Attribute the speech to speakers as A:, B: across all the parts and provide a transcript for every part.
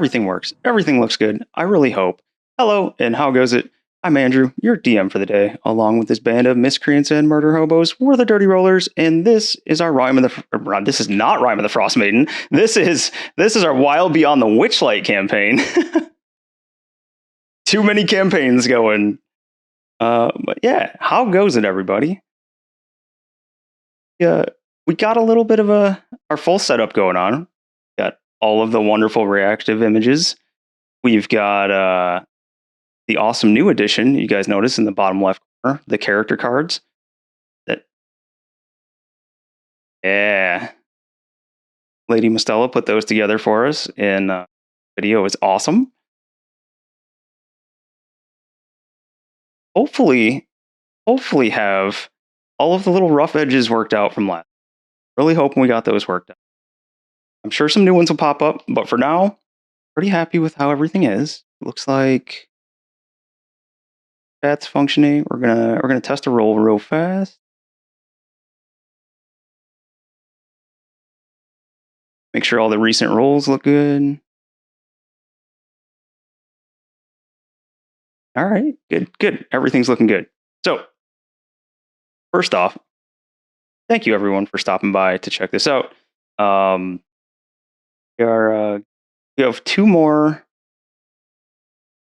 A: everything works. Everything looks good. I really hope. Hello, and how goes it? I'm Andrew, your DM for the day. Along with this band of miscreants and murder hobos, we're the Dirty Rollers, and this is our Rime of the... This is not Rime of the Frost Maiden. This is our Wild Beyond the Witchlight campaign. Too many campaigns going. But yeah, how goes it, everybody? Yeah, we got a little bit of our full setup going on. Got all of the wonderful reactive images. We've got the awesome new addition, you guys notice in the bottom left corner, the character cards. Yeah. Lady Mostella put those together for us in video. Is awesome. Hopefully have all of the little rough edges worked out from last. Really hoping we got those worked out. I'm sure some new ones will pop up, but for now, pretty happy with how everything is. Looks like chat's functioning. We're gonna test a roll real fast. Make sure all the recent rolls look good. All right, good. Everything's looking good. So, first off, thank you everyone for stopping by to check this out. We have two more.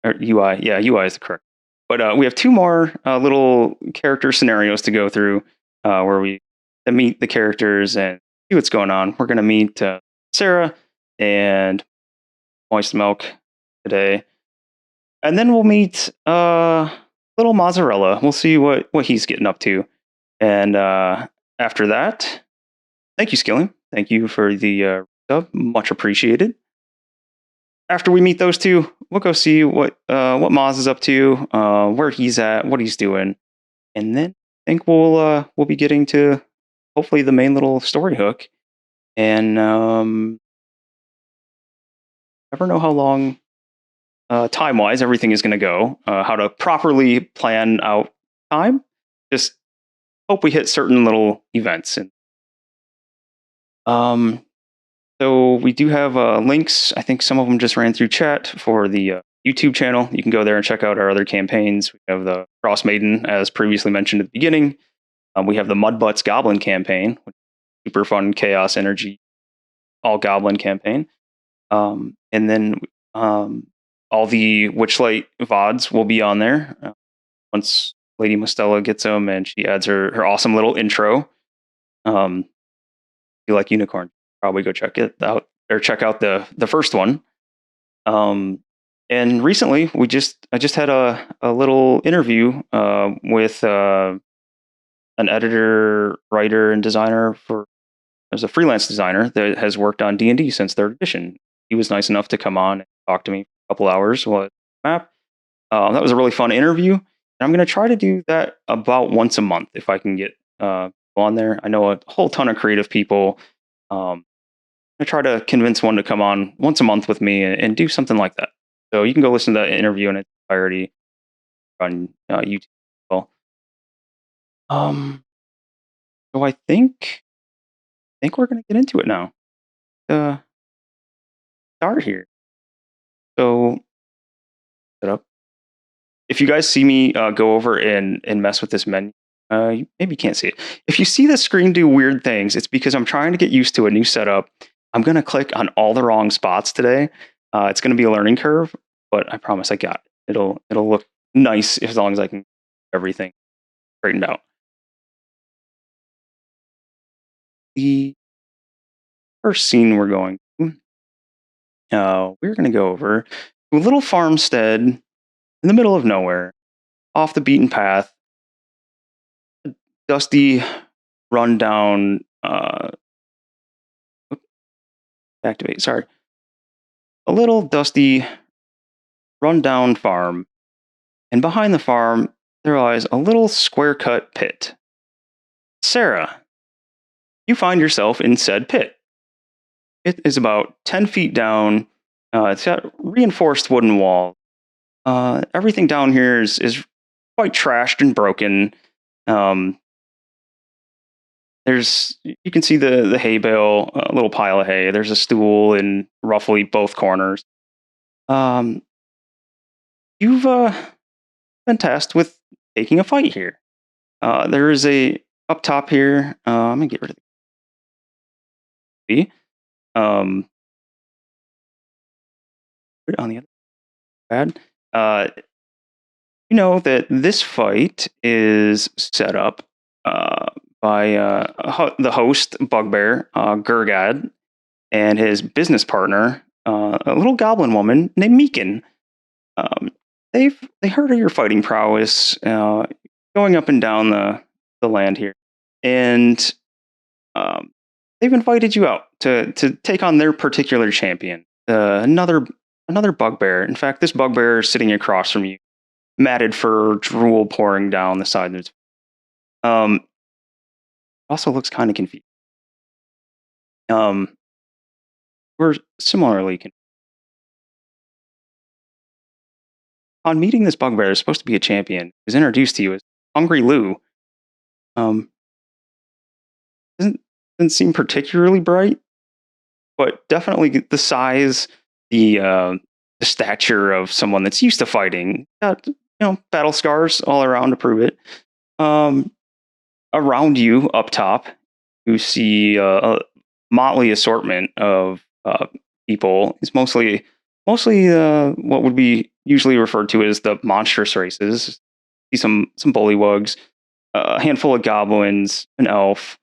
A: Or UI, yeah, UI is the correct. But we have two more little character scenarios to go through where we meet the characters and see what's going on. We're going to meet Cera and Moistmilk today. And then we'll meet little Mozzarella. We'll see what he's getting up to. And after that, thank you, Skilling. Thank you for the sub. Much appreciated. After we meet those two, we'll go see what Moz is up to, where he's at, what he's doing, and then I think we'll be getting to hopefully the main little story hook. And never know how long time-wise everything is going to go. How to properly plan out time. Just hope we hit certain little events. And so we do have links. I think some of them just ran through chat for the YouTube channel. You can go there and check out our other campaigns. We have the Frost Maiden, as previously mentioned at the beginning. We have the Mudbutts Goblin campaign, which is super fun, chaos energy, all goblin campaign. And then all the Witchlight VODs will be on there once Lady Mostella gets them and she adds her awesome little intro. If you like Unicorn, probably go check it out or check out the first one. And recently I just had a little interview with an editor, writer, and designer as a freelance designer that has worked on D&D since 3rd edition. He was nice enough to come on and talk to me for a couple hours while I map. That was a really fun interview. And I'm going to try to do that about once a month if I can get on there. I know a whole ton of creative people. I try to convince one to come on once a month with me and do something like that. So you can go listen to that interview in its entirety on YouTube as well. So I think we're going to get into it now. Start here. So set up. If you guys see me go over and mess with this menu, you maybe can't see it. If you see the screen do weird things, it's because I'm trying to get used to a new setup. I'm going to click on all the wrong spots today. It's going to be a learning curve, but I promise I got it. It'll look nice as long as I can get everything straightened out. The first scene we're going to, we're going to go over to a little farmstead in the middle of nowhere, off the beaten path, a dusty, rundown, activate, sorry. A little dusty, rundown farm. And behind the farm, there lies a little square-cut pit. Cera, you find yourself in said pit. It is about 10 feet down. It's got reinforced wooden walls. Everything down here is quite trashed and broken. You can see the hay bale, a little pile of hay. There's a stool in roughly both corners. You've been tasked with taking a fight here. There is a up top here. I'm gonna get rid of the put it on the other pad. You know that this fight is set up by the host Bugbear Gurgad and his business partner, a little goblin woman named Meekin. They heard of your fighting prowess going up and down the land here, and they've invited you out to take on their particular champion, another bugbear. In fact, this bugbear is sitting across from you, matted fur, drool pouring down the side of its. Also looks kind of confused. We're similarly confused. On meeting this bugbear, is supposed to be a champion, is introduced to you as Hungry Lou. Doesn't seem particularly bright, but definitely the size, the stature of someone that's used to fighting. Got battle scars all around to prove it. Around you, up top, you see a motley assortment of people. It's mostly what would be usually referred to as the monstrous races. See some bullywugs, a handful of goblins, an elf.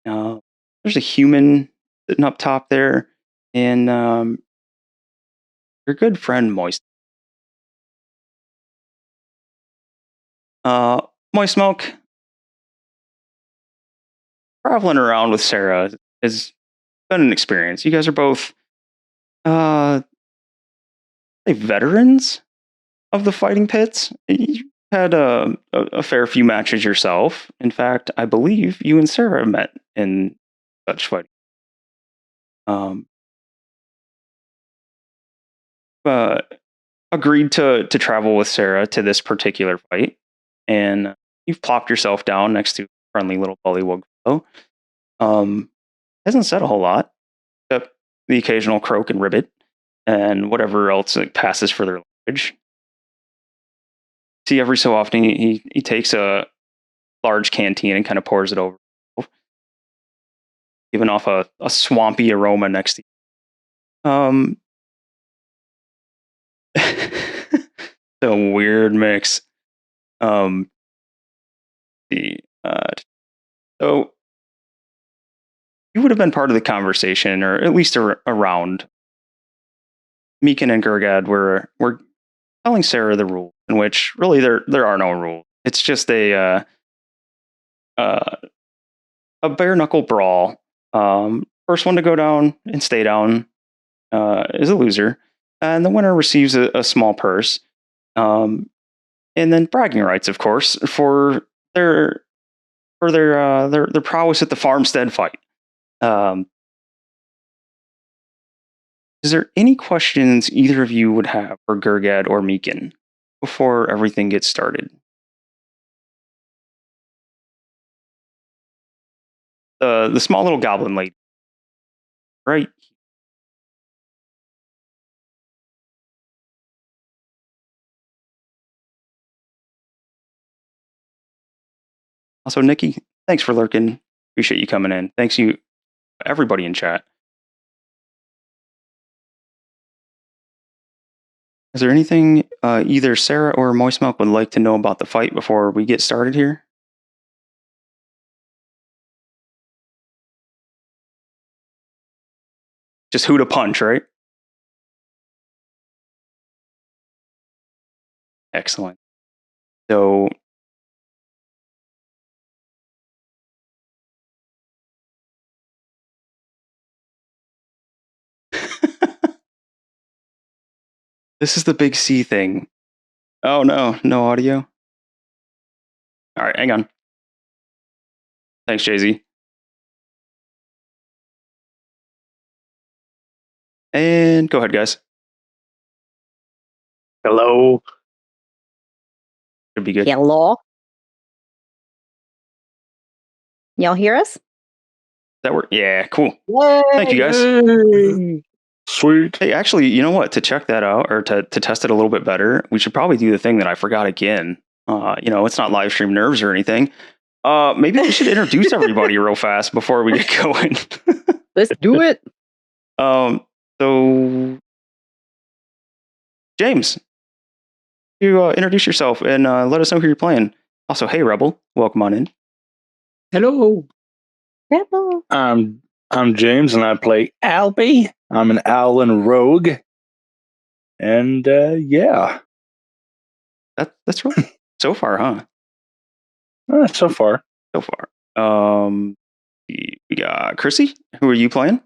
A: There's a human sitting up top there, and your good friend Moistmilk. Traveling around with Cera has been an experience. You guys are both veterans of the fighting pits. You had a fair few matches yourself. In fact, I believe you and Cera met in such fighting. Agreed to travel with Cera to this particular fight, and you've plopped yourself down next to a friendly little bullywug fellow. Hasn't said a whole lot, except the occasional croak and ribbit, and whatever else passes for their language. See, every so often he takes a large canteen and kind of pours it over, giving off a swampy aroma next to you. A weird mix. So you would have been part of the conversation, or at least around. Meekin and Gurgad were telling Cera the rule, in which really there are no rules. It's just a bare knuckle brawl. First one to go down and stay down is a loser, and the winner receives a small purse, and then bragging rights, of course, for their prowess at the farmstead fight. Is there any questions either of you would have for Gurgad or Meekin before everything gets started? The small little goblin lady, right? Also, Nikki, thanks for lurking. Appreciate you coming in. Thanks you, everybody in chat. Is there anything either Cera or Moistmilk would like to know about the fight before we get started here? Just who to punch, right? Excellent. So this is the big C thing. Oh no, no audio. All right, hang on. Thanks, Jay-Z. And go ahead, guys.
B: Hello.
A: Should be good.
C: Hello. Y'all hear us?
A: That work? Yeah, cool.
B: Yay!
A: Thank you, guys.
B: Yay! Sweet.
A: Hey, actually, you know what? To check that out, or to test it a little bit better, we should probably do the thing that I forgot again. It's not live stream nerves or anything. Maybe we should introduce everybody real fast before we get going.
C: Let's do it.
A: So, James, you introduce yourself and let us know who you're playing. Also, hey, Rebel, welcome on in.
C: Hello.
D: Rebel.
B: I'm James, and I play Albie. I'm an Owlin rogue, and yeah,
A: That's right. So far, huh?
B: So far.
A: So far. We got Crissy. Who are you playing?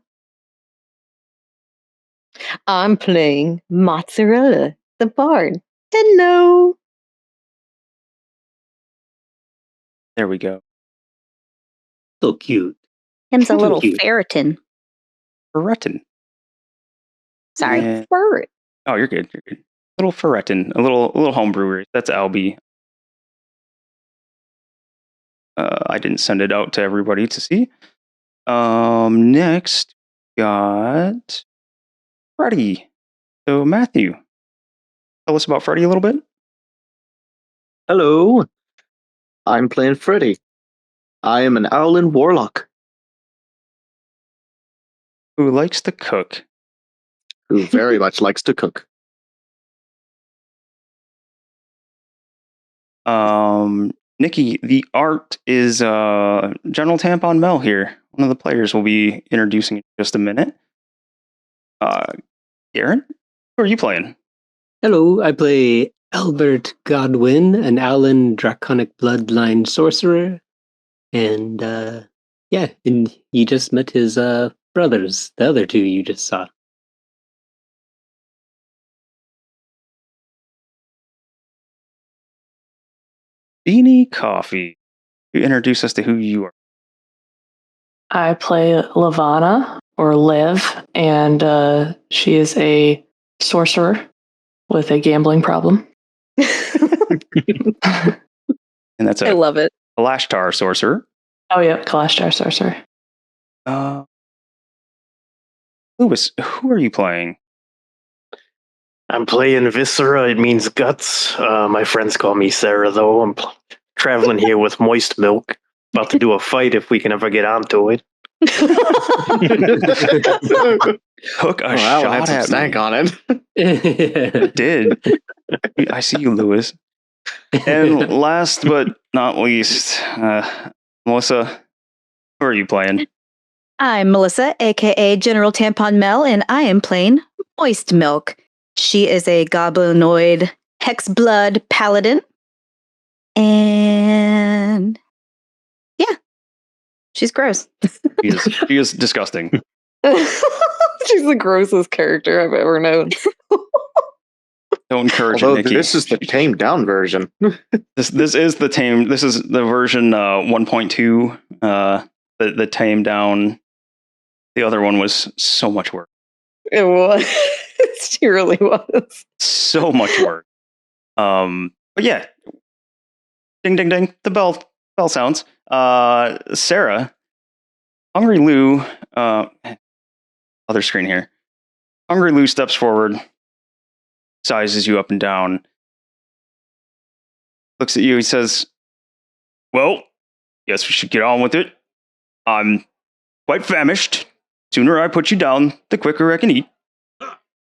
D: I'm playing Mozzarella, the bard. Hello.
A: There we go.
C: So cute.
E: Him's a
C: So
E: little
C: cute.
E: ferretin.
A: Ferreten.
E: Sorry.
A: And-
D: Ferret.
A: Oh, you're good. You're good. Little Ferreten, a little homebrewer. That's Albie. I didn't send it out to everybody to see. Next, got Freddie. So Matthew, tell us about Freddie a little bit.
F: Hello, I'm playing Freddy. I am an Owlin Warlock
A: Who likes to cook?
F: who very much likes to cook.
A: Nikki, the art is General Tampon Mel here. One of the players will be introducing in just a minute. Garen, who are you playing?
C: Hello, I play Albert Godwin, an Owlin Draconic Bloodline sorcerer. And and you just met his brothers, the other two you just saw.
A: Beanie Coffee. You introduce us to who you are.
G: I play Lavana, or Liv, and she is a sorcerer with a gambling problem.
A: And that's
D: I
A: a
D: love it.
A: Lashtar sorcerer.
G: Oh, yeah, Kalashtar sorcerer.
A: Lewis, who are you playing?
H: I'm playing Viscera. It means guts. My friends call me Sarah, though. I'm traveling here with Moistmilk. About to do a fight if we can ever get onto it.
A: Took a
F: Wow,
A: shot
F: had some
A: at
F: stank
A: me.
F: on it.
A: It did. I see you, Lewis. And last but not least, Melissa, who are you playing?
E: I'm Melissa, aka General Tampon Mel, and I am playing Moistmilk. She is a goblinoid hex blood paladin. And yeah, she's gross.
A: She is disgusting.
D: She's the grossest character I've ever known.
A: Don't encourage
F: Although
A: it, Nikki.
F: this is the tamed down version.
A: This is the tame. This is the version 1.2. The tame down. The other one was so much work.
D: It was. She really was.
A: So much work. But yeah. Ding ding ding. The bell sounds. Sarah. Hungry Lou. Other screen here. Hungry Lou steps forward, sizes you up and down, looks at you. He says, "Well, guess we should get on with it. I'm quite famished. Sooner I put you down, the quicker I can eat."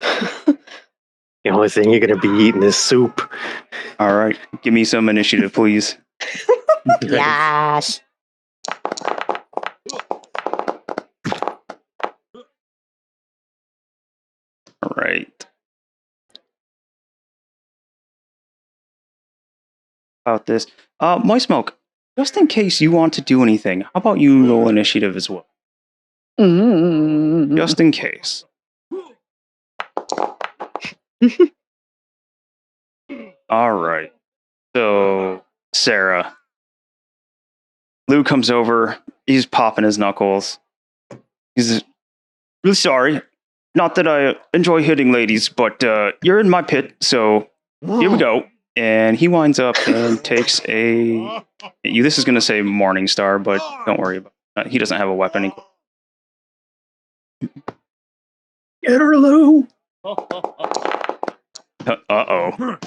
H: The only thing you're going to be eating is soup.
A: All right, give me some initiative, please.
E: Yes.
A: All right. About this, Moistmilk. Just in case you want to do anything, how about you roll initiative as well? Just in case. All right. So, Sarah. Lou comes over. He's popping his knuckles. He's really sorry. Not that I enjoy hitting ladies, but you're in my pit, so here we go. And he winds up and takes a... This is going to say Morning Star, but don't worry about it. He doesn't have a weapon.
B: Get her, Lou.
A: Uh-oh.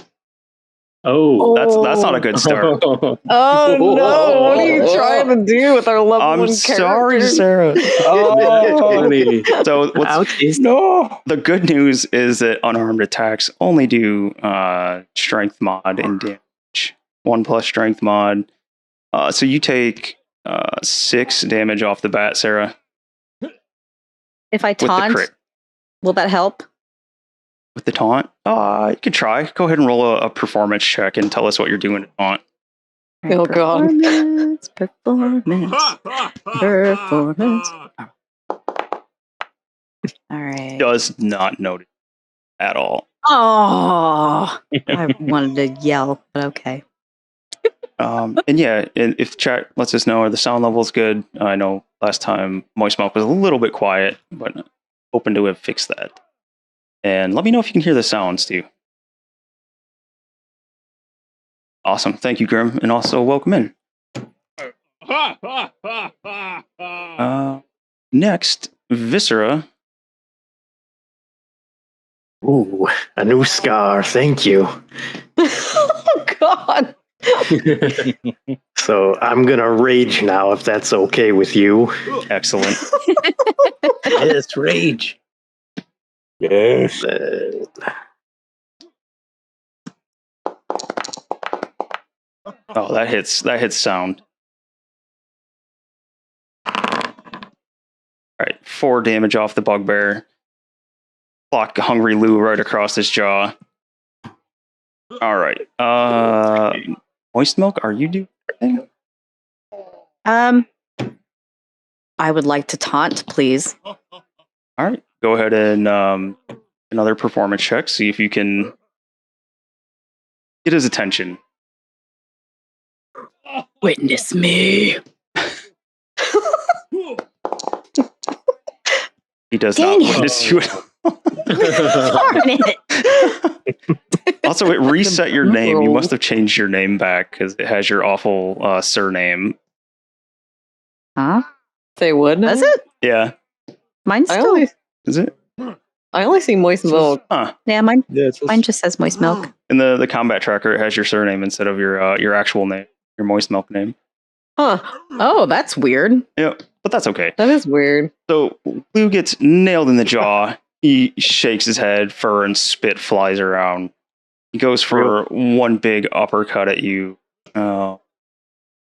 C: Oh.
A: That's not a good start.
D: Oh no! What are you trying to do with our level
A: I'm
D: 1
A: sorry,
D: characters?
A: Sarah.
C: Funny.
A: So what's
C: Ouchies.
B: No.
A: the good news is that unarmed attacks only do strength mod and damage. 1+ strength mod. So you take 6 damage off the bat, Sarah.
E: If I
A: With the
E: taunt,
A: crit.
E: will that help?
A: With the taunt? You could try. Go ahead and roll a performance check and tell us what you're doing to taunt.
D: Oh, God.
E: Performance. All right.
A: Does not notice at all.
E: Oh, I wanted to yell, but okay.
A: And yeah, if chat lets us know the sound level is good. I know last time Moistmilk was a little bit quiet, but hoping to have fixed that. And let me know if you can hear the sounds too. Awesome. Thank you, Grim. And also welcome in. Next, Viscera.
H: Ooh, a new scar. Thank you.
D: Oh God!
H: So I'm gonna rage now, if that's okay with you.
A: Excellent.
C: Yes, rage.
B: Yes.
A: Oh, that hits sound. All right, 4 damage off the bugbear. Clock Hungry Lou right across his jaw. All right. Moistmilk, are you doing anything?
E: I would like to taunt, please.
A: All right. Go ahead and another performance check. See if you can get his attention.
E: Witness me.
A: He does
E: Dang
A: not
E: it.
A: witness you.
E: Darn it.
A: Also, it reset your name. You must have changed your name back because it has your awful surname.
E: Huh?
D: They would. Now?
E: Does it?
A: Yeah.
E: Mine's
D: I
E: still.
D: only,
A: Is it?
D: I only see moist milk.
A: Huh.
E: Yeah, mine
B: Yeah,
E: mine just says moist milk.
A: In the combat tracker, it has your surname instead of your actual name, your Moistmilk name.
D: Huh?
E: Oh, that's weird.
A: Yeah, but that's okay.
D: That is weird.
A: So Lou gets nailed in the jaw. He shakes his head, fur and spit flies around. He goes for one big uppercut at you.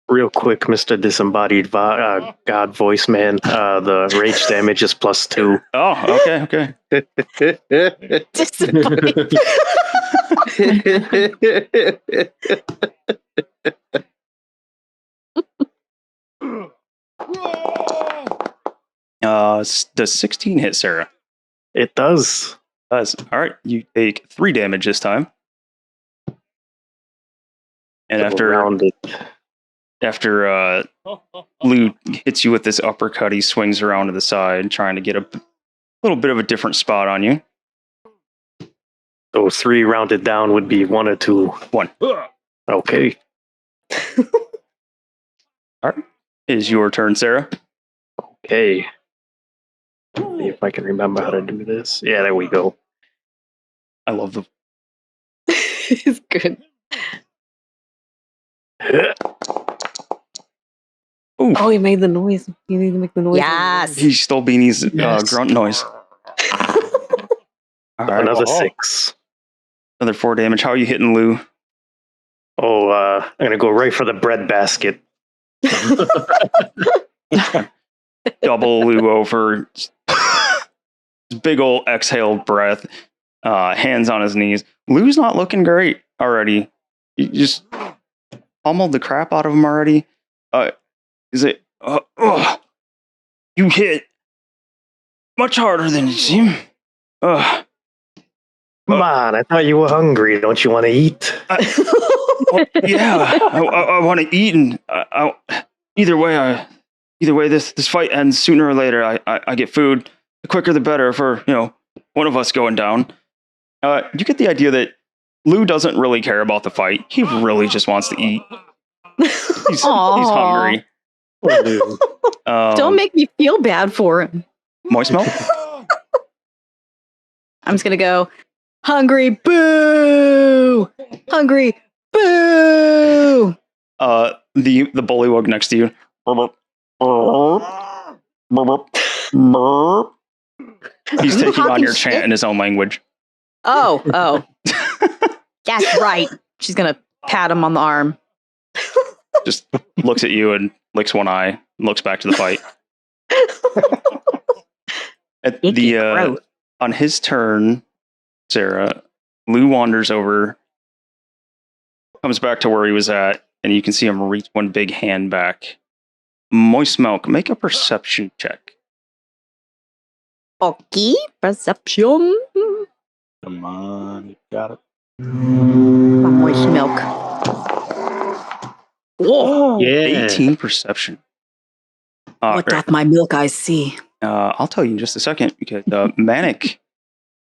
H: Real quick, Mr. Disembodied God Voice Man. The rage damage is +2.
A: Oh, okay. Does 16 hit, Sarah?
H: It does.
A: Does. All right, you take 3 damage this time. And after Lou hits you with this uppercut, he swings around to the side, trying to get a little bit of a different spot on you.
H: So 3 rounded down would be 1 or 2.
A: 1.
H: Okay.
A: All right, it is your turn, Sarah.
H: Okay. See if I can remember how to do this. Yeah, there we go.
A: I love the.
D: It's good.
A: Ooh,
D: Oh, he made the noise. You need to make the noise.
E: Yes.
A: he stole Beanie's
C: Yes.
A: grunt noise. All right,
H: Another 6.
A: another 4 damage. How are you hitting Lou?
H: Oh, I'm gonna go right for the bread basket.
A: Double Lou over. Big old exhaled breath. Hands on his knees. Lou's not looking great already. You just pummeled the crap out of him already. Is it? You hit much harder than you seem.
H: Come on, I thought you were hungry. Don't you want to eat?
A: Yeah, I want to eat, and either way, this fight ends sooner or later. I get food. The quicker, the better for one of us going down. You get the idea that Lou doesn't really care about the fight. He really just wants to eat. He's hungry.
E: Don't make me feel bad for him.
A: Moistmilk?
E: I'm just gonna go, hungry, boo! Hungry, boo!
A: The bullywug next to you. He's
E: You
A: taking on
E: talking
A: your chant
E: shit?
A: in his own language.
E: Oh. That's right. She's gonna pat him on the arm.
A: Just looks at you and licks one eye and looks back to the fight. At
E: Icky,
A: the
E: gross.
A: on his turn, Sarah, Lou wanders over, comes back to where he was at, and you can see him reach one big hand back. Moistmilk, make a perception check.
E: Okay, perception.
B: Come on, you got it.
E: Moist milk.
B: Oh,
C: Yeah.
A: 18 perception.
E: What doth my milk eyes see?
A: I'll tell you in just a second because Manic,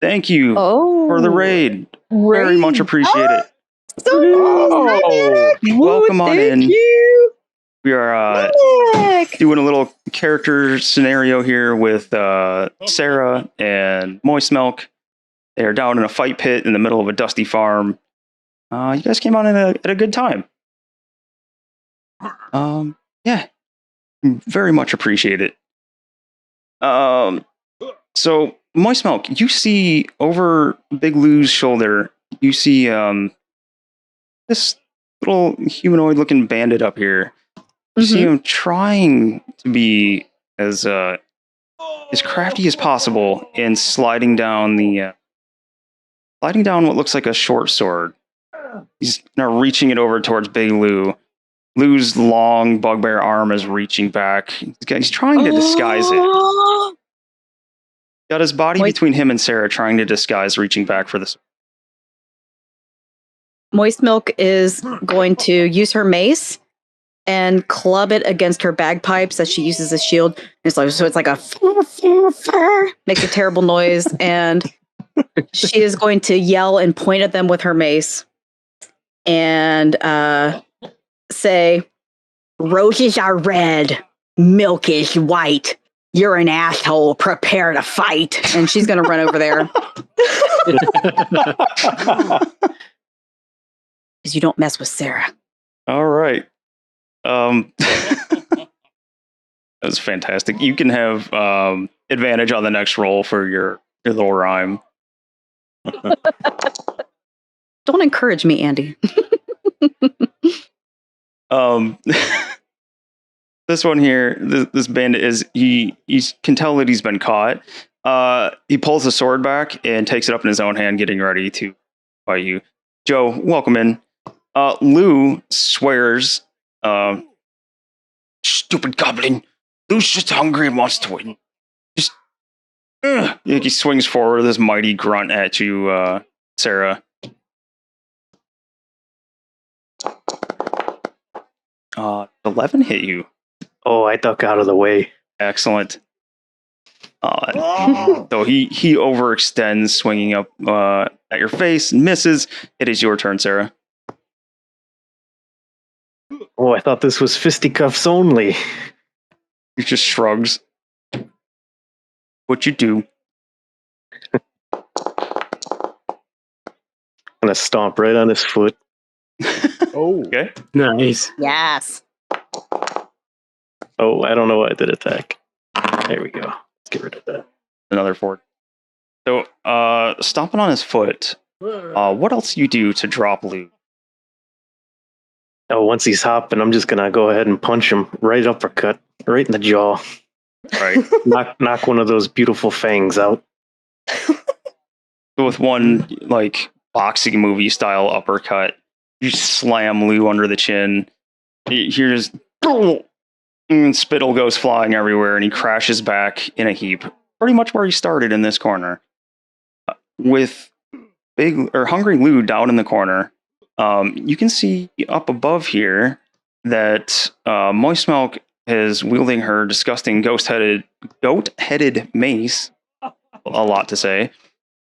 A: thank you
D: Oh.
A: for the raid. Very much appreciate it.
D: So nice. Hi, Manic.
A: Welcome on
D: Thank
A: in.
D: you.
A: We are
D: Manic.
A: doing a little character scenario here with Cera and Moistmilk. They are down in a fight pit in the middle of a dusty farm. You guys came on at a good time. Yeah, very much appreciate it. So Moistmilk, you see over Big Lou's shoulder, you see this little humanoid-looking bandit up here. You see him trying to be as crafty as possible and sliding down what looks like a short sword. He's now reaching it over towards Big Lou. Lou's long bugbear arm is reaching back. He's trying to disguise it. Got his body between him and Sarah, trying to disguise reaching back for this.
E: Moist Milk is going to use her mace and club it against her bagpipes that she uses as shield. It's like a makes a terrible noise, and she is going to yell and point at them with her mace and say, "Roses are red, milk is white. You're an asshole. Prepare to fight." And she's going to run over there. Because you don't mess with Sarah.
A: All right. That was fantastic. You can have advantage on the next roll for your little rhyme.
E: Don't encourage me, Andy.
A: This one here, this bandit is he can tell that he's been caught. He pulls the sword back and takes it up in his own hand, getting ready to fight you. Joe, welcome in. Lou swears, "Stupid goblin. Lou's just hungry and wants to win." Just, he swings forward with this mighty grunt at you, Sarah. 11 hit you.
H: Oh, I duck out of the way.
A: Excellent. So he overextends, swinging up at your face and misses. It is your turn, Sarah.
H: Oh, I thought this was fisticuffs only.
A: He just shrugs. What you do?
H: I'm gonna stomp right on his foot.
B: oh,
A: Okay.
C: Nice.
E: Yes.
H: Oh, I don't know why I did attack. There we go. Let's get rid of that.
A: Another 4. So, stomping on his foot. What else do you do to drop Lou?
H: Oh, once he's hopping, I'm just gonna go ahead and punch him right uppercut, right in the jaw.
A: Right.
H: knock one of those beautiful fangs out.
A: With one like boxing movie style uppercut, you slam Lou under the chin. He hears and spittle goes flying everywhere, and he crashes back in a heap, pretty much where he started in this corner. With Hungry Lou down in the corner, you can see up above here that Moistmilk is wielding her disgusting goat-headed mace. A lot to say.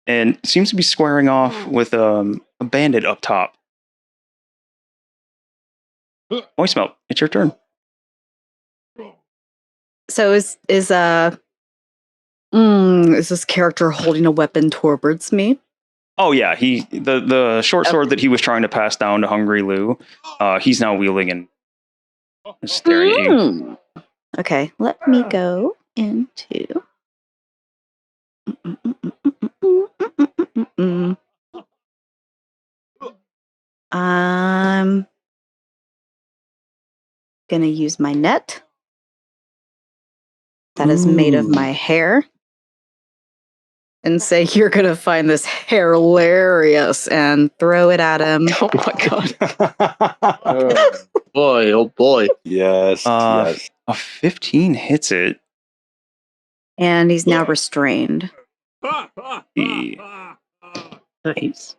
A: And seems to be squaring off with a bandit up top. Moistmilk, it's your turn.
E: So is Is this character holding a weapon towards me?
A: Oh yeah, the short sword that he was trying to pass down to Hungry Lou, he's now wielding and staring at you.
E: Okay, let me go into. I'm gonna use my net that is made of my hair and say, "You're gonna find this hair hilarious," and throw it at him.
D: Oh my god.
F: Oh boy.
B: Yes. Yes.
A: A 15 hits it.
E: And he's now restrained.
C: Nice.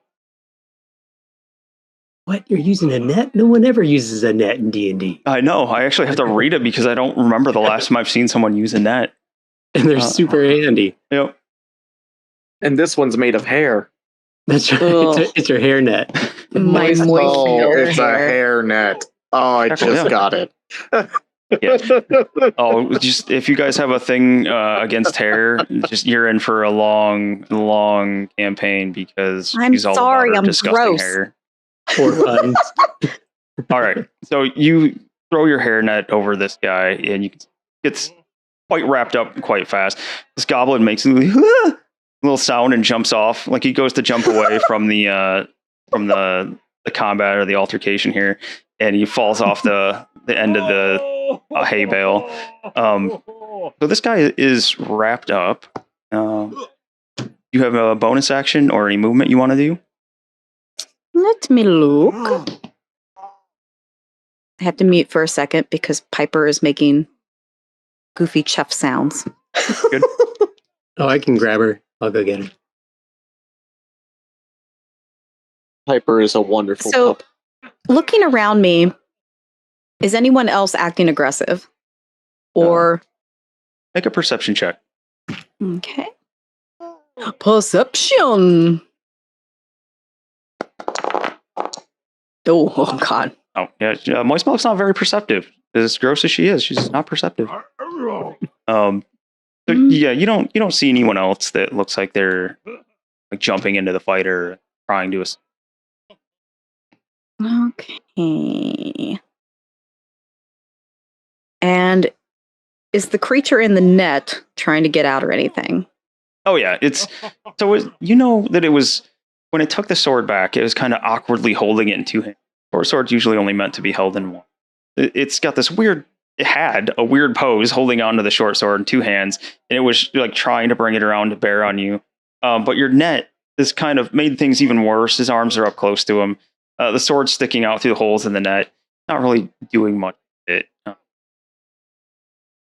C: What? You're using a net? No one ever uses a net in D&D.
A: I know. I actually have to read it because I don't remember the last time I've seen someone use a net.
C: And they're super handy.
A: Yep.
F: And this one's made of hair.
C: That's right. It's her hair net.
E: My moist
F: It's a
E: hair.
F: hair net. Oh, I just got it.
A: Yeah. Oh, just if you guys have a thing against hair, just you're in for a long campaign because
E: I'm
A: she's all
E: sorry,
A: about her
E: I'm
A: disgusting
E: gross.
A: hair.
C: Or buns.
A: All right, so you throw your hairnet over this guy, and it's quite wrapped up quite fast. This goblin makes a little sound and jumps off, like he goes to jump away from the combat or the altercation here, and he falls off the end of the hay bale. So this guy is wrapped up. You have a bonus action or any movement you want to do?
E: Let me look. I have to mute for a second because Piper is making goofy chuff sounds.
A: Good.
C: Oh, I can grab her. I'll go get her.
F: Piper is a wonderful
E: So,
F: pup.
E: looking around me, is anyone else acting aggressive? Or
A: Make a perception check.
E: okay, perception. Oh God.
A: Oh, yeah. Moistmilk's not very perceptive. As gross as she is, she's not perceptive. So yeah, you don't see anyone else that looks like they're like jumping into the fight or trying to.
E: Okay. And is the creature in the net trying to get out or anything?
A: Oh yeah, you know that it was when it took the sword back, it was kind of awkwardly holding it in two hands. Sword's usually only meant to be held in one. It's got this weird. It had a weird pose holding onto the short sword in two hands, and it was like trying to bring it around to bear on you. But your net has kind of made things even worse. His arms are up close to him. The sword's sticking out through the holes in the net. Not really doing much with it.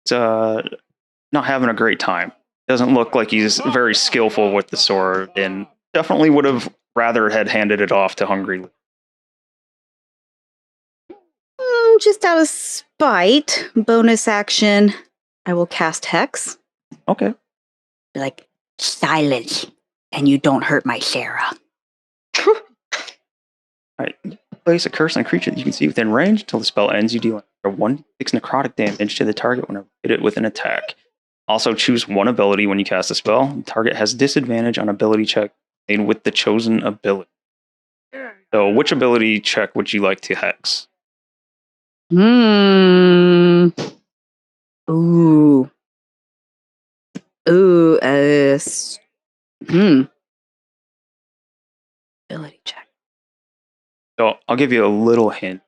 A: It's not having a great time. Doesn't look like he's very skillful with the sword, and definitely would have rather had handed it off to Hungry Lou.
E: Just out of spite, bonus action, I will cast Hex.
A: Okay.
E: Be like, silence, and you don't hurt my Sarah.
A: All right. Place a curse on a creature that you can see within range. Until the spell ends, you deal 1d6 necrotic damage to the target whenever you hit it with an attack. Also, choose one ability when you cast a spell. The target has disadvantage on ability check made with the chosen ability. So, which ability check would you like to hex?
E: Ooh. Ability check.
A: So, I'll give you a little hint.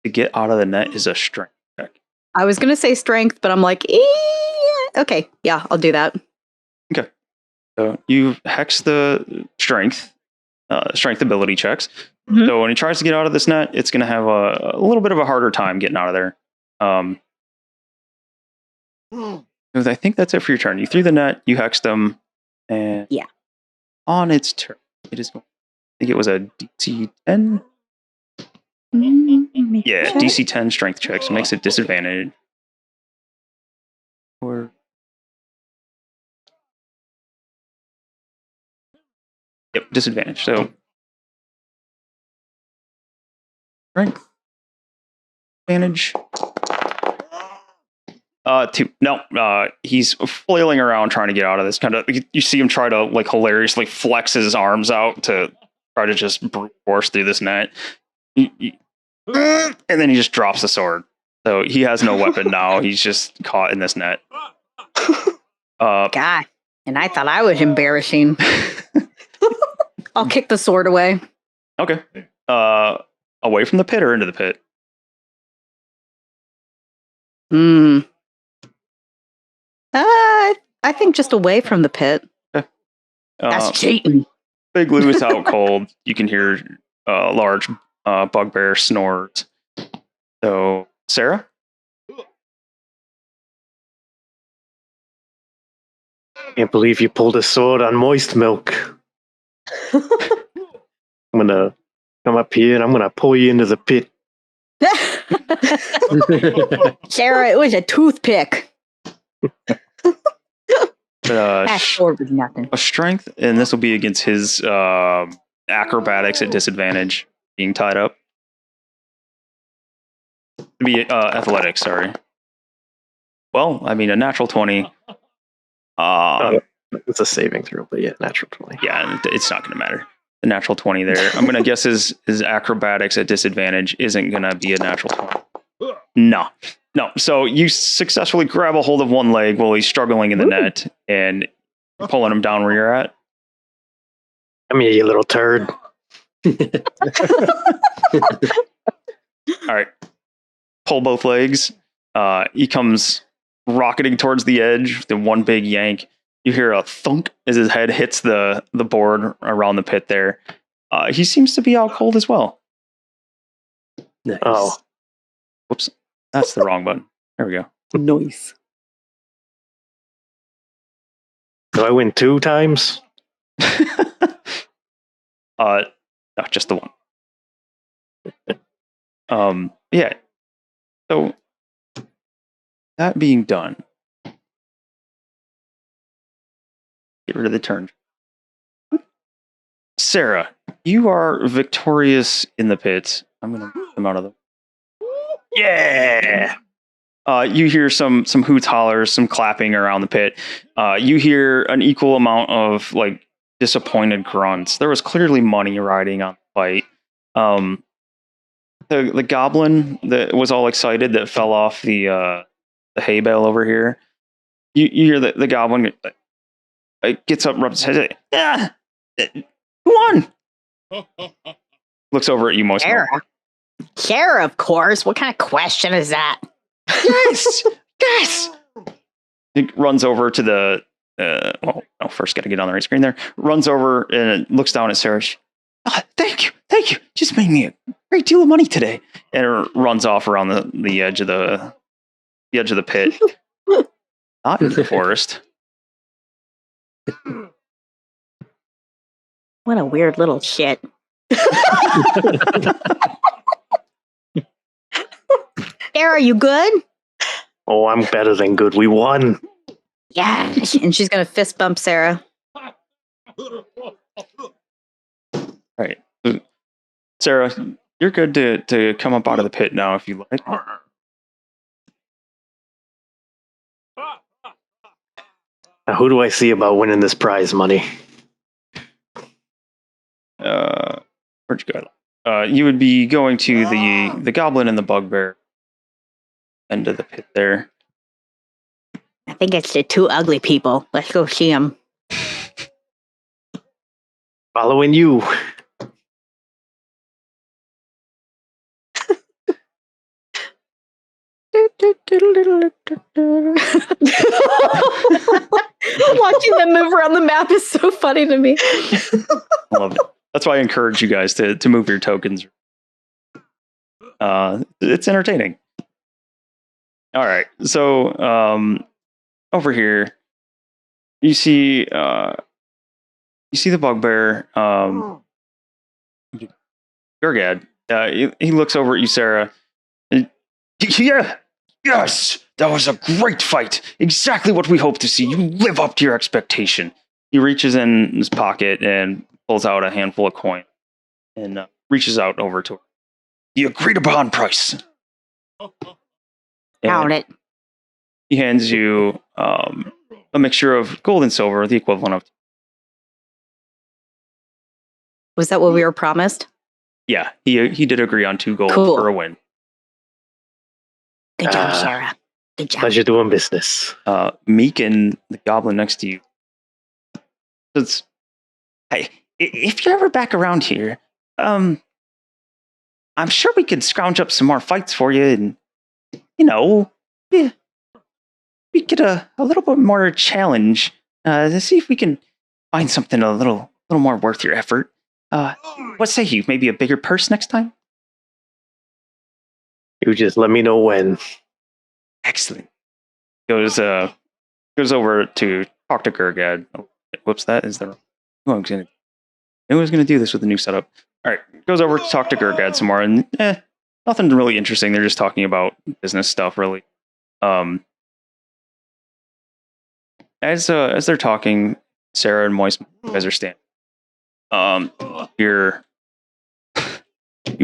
A: To get out of the net is a strength check.
E: I was going to say strength, but I'm like, okay, yeah, I'll do that.
A: Okay. So, you hex the strength ability checks.
E: Mhm.
A: So when he tries to get out of this net, it's going to have a little bit of a harder time getting out of there. I think that's it for your turn. You threw the net, you hexed him, and
E: Yeah.
A: on its turn, it is. I think it was a DC 10. Yeah,
E: Check.
A: DC 10 strength check, so it makes it disadvantage. Or yep, disadvantage. So strength advantage. 2. No, he's flailing around trying to get out of this. Kind of, you see him try to like hilariously flex his arms out to try to just brute force through this net. And then he just drops the sword. So he has no weapon now. He's just caught in this net.
E: God, and I thought I was embarrassing. I'll kick the sword away.
A: Okay. Away from the pit or into the pit?
E: I think just away from the pit.
A: Okay.
E: That's cheating.
A: Big Lou is out cold. You can hear large bugbear snores. So, Cera?
H: Can't believe you pulled a sword on Moistmilk. I'm gonna come up here and I'm gonna pull you into the pit.
E: Cera, it was a toothpick. That sword was nothing.
A: A strength, and this will be against his acrobatics at disadvantage, being tied up. Be athletics, sorry. Well, I mean, a natural 20.
H: It's a saving throw, but yeah, natural 20.
A: Yeah, it's not going to matter. The natural 20 there. I'm going to guess his acrobatics at disadvantage isn't going to be a natural 20. No. So you successfully grab a hold of one leg while he's struggling in the net and pulling him down where you're at.
H: Come here, you little turd.
A: All right. Pull both legs. He comes rocketing towards the edge with the one big yank. You hear a thunk as his head hits the board around the pit there. He seems to be out cold as well.
C: Nice.
H: Oh.
A: Whoops. That's the wrong button. There we go.
D: Nice.
H: Do I win 2 times?
A: No, just the one. Yeah. So that being done, get rid of the turn. Cera, you are victorious in the pit. I'm gonna move them out of the. Yeah. You hear some hoots, hollers, some clapping around the pit. You hear an equal amount of like disappointed grunts. There was clearly money riding on the fight. The goblin that was all excited that fell off the hay bale over here. You hear the goblin gets up, rubs his head. Yeah, who won? Looks over at you, most.
E: Cera, of course. What kind of question is that?
A: Yes. He runs over to the. First got to get on the right screen there. Runs over and looks down at Cera. Thank you. Just made me a great deal of money today. And runs off around the edge of the pit. Not in the forest.
E: What a weird little shit. Cera, you good?
H: Oh, I'm better than good. We won.
E: Yeah. And she's going to fist bump Cera.
A: All right. Cera, you're good to come up out of the pit now if you like.
H: Now, who do I see about winning this prize money?
A: Where'd you go? You would be going to the goblin and the bugbear end of the pit there.
E: I think it's the 2 ugly people. Let's go see them.
H: Following you.
E: Watching them move around the map is so funny to me.
A: I love it. That's why I encourage you guys to move your tokens. It's entertaining. All right. So over here, you see the bugbear. Gurgad. He looks over at you, Cera. Yeah. Yes, that was a great fight. Exactly what we hoped to see. You live up to your expectation. He reaches in his pocket and pulls out a handful of coin and reaches out over to her. The agreed upon price.
E: Count it.
A: He hands you a mixture of gold and silver, the equivalent of.
E: Was that what we were promised?
A: Yeah, he did agree on 2 gold
E: Cool.
A: for a win.
E: Good job, Sarah. Good job.
H: Pleasure doing business.
A: Meek and the goblin next to you. It's, hey, if you're ever back around here, I'm sure we could scrounge up some more fights for you, and yeah, we get a little bit more challenge to see if we can find something a little more worth your effort. What say you? Maybe a bigger purse next time?
H: You just let me know when.
A: Excellent. Goes over to talk to Gurgad. Oh, whoops, that is the. Oh, who's gonna do this with the new setup? All right, goes over to talk to Gurgad some more, and nothing really interesting. They're just talking about business stuff, really. As they're talking, Cera and Moistmilk, you guys are standing. You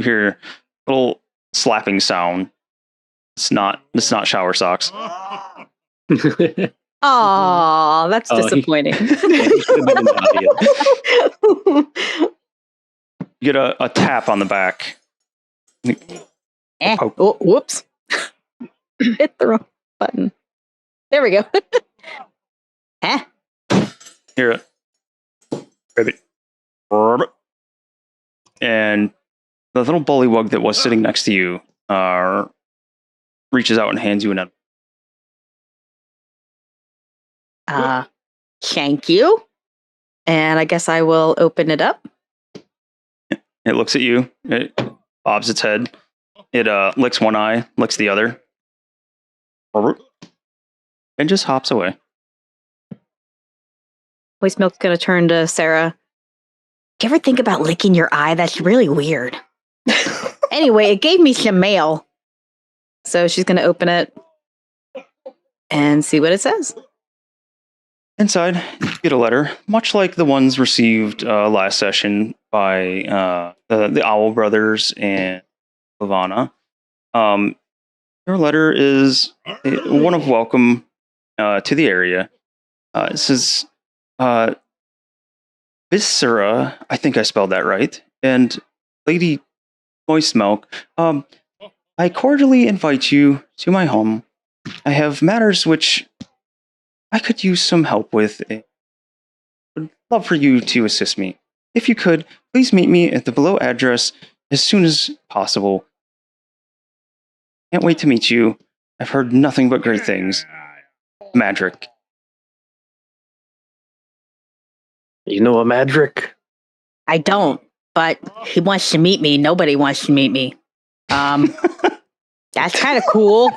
A: hear a little slapping sound. It's not shower socks.
E: Aw, that's disappointing.
C: He should have been in the audience.
A: You get a tap on the back.
E: Oh, whoops. Hit the wrong button. There we go.
A: Hear it. Rabbit. And the little bullywug that was sitting next to you reaches out and hands you an envelope.
E: Thank you. And I guess I will open it up.
A: It looks at you. It bobs its head. It licks one eye, licks the other, and just hops away.
E: Moistmilk's going to turn to Sarah. Do you ever think about licking your eye? That's really weird. Anyway, it gave me some mail. So she's going to open it and see what it says.
A: Inside, you get a letter, much like the ones received last session by the Owl Brothers and Lavana. Your letter is one of welcome to the area. It says, Viscera, I think I spelled that right, and Lady Moistmilk, I cordially invite you to my home. I have matters which I could use some help with. I would love for you to assist me. If you could, please meet me at the below address as soon as possible. Can't wait to meet you. I've heard nothing but great things. Madryck.
H: You know a Madryck?
E: I don't, but he wants to meet me. Nobody wants to meet me. That's kind of cool.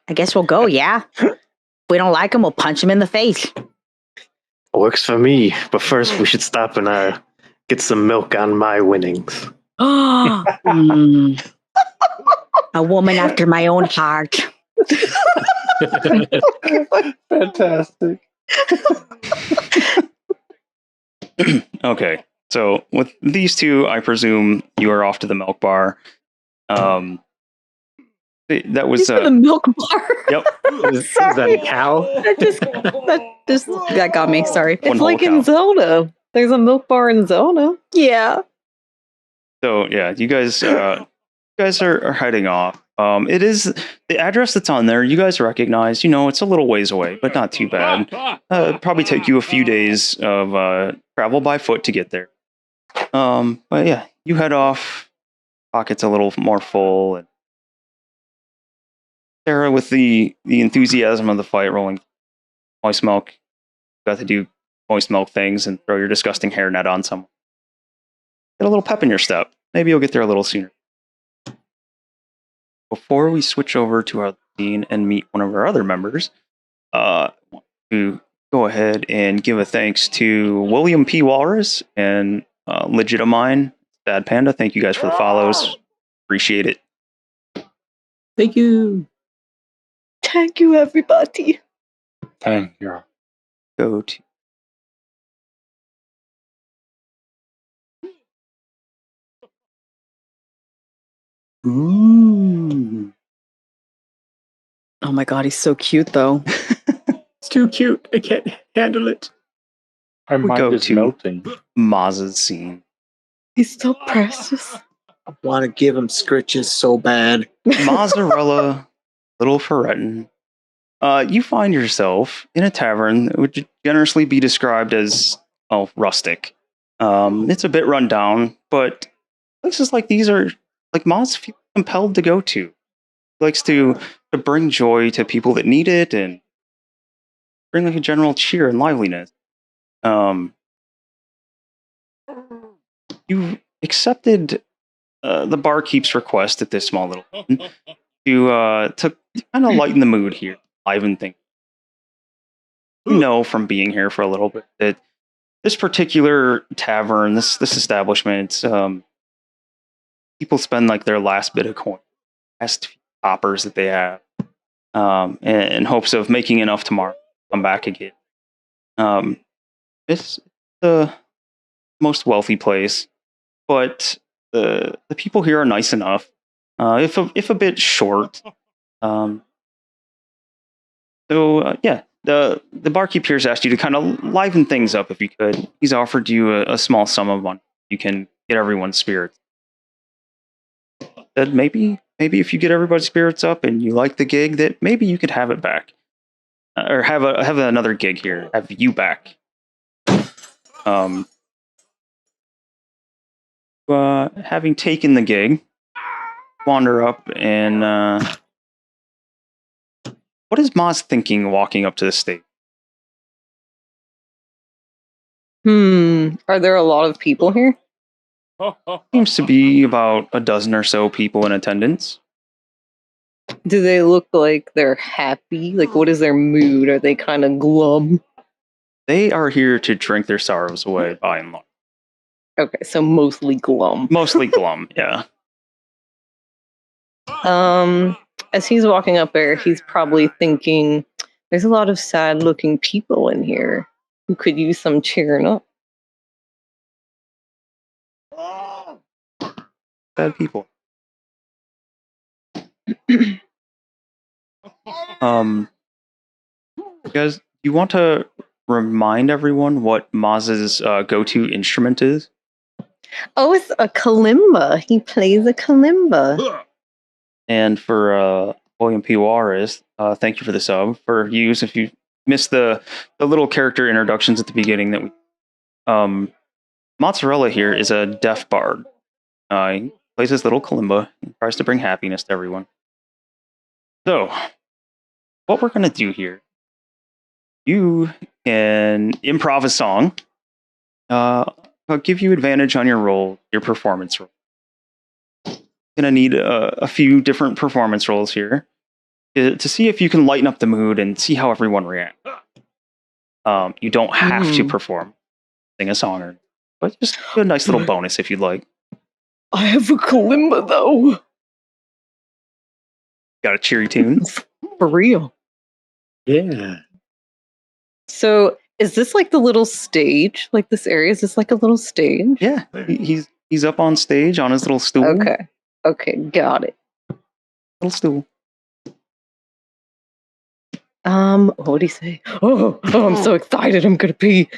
E: I guess we'll go, yeah? If we don't like him, we'll punch him in the face.
H: Works for me, but first we should stop and get some milk on my winnings.
E: A woman after my own heart.
B: Fantastic.
A: Okay, so with these two, I presume you are off to the milk bar. That was
D: The milk bar.
A: Yep.
C: Is that a cow?
E: That got me. Sorry.
A: One
D: It's
A: whole
D: like in
A: cow.
D: Zelda. There's a milk bar in Zelda.
E: Yeah.
A: So yeah, you guys are heading off. It is the address that's on there. You guys recognize. It's a little ways away, but not too bad. Probably take you a few days of travel by foot to get there. But yeah, you head off. Pockets a little more full. And Sarah, with the enthusiasm of the fight, rolling Moistmilk, got to do Moistmilk things and throw your disgusting hairnet on someone. Get a little pep in your step. Maybe you'll get there a little sooner. Before we switch over to our scene and meet one of our other members, I want to go ahead and give a thanks to William P. Walrus and Legitimine, Bad Panda. Thank you guys for the follows. Appreciate it.
C: Thank you.
D: Thank you, everybody.
B: Thank you.
A: Go to
C: Ooh.
D: Oh my god, he's so cute though.
C: It's too cute. I can't handle it.
B: My
A: We
B: mind
A: go
B: is
A: to-
B: melting.
A: Maz's scene.
D: He's so precious.
F: I want to give him scritches so bad.
A: Mozzarella, little Ferreten. You find yourself in a tavern that would generously be described as, rustic. It's a bit run down, but places like these are like Moz feels compelled to go to. He likes to bring joy to people that need it and bring like a general cheer and liveliness. You accepted the barkeep's request at this small little inn to kind of lighten the mood here, liven things. You know from being here for a little bit that this particular tavern, this establishment, people spend like their last bit of coin, last few hoppers that they have, in hopes of making enough tomorrow, come back again. It's the most wealthy place, but the people here are nice enough, if a bit short. Yeah, the barkeep here's asked you to kind of liven things up if you could. He's offered you a small sum of money. You can get everyone's spirits. That maybe if you get everybody's spirits up and you like the gig, that maybe you could have it back, or have another gig here. Have you back? Having taken the gig, wander up and what is Moz thinking walking up to the stage?
D: Are there a lot of people here?
A: Seems to be about a dozen or so people in attendance.
D: Do they look like they're happy? Like, what is their mood? Are they kind of glum?
A: They are here to drink their sorrows away, by and large.
D: Okay, so mostly glum.
A: Mostly glum, yeah.
D: As he's walking up there, he's probably thinking, there's a lot of sad-looking people in here who could use some cheering up.
A: Bad people. Guys, do you want to remind everyone what Maz's go-to instrument is?
D: Oh, it's a kalimba. He plays a kalimba.
A: And for William P. Juarez, thank you for the sub. For use, if you missed the little character introductions at the beginning, that we Mozzarella here is a deaf bard. He plays his little kalimba and tries to bring happiness to everyone. So, what we're going to do here, you can improv a song. I'll give you advantage on your roll, your performance roll. Going to need a few different performance rolls here to see if you can lighten up the mood and see how everyone reacts. You don't have to perform, sing a song, but just a nice little bonus if you'd like.
D: I have a kalimba, though.
A: Got a cheery tune?
D: For real.
C: Yeah.
D: So, is this like the little stage? Like this area? Is this like a little stage?
A: Yeah, he's up on stage on his little stool.
D: Okay. Okay, got it.
A: Little stool.
D: What do you say? Oh, I'm so excited. I'm gonna pee.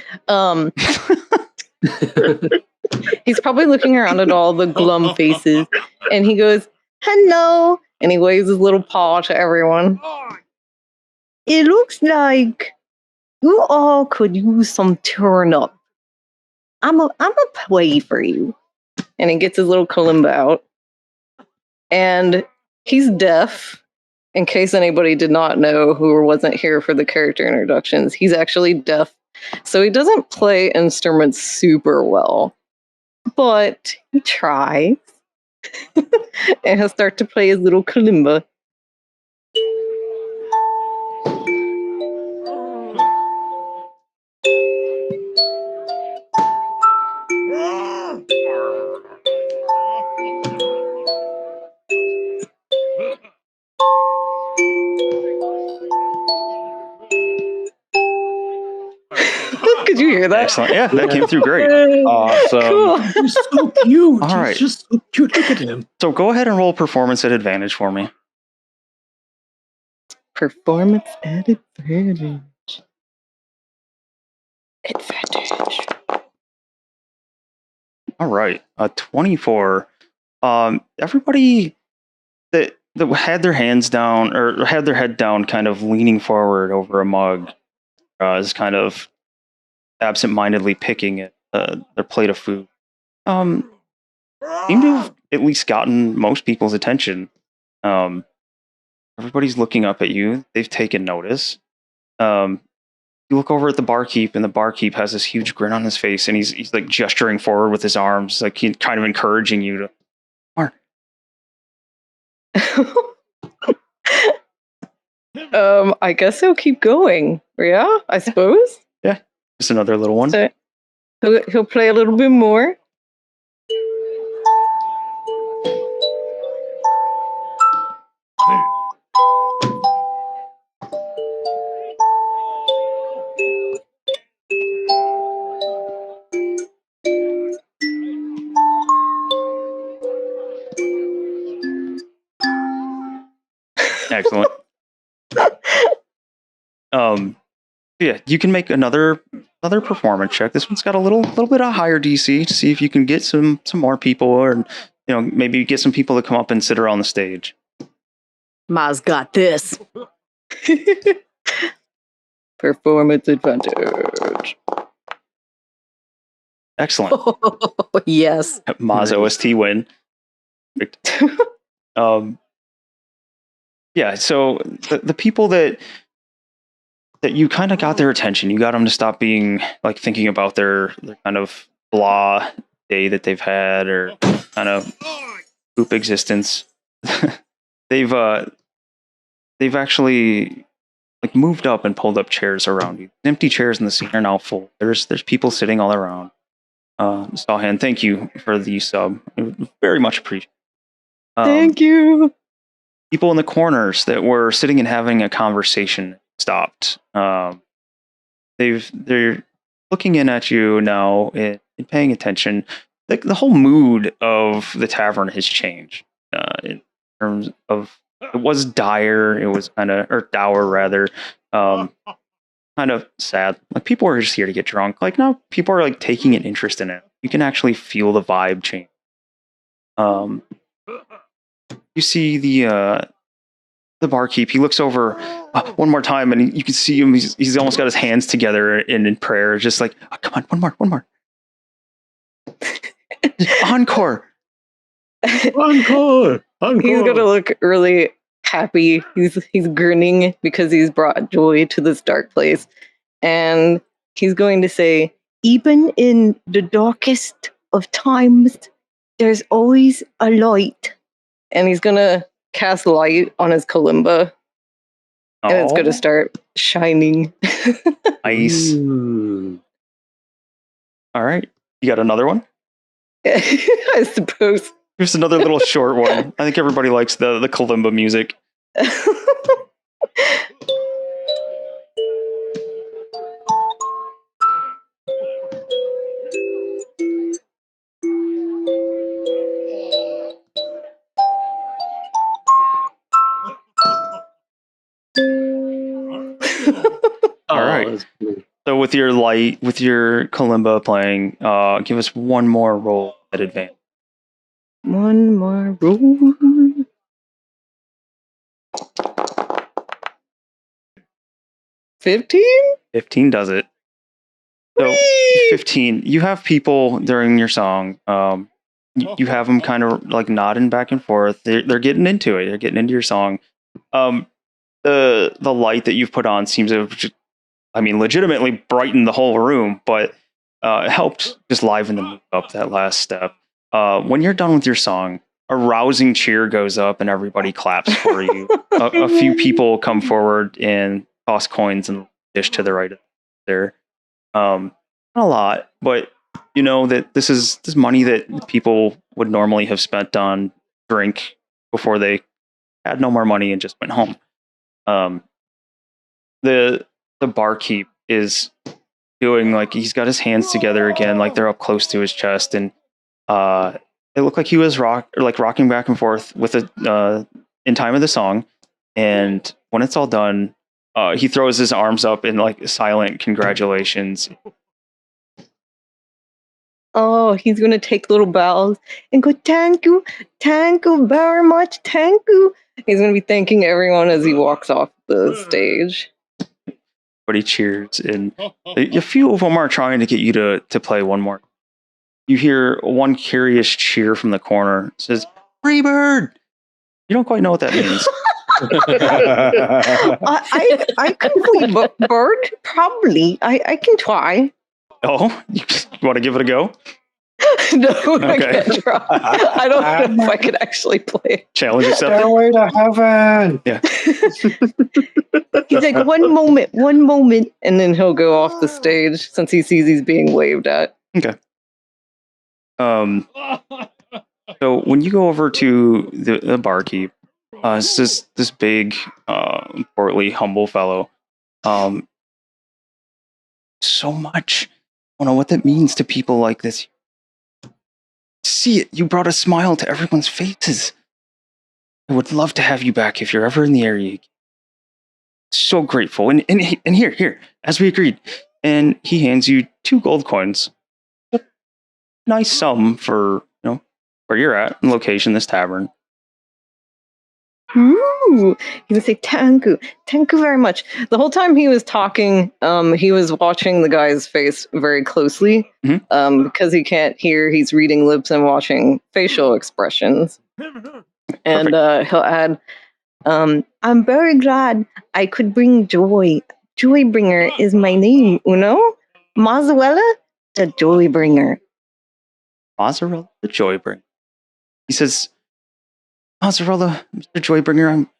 D: He's probably looking around at all the glum faces, and he goes, "Hello," and he waves his little paw to everyone. It looks like you all could use some turn up. I'm a play for you. And he gets his little kalimba out. And he's deaf. In case anybody did not know who wasn't here for the character introductions, he's actually deaf. So he doesn't play instruments super well. But he tries. And he'll start to play his little kalimba. Could you hear that?
A: Excellent. Yeah, that came through great.
B: Awesome.
D: Cool.
C: He's so cute.
A: All right.
C: He's just so cute. Look at him.
A: So go ahead and roll performance at advantage for me.
D: Performance at advantage. Advantage.
A: All right, 24. Everybody that had their hands down or had their head down, kind of leaning forward over a mug, is kind of absent-mindedly picking at their plate of food. Seem to have at least gotten most people's attention. Everybody's looking up at you. They've taken notice. You look over at the barkeep, and the barkeep has this huge grin on his face, and he's like gesturing forward with his arms, like he's kind of encouraging you to.
D: I guess he'll keep going. Yeah, I suppose.
A: Yeah, just another little one.
D: So he'll play a little bit more.
A: Excellent. Yeah, you can make another performance check. This one's got a little bit of higher DC to see if you can get some more people, or maybe get some people to come up and sit around the stage.
E: Ma's got this.
D: Performance advantage.
A: Excellent.
E: Yes.
A: Maz OST win. Yeah, so the people that you kind of got their attention, you got them to stop being like thinking about their kind of blah day that they've had, or kind of poop existence. They've actually like moved up and pulled up chairs around you. Empty chairs in the scene are now full. There's people sitting all around. Sawhan, thank you for the sub. Very much appreciated.
D: Thank you.
A: People in the corners that were sitting and having a conversation stopped. They're looking in at you now and paying attention. The whole mood of the tavern has changed. In terms of, it was dire. It was or dour rather. Kind of sad. Like, people are just here to get drunk. Like, now people are like taking an interest in it. You can actually feel the vibe change. You see the barkeep. He looks over one more time, and you can see him. He's almost got his hands together in prayer, just like, oh, come on, one more. Encore.
C: Encore.
D: He's gonna look really happy. He's grinning because he's brought joy to this dark place, and he's going to say, "Even in the darkest of times, there's always a light." And he's gonna cast light on his kalimba, and it's gonna start shining.
A: Nice. All right, you got another one?
D: I suppose.
A: Here's another little short one. I think everybody likes the kalimba music. All right. So with your kalimba playing, give us one more roll at advance.
D: One more roll. 15?
A: 15 does it. So
D: Whee!
A: 15. You have people during your song. You have them kind of like nodding back and forth. They're getting into it. They're getting into your song. The light that you've put on seems to, legitimately brighten the whole room, but it helped just liven the mood up that last step. When you're done with your song, a rousing cheer goes up and everybody claps for you. A few people come forward and toss coins and dish to the right of there. Not a lot, but you know that this is money that people would normally have spent on drink before they had no more money and just went home. The barkeep is doing, like, he's got his hands together again, like they're up close to his chest, and it looked like he was rocking back and forth with it in time of the song. And when it's all done, he throws his arms up in like silent congratulations.
D: Oh, he's gonna take little bows and go, thank you very much, thank you. He's gonna be thanking everyone as he walks off the stage.
A: But he cheers, and a few of them are trying to get you to play one more. You hear one curious cheer from the corner. It says, Freebird! You don't quite know what that means.
D: I can play bird, probably. I can try.
A: Oh, you want to give it a go?
D: No, I
A: Okay.
D: can't try. I don't know if I could actually play.
A: Challenge accepted.
B: Stairway to heaven.
A: Yeah.
D: He's like, one moment, and then he'll go off the stage since he sees he's being waved at.
A: Okay. So when you go over to the barkeep, it's this big, portly, humble fellow. So much. I don't know what that means to people like this. See it. You brought a smile to everyone's faces. I would love to have you back if you're ever in the area. So grateful. And here, as we agreed. And he hands you 2 gold coins. A nice sum for, where you're at, in location, this tavern.
D: Ooh, he would say, thank you very much. The whole time he was talking, he was watching the guy's face very closely. Because he can't hear, he's reading lips and watching facial expressions. And he'll add, I'm very glad I could bring joy. Joybringer is my name, Mozzarella, the Joybringer.
A: Mozzarella, the Joybringer. He says, Mozzarella, Mr. Joybringer, I'm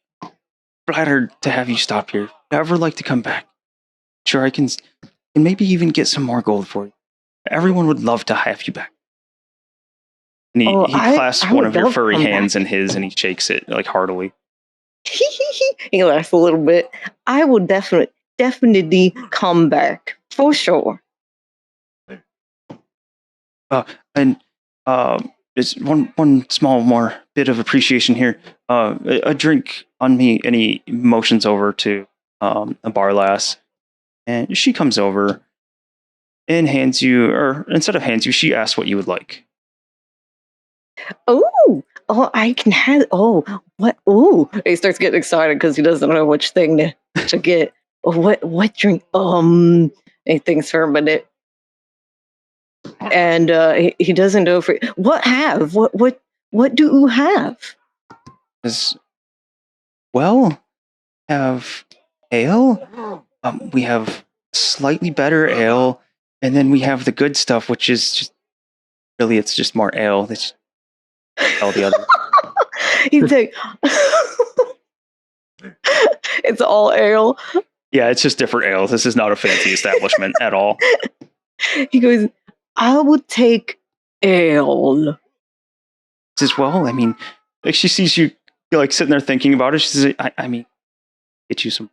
A: flattered to have you stop here. If you ever like to come back, sure I can maybe even get some more gold for you. Everyone would love to have you back. And he clasps one of your furry hands in his, and he shakes it like heartily.
D: He laughs a little bit. I will definitely come back for sure.
A: And it's one small more bit of appreciation here. A drink on me. And he motions over to a bar lass, and she comes over and hands you, or instead of hands you, she asks what you would like.
D: Oh, I can have. Oh, what? Oh, he starts getting excited because he doesn't know which thing to get. What drink? He thinks for a minute, and he doesn't know for what have. What do you have?
A: Well, have ale. We have slightly better ale, and then we have the good stuff, which is just really, it's just more ale. That's all the other.
D: He's like, it's all ale.
A: Yeah, it's just different ales. This is not a fancy establishment at all.
D: He goes, I would take ale.
A: Says, well, I mean, like she sees you like sitting there thinking about it. She says, I mean, get you some.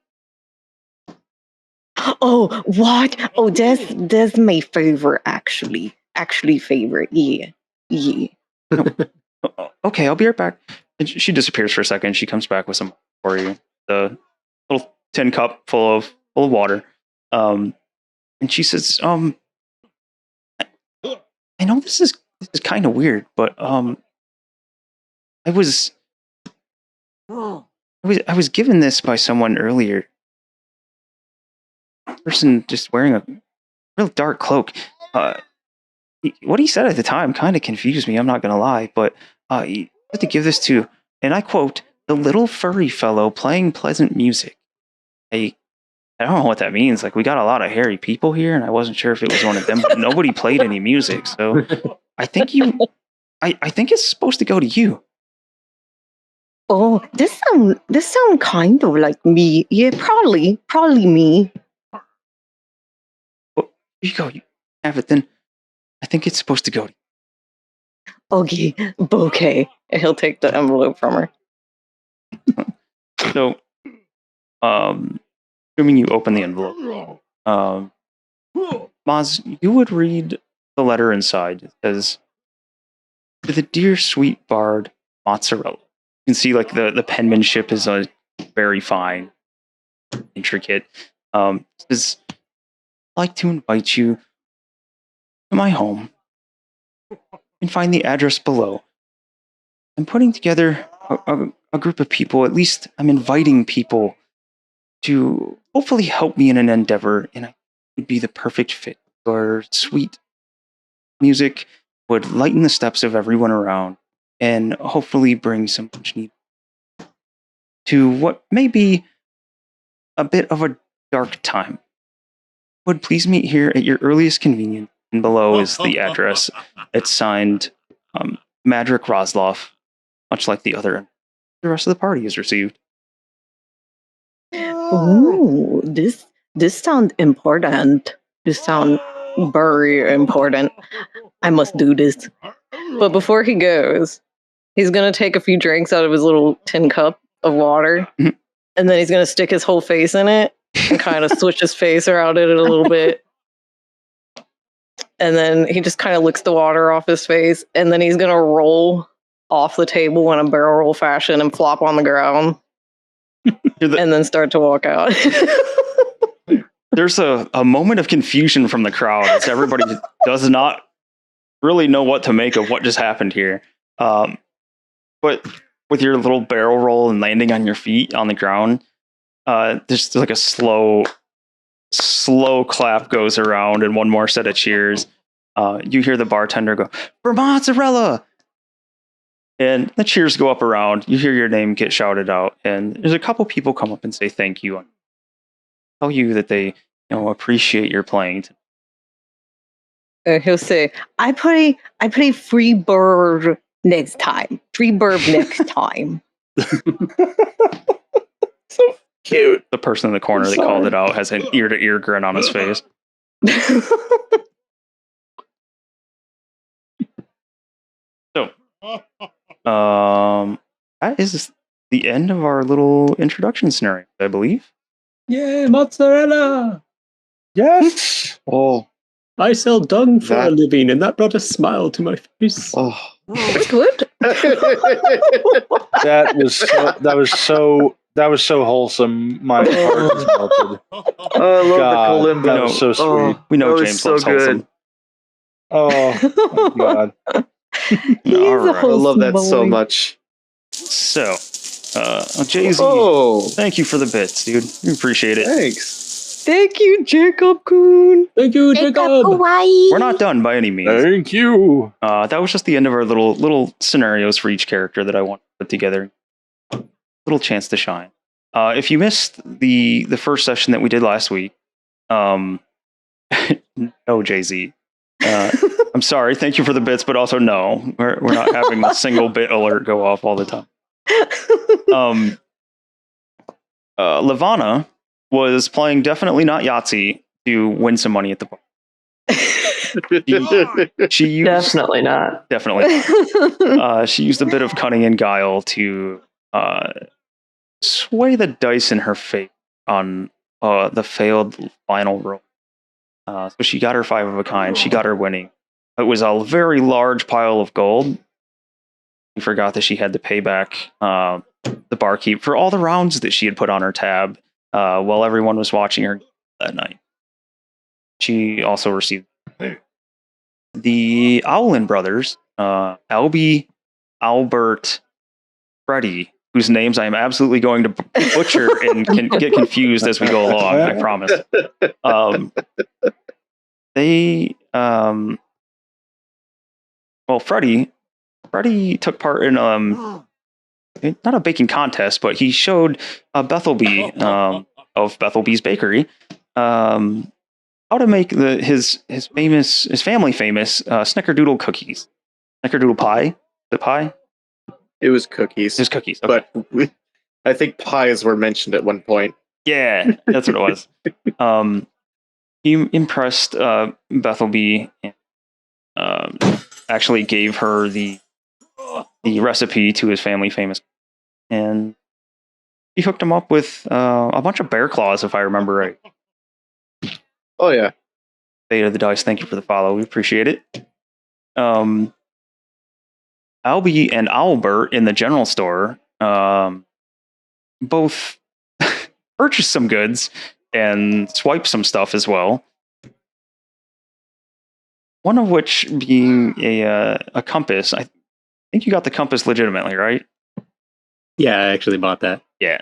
D: Oh, what? Oh, that's my favorite, actually. Actually, favorite. Yeah.
A: Okay, I'll be right back. And she disappears for a second. She comes back with some for you. The little tin cup full of water. And she says, I know this is kind of weird, but I was given this by someone earlier. Person just wearing a real dark cloak. What he said at the time kind of confused me. I'm not gonna lie, but he had to give this to, and I quote, the little furry fellow playing pleasant music. I don't know what that means. Like, we got a lot of hairy people here, and I wasn't sure if it was one of them, but nobody played any music. So I think I think it's supposed to go to you.
D: Oh, this sound kind of like me. Yeah, probably me.
A: Well, here you go. You have it then. I think it's supposed to go to you.
D: Okay, bouquet. And he'll take the envelope from her.
A: So, assuming you open the envelope, Maz, you would read the letter inside. It says, to the dear sweet bard Mozzarella. You can see like the penmanship is very fine. intricate. Is I'd like to invite you to my home. You can find the address below. I'm putting together a group of people. At least I'm inviting people to hopefully help me in an endeavor, and I would be the perfect fit. Your sweet music would lighten the steps of everyone around and hopefully bring some much need to what may be a bit of a dark time. Would please meet here at your earliest convenience. And below is the address. It's signed Madryck Rosloff, much like the rest of the party has received.
D: Ooh, this sounds important. This sounds very important. I must do this. But before he goes, he's gonna take a few drinks out of his little tin cup of water,
A: Mhm.
D: and then he's gonna stick his whole face in it and kind of switch his face around in it a little bit. And then he just kind of licks the water off his face, and then he's gonna roll off the table in a barrel roll fashion and flop on the ground. And then start to walk out.
A: There's a moment of confusion from the crowd as everybody does not really know what to make of what just happened here. But with your little barrel roll and landing on your feet on the ground, there's like a slow clap goes around and one more set of cheers. You hear the bartender go, "For Mozzarella!" And the cheers go up around. You hear your name get shouted out, and there's a couple people come up and say thank you, and tell you that they appreciate your playing.
D: He'll say, "I play free bird next time. Free bird next time."
B: So cute.
A: The person in the corner that called it out has an ear-to-ear grin on his face. So, that is the end of our little introduction scenario, I believe.
C: Yay, mozzarella!
B: Yes.
F: Oh,
C: I sell dung for a
F: That-
C: living, and that brought a smile to my face.
F: oh.
D: Good.
B: That was so wholesome. My heart was melted.
F: I love
B: God,
F: the kalimba.
B: that was so sweet.
F: Oh,
A: We know
F: that was
A: James
F: so
A: loves
F: good.
A: wholesome.
B: Oh my God.
D: He is
A: All
D: a
A: right.
F: I
D: wholesome
F: love that so
D: boy.
F: much.
A: So, Jay-Z,
F: Oh,
A: thank you for the bits, dude. We appreciate it.
F: thanks.
D: Thank you, Jacob Coon.
C: Thank you, Jacob!
A: We're not done by any means.
B: Thank you.
A: That was just the end of our little scenarios for each character that I want to put together. Little chance to shine. If you missed the first session that we did last week, no, Jay-Z. I'm sorry. Thank you for the bits, but also no, we're not having a single bit alert go off all the time. Lavana was playing definitely not Yahtzee to win some money at the bar. She used
G: Definitely not.
A: she used a bit of cunning and guile to sway the dice in her favor on the failed final roll. So she got her 5 of a kind. She got her winning. It was a very large pile of gold. She forgot that she had to pay back the barkeep for all the rounds that she had put on her tab while everyone was watching her that night. She also received the Owlin brothers, Albie, Albert, Freddie, whose names I am absolutely going to butcher and can get confused as we go along, I promise. Freddie took part in not a baking contest, but he showed Bethelby of Bethelby's Bakery how to make his family famous snickerdoodle cookies. Snickerdoodle pie? The pie?
F: It was cookies.
A: It was cookies. Okay.
F: But I think pies were mentioned at one point.
A: Yeah, that's what it was. He impressed Bethelby and actually gave her the recipe to his family famous, and he hooked him up with a bunch of bear claws, if I remember right.
F: Oh yeah.
A: Beta the dice, thank you for the follow. We appreciate it. Albie and Albert in the general store both purchase some goods and swipe some stuff as well. One of which being a compass. I think you got the compass legitimately, right?
C: Yeah, I actually bought that.
A: Yeah.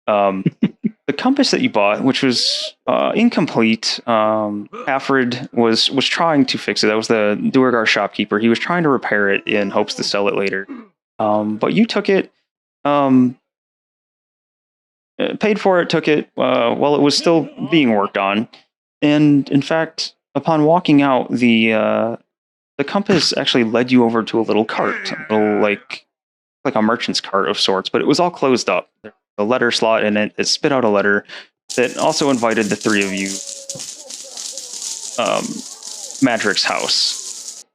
A: The compass that you bought, which was incomplete, Alfred was trying to fix it. That was the Duergar shopkeeper. He was trying to repair it in hopes to sell it later. But you took it, paid for it, took it while it was still being worked on. And in fact, upon walking out, the compass actually led you over to a little cart, a little like a merchant's cart of sorts, but it was all closed up. There was a letter slot in it. It spit out a letter that also invited the three of you, Madryck's house.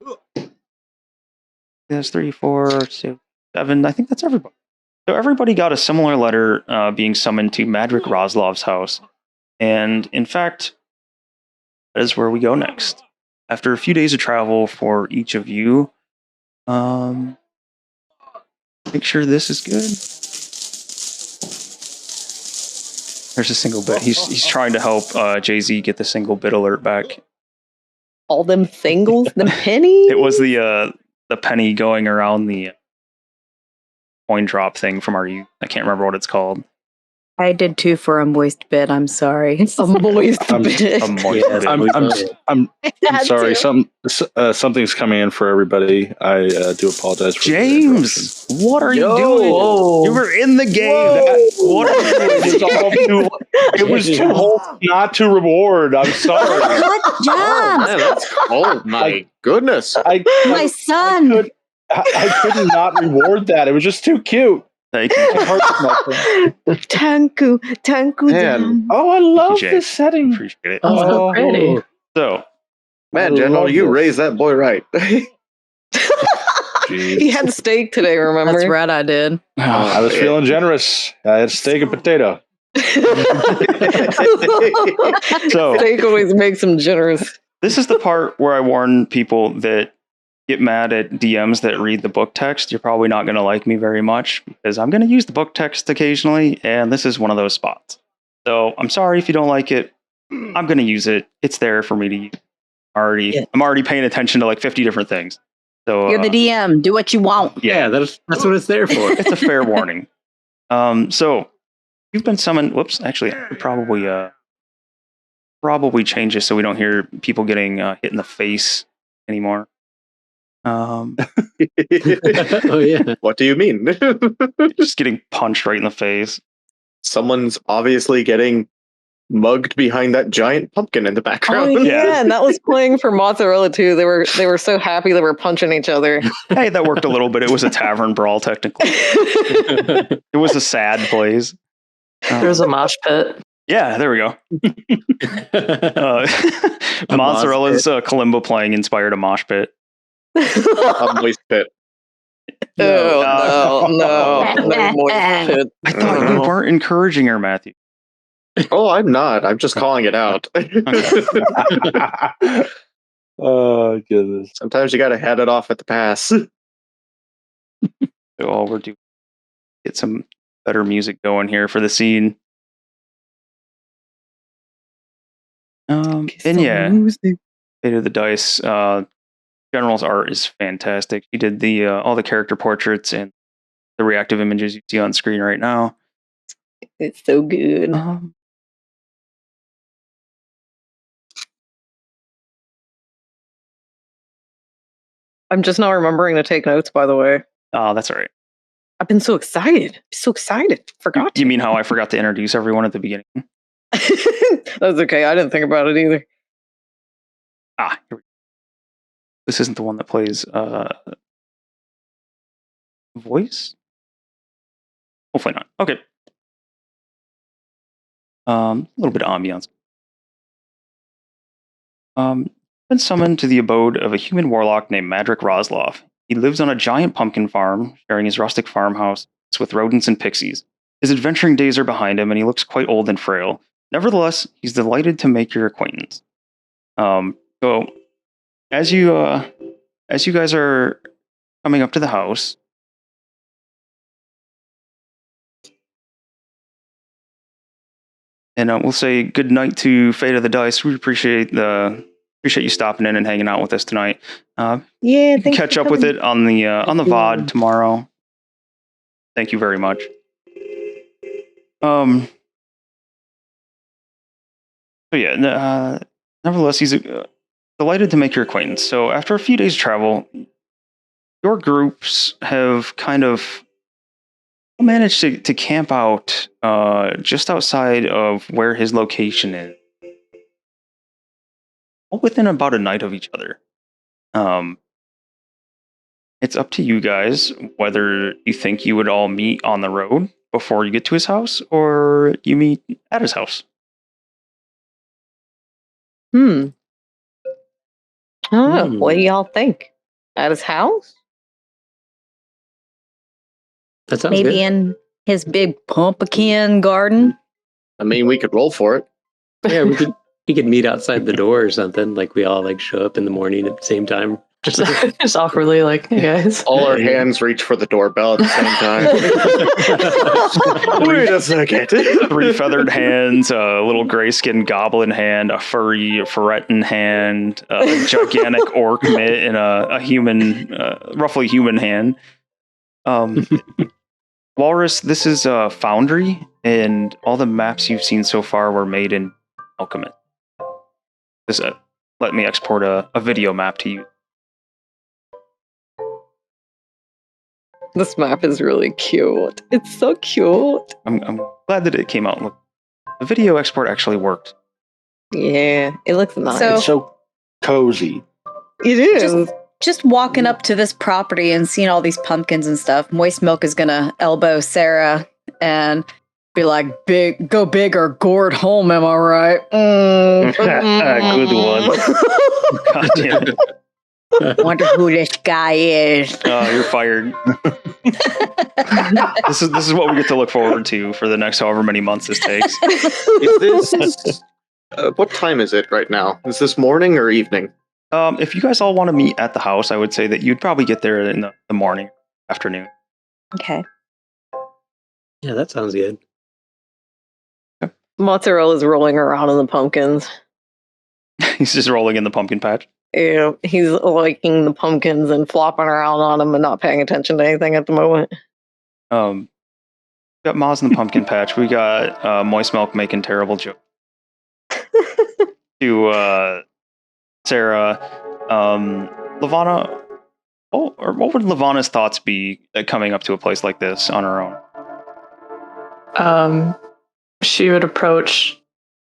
A: There's 3, 4, 6, 7. I think that's everybody. So everybody got a similar letter being summoned to Madryck Roslov's house. And in fact, that is where we go next. After a few days of travel for each of you, make sure this is good. There's a single bit. He's trying to help Jay-Z get the single bit alert back.
D: All them singles, them pennies.
A: It was the penny going around the coin drop thing from our youth. I can't remember what it's called.
E: I did too for a moist bit. I'm sorry.
D: A moist bit.
A: A moist bit.
B: I'm sorry. Something's coming in for everybody. I do apologize for
A: James, what are you doing?
B: Whoa.
A: You were in the game. What are you doing?
B: It was too wholesome not to reward. I'm sorry.
E: What job?
F: Oh my goodness.
E: My son.
B: I couldn't not reward that. It was just too cute.
A: Thank you.
D: Tanku,
F: Man.
B: Oh, I love
A: Jay.
B: this setting.
A: Appreciate it.
G: Oh, so pretty.
A: So,
F: Man,
B: I
F: General,
B: love
F: you
B: this.
F: raised that boy right.
D: He had steak today, remember?
E: That's right, I did.
B: I was feeling generous. I had steak and potato.
A: so
D: Steak always makes him generous.
A: this is the part where I warn people that get mad at DMs that read the book text. You're probably not going to like me very much because I'm going to use the book text occasionally, and this is one of those spots. So I'm sorry if you don't like it. I'm going to use it. It's there for me to use. I'm already paying attention to like 50 different things. So
E: You're the DM. Do what you want.
C: Yeah, that's what it's there for.
A: It's a fair warning. So you've been summoned. Whoops. Actually, I could probably change this so we don't hear people getting hit in the face anymore.
C: Oh yeah.
F: What do you mean?
A: Just getting punched right in the face.
F: Someone's obviously getting mugged behind that giant pumpkin in the
D: Oh
F: background.
D: yeah, and that was playing for Mozzarella too. They were so happy they were punching each other.
A: Hey, that worked a little bit. It was a tavern brawl, technically. It was a sad blaze.
G: There's a mosh pit.
A: Yeah, there we go. Mozzarella's Kalimba playing inspired a mosh pit.
F: A moist pit.
D: No, moist pit.
A: I thought you weren't encouraging her, Matthew.
F: Oh, I'm not. I'm just calling it out.
B: Oh, goodness.
F: Sometimes you got to head it off at the pass.
A: So all we're doing get some better music going here for the scene. And yeah, Fate of the Dice. General's art is fantastic. He did the all the character portraits and the reactive images you see on screen right now.
D: It's so good. I'm just not remembering to take notes, by the way.
A: Oh, that's all right.
D: I've been so excited. Forgot.
A: You mean how I forgot to introduce everyone at the beginning?
D: That's okay. I didn't think about it either.
A: Here we go. This isn't the one that plays voice? Hopefully not. Okay. A little bit of ambiance. Been summoned to the abode of a human warlock named Madryck Roslov. He lives on a giant pumpkin farm, sharing his rustic farmhouse with rodents and pixies. His adventuring days are behind him, and he looks quite old and frail. Nevertheless, he's delighted to make your acquaintance. So, as you guys are coming up to the house, And we'll say good night to Fate of the Dice. We appreciate you stopping in and hanging out with us tonight.
D: Yeah,
A: You can
D: thanks
A: catch
D: for
A: up with
D: coming.
A: it on the VOD tomorrow. Thank you very much. So yeah, nevertheless, he's delighted to make your acquaintance. So after a few days of travel, your groups have kind of managed to camp out just outside of where his location is, all within about a night of each other. It's up to you guys whether you think you would all meet on the road before you get to his house, or you meet at his house.
D: I don't know. What do y'all think? At his house?
C: That sounds
E: Maybe
C: good.
E: in his big pumpkin garden.
F: I mean, we could roll for it.
C: Yeah, we could meet outside the door or something. Like we all like show up in the morning at the same time.
G: Just awkwardly, like, hey guys.
F: All our hands reach for the doorbell at the same time. Wait a second.
A: 3 feathered hands, a little gray-skinned goblin hand, a furry Ferreten hand, a gigantic orc mitt, and a human, roughly human hand. Walrus, this is a foundry, and all the maps you've seen so far were made in Alchemist. Let me export a video map to you.
D: This map is really cute. It's so cute.
A: I'm glad that it came out. Look, the video export actually worked.
D: Yeah, it looks nice.
E: So-
B: It's so cozy.
D: It is.
E: Just walking up to this property and seeing all these pumpkins and stuff, Moistmilk is gonna elbow Cera and be like, go big or gourd home, am I right?
H: Good one.
A: God damn it.
E: Wonder who this guy is.
A: Oh, you're fired. This is what we get to look forward to for the next however many months this takes.
F: Is this... what time is it right now? Is this morning or evening?
A: If you guys all want to meet at the house, I would say that you'd probably get there in the morning, afternoon.
E: Okay.
C: Yeah, that sounds good.
D: Mozzarella is rolling around in the pumpkins.
A: He's just rolling in the pumpkin patch.
D: Yeah, he's liking the pumpkins and flopping around on them and not paying attention to anything at the moment.
A: We got Moz in the pumpkin patch. We got Moistmilk making terrible jokes to Cera. Levana. Oh, or what would Levana's thoughts be coming up to a place like this on her own?
G: She would approach,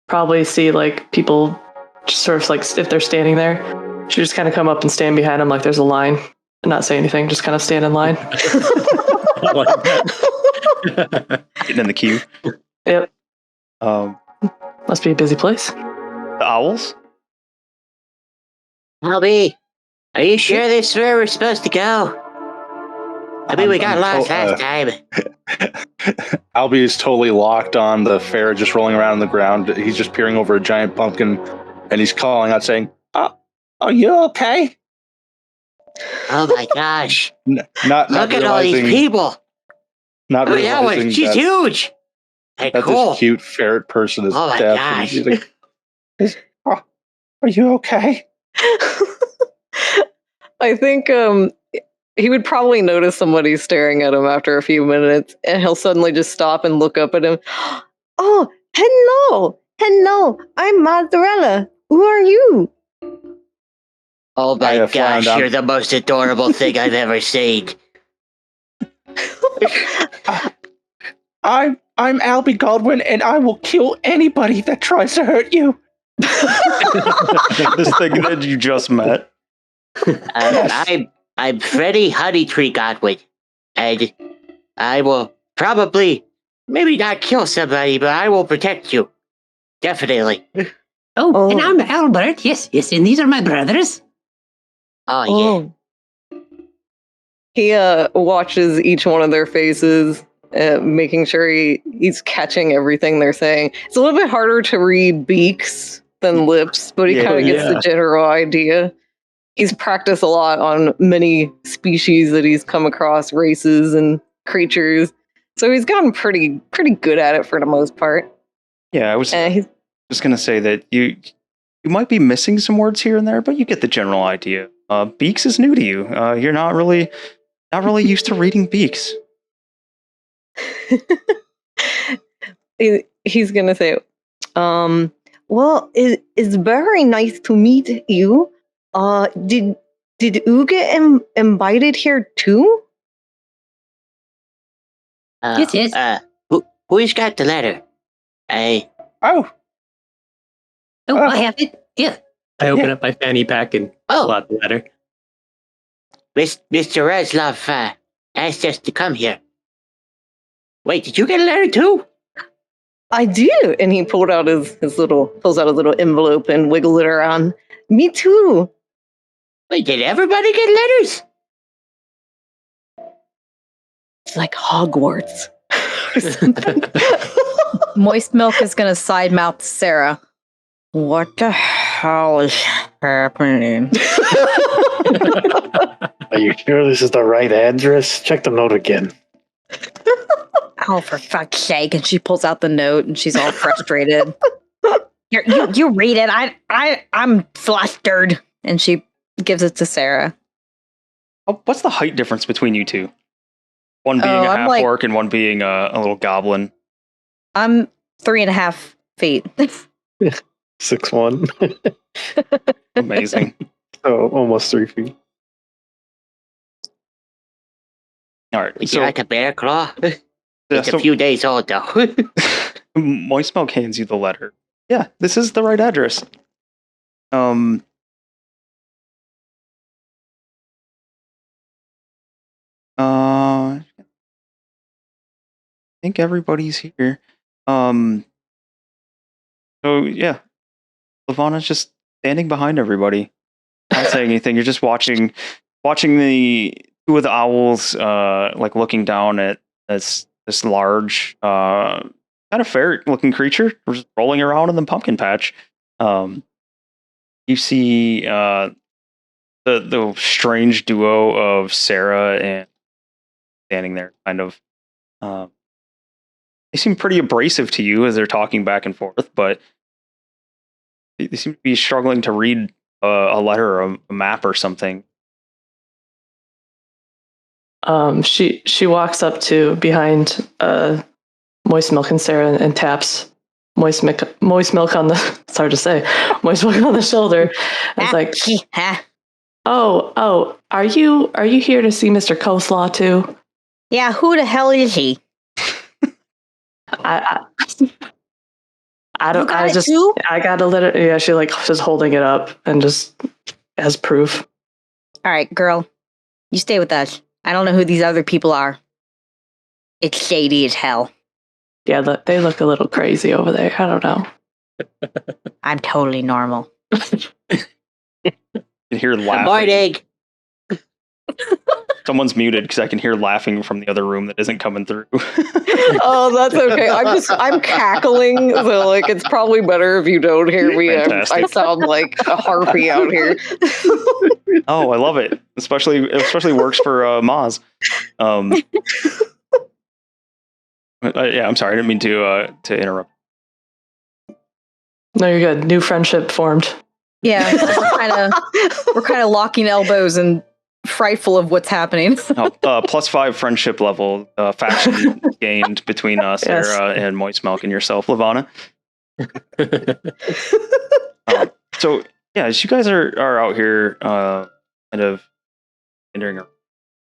G: probably see like people just sort of like if they're standing there, she just kind of come up and stand behind them like there's a line and not say anything, just kind of stand in line.
C: I like that.
A: Getting in the queue.
G: Yep.
A: The
G: Must be a busy place.
A: owls?
I: Albie, are you sure this is where we're supposed to go? I mean, we got lost last time.
B: Albie is totally locked on the fair, just rolling around on the ground. He's just peering over a giant pumpkin, and he's calling out, saying, "Are you okay?"
I: Oh my gosh!
B: Not
I: Look at all these
B: realizing,
I: people.
B: not
I: Oh, that
B: realizing
I: one, she's
B: that,
I: huge. Hey,
B: that
I: cool.
B: this cute ferret person is
I: Oh my
B: deaf.
I: gosh.
B: And he's like, are you okay?
D: I think he would probably notice somebody staring at him after a few minutes, and he'll suddenly just stop and look up at him. Oh, hello, I'm Mozzarella. Who are you?
I: Oh
B: I
I: my
B: have
I: gosh,
B: found out.
I: you're the most adorable thing I've ever seen.
B: I'm Albie Godwin, and I will kill anybody that tries to hurt you.
A: This thing that you just met.
I: I'm Freddie Honeytree Godwin, and I will probably, maybe not kill somebody, but I will protect you. Definitely.
J: Oh, and I'm Albert. Yes, and these are my brothers.
I: Oh, yeah.
D: He watches each one of their faces, making sure he's catching everything they're saying. It's a little bit harder to read beaks than lips, but he kind of gets the general idea. He's practiced a lot on many species that he's come across, races and creatures. So he's gotten pretty good at it for the most part.
A: Yeah, I was
D: He's
A: just gonna say that you might be missing some words here and there, but you get the general idea. Beaks is new to you. You're not really used to reading Beaks.
D: he's gonna say, well, it's very nice to meet you. Did you get invited here too?
J: Yes.
I: Who's got the letter? I.
B: Oh,
J: I have it. Yeah.
C: I open up my fanny pack and pull out the letter.
I: Mr. Reslov asked us to come here. Wait, did you get a letter too?
D: I do. And he pulls out his little envelope and wiggle it around. Me too.
I: Wait, did everybody get letters?
D: It's like Hogwarts or something.
E: Moist Milk is going to side mouth Sarah. What the hell is happening?
H: Are you sure this is the right address? Check the note again.
E: Oh, for fuck's sake. And she pulls out the note and she's all frustrated. You read it. I'm flustered. And she gives it to Sarah.
A: Oh, what's the height difference between you two? One being a half orc and one being a little goblin.
E: I'm 3.5 feet.
H: 6'1".
A: Amazing.
H: So almost 3 feet.
A: All right.
I: Would you like a bear claw? It's a few days old though.
A: Moistmilk hands you the letter. Yeah, this is the right address. I think everybody's here. So yeah, Lavana's just standing behind everybody, not saying anything. You're just watching the two of the owls, like looking down at this large, kind of ferret-looking creature just rolling around in the pumpkin patch. You see the strange duo of Cera and standing there, kind of. They seem pretty abrasive to you as they're talking back and forth, but they seem to be struggling to read a letter or a map or something.
G: She walks up to behind Moist Milk and Sarah and taps Moist Milk on the it's hard to say Moist Milk on the shoulder. It's like, oh, are you here to see Mr. Coleslaw too?
E: Yeah, who the hell is he?
G: I don't.
E: You got it too?
G: I got a letter. Yeah, she like just holding it up and just as proof.
E: All right, girl, you stay with us. I don't know who these other people are. It's shady as hell.
G: Yeah, they look a little crazy over there. I don't know.
E: I'm totally normal.
A: You can hear laughing.
I: Morning.
A: Someone's muted because I can hear laughing from the other room that isn't coming through.
D: Oh, that's okay. I'm cackling, so like it's probably better if you don't hear me. I sound like a harpy out here.
A: Oh, I love it. Especially works for Moz. Yeah, I'm sorry. I didn't mean to interrupt.
G: No, you're good. New friendship formed.
E: Yeah, we're kind of locking elbows and frightful of what's happening.
A: +5 friendship level faction gained between Sarah and Moistmilk and yourself, Lavana. So yeah, as you guys are out here, kind of entering. Is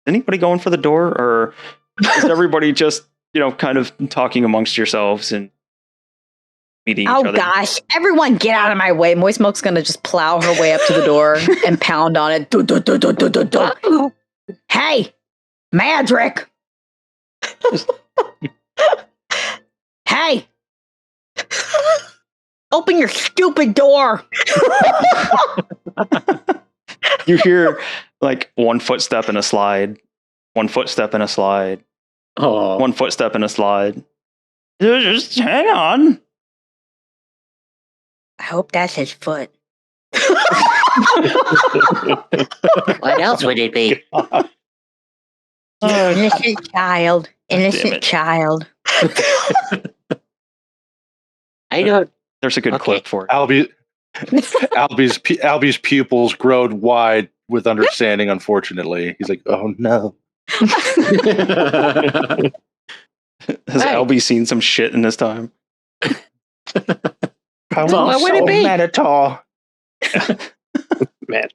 A: anybody going for the door, or is everybody just kind of talking amongst yourselves and meeting each other?
E: Oh gosh, everyone get out of my way. Moist Milk's gonna just plow her way up to the door and pound on it. Hey, Madryck! Hey! Open your stupid door!
A: You hear like one footstep and a slide, one footstep and a slide, one footstep and a slide. Just hang on.
E: I hope that's his foot.
I: What else would it be?
E: Innocent child. Innocent child.
I: I don't.
A: There's a good
I: Okay.
A: clip for it.
B: Albie's pupils growed wide with understanding. Unfortunately, he's like, "Oh no."
A: Has
I: Hey.
A: Albie seen some shit in his time?
I: What would it be?
B: Minotaur.
H: Man.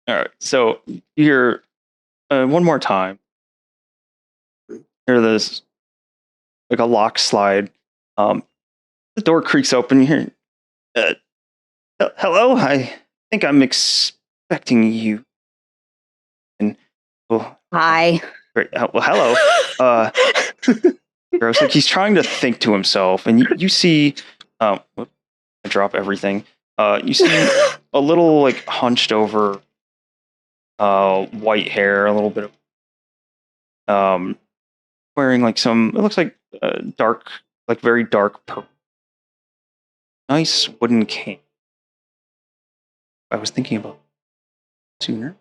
A: All right. So you're one more time. Hear this like a lock slide. The door creaks open. You hear, hello. I think I'm expecting you. And
E: Hi.
A: great. Well, hello. Gross. Like he's trying to think to himself, and you see. I drop everything. You see a little like hunched over white hair, a little bit of wearing like some, it looks like dark, like very dark purple. Nice wooden cane. I was thinking about sooner.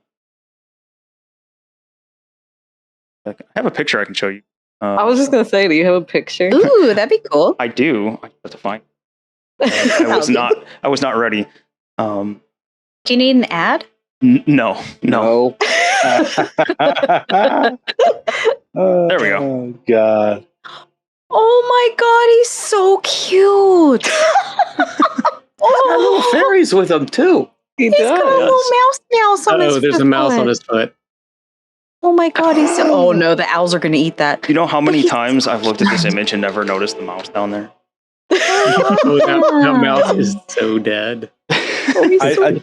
A: Like, I have a picture I can show you.
D: I was just gonna say, do you have a picture?
E: Ooh, that'd be cool.
A: I do. I have to find. I was not ready.
E: Do you need an ad?
A: No.
F: No.
A: There we go.
B: Oh God.
E: Oh my god, he's so cute.
F: Got little fairies with him too.
D: He
E: He's got a little mouse on his
C: there's a mouse on
E: foot.
C: his foot.
E: Oh my god, he's so. Oh no, the owls are gonna eat that.
A: You know how many times I've looked at this image and never noticed the mouse down there?
C: Oh, that mouse is so dead.
B: I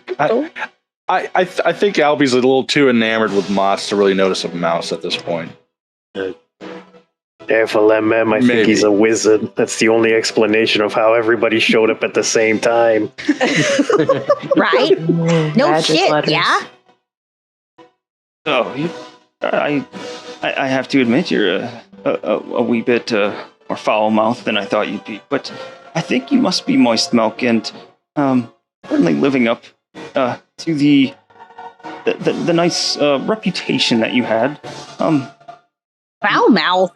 B: think Albie's a little too enamored with moths to really notice a mouse at this point.
H: Careful, MM. I think
B: Maybe.
H: he's a wizard. That's the only explanation of how everybody showed up at the same time.
E: Right? No
G: Magic
E: shit,
G: letters.
E: yeah?
A: Oh, I have to admit you're a wee bit more foul-mouthed than I thought you'd be, but I think you must be Moistmilk and certainly living up to the nice reputation that you had.
E: Foul mouth.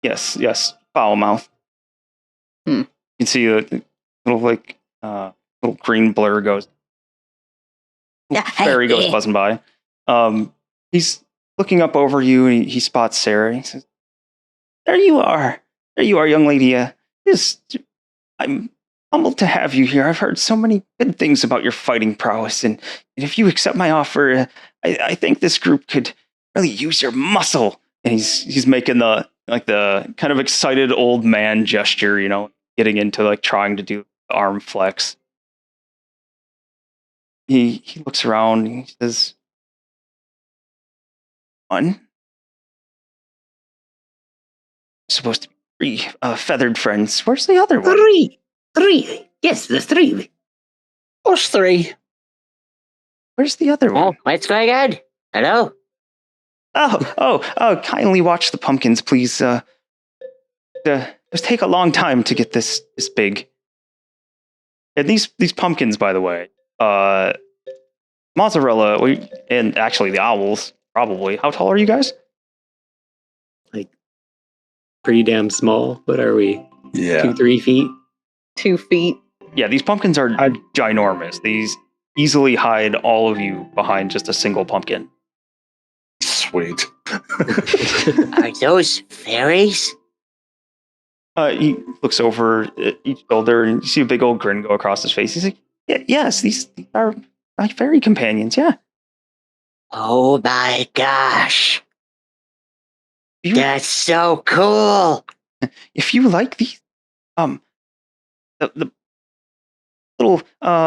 A: Yes, foul-mouthed. You can see the little like little green blur goes. Fairy goes buzzing by. He's looking up over you, and he spots Sarah. He says, There you are, young lady. I'm humbled to have you here. I've heard so many good things about your fighting prowess, and if you accept my offer, I think this group could really use your muscle." And he's making the kind of excited old man gesture, getting into like trying to do the arm flex. He looks around and he says, "One, supposed to be 3 feathered friends. Where's the other one?"
J: Three. Yes, the 3.
B: Us 3.
A: Where's the other one?
I: Oh, what's going on? Hello?
A: Oh, kindly watch the pumpkins, please. Just take a long time to get this big. And these pumpkins, by the way, Mozzarella, and actually the owls, probably. How tall are you guys?
C: Like, pretty damn small. What are we?
B: Yeah.
C: 2-3 feet?
D: 2 feet.
A: Yeah, these pumpkins are ginormous. These easily hide all of you behind just a single pumpkin.
B: Sweet.
I: Are those fairies?
A: He looks over at each shoulder and you see a big old grin go across his face. He's like, yes, these are my fairy companions, yeah.
I: Oh my gosh.
A: You-
I: That's so cool.
A: If you like these, the little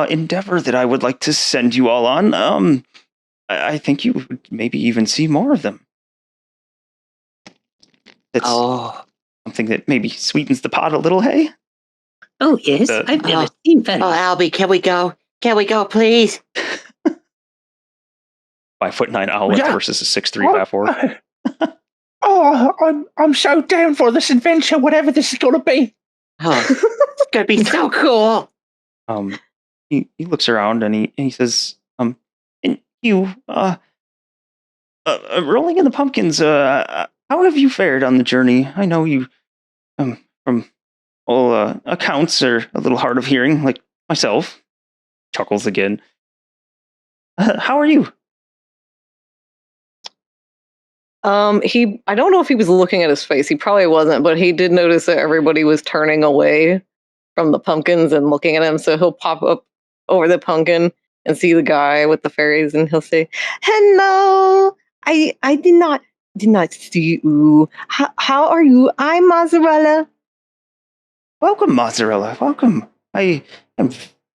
A: endeavor that I would like to send you all on, I think you would maybe even see more of them. It's something that maybe sweetens the pot a little, hey?
J: Oh, yes. I've never seen fairies.
I: Oh, Albie, can we go? Can we go, please?
A: 5'9" owlet
B: Yeah.
A: versus a 6'3" Bafor.
B: I'm so down for this adventure, whatever this is going to be.
I: Oh, it's gonna be so cool.
A: He looks around and he says, and you, rolling in the pumpkins, how have you fared on the journey? I know you, from from all accounts, are a little hard of hearing, like myself. Chuckles again. How are you?
D: I don't know if he was looking at his face. He probably wasn't, but he did notice that everybody was turning away from the pumpkins and looking at him. So he'll pop up over the pumpkin and see the guy with the fairies, and he'll say, "Hello, I did not see you. How are you? I'm Mozzarella."
A: Welcome, Mozzarella. Welcome. I am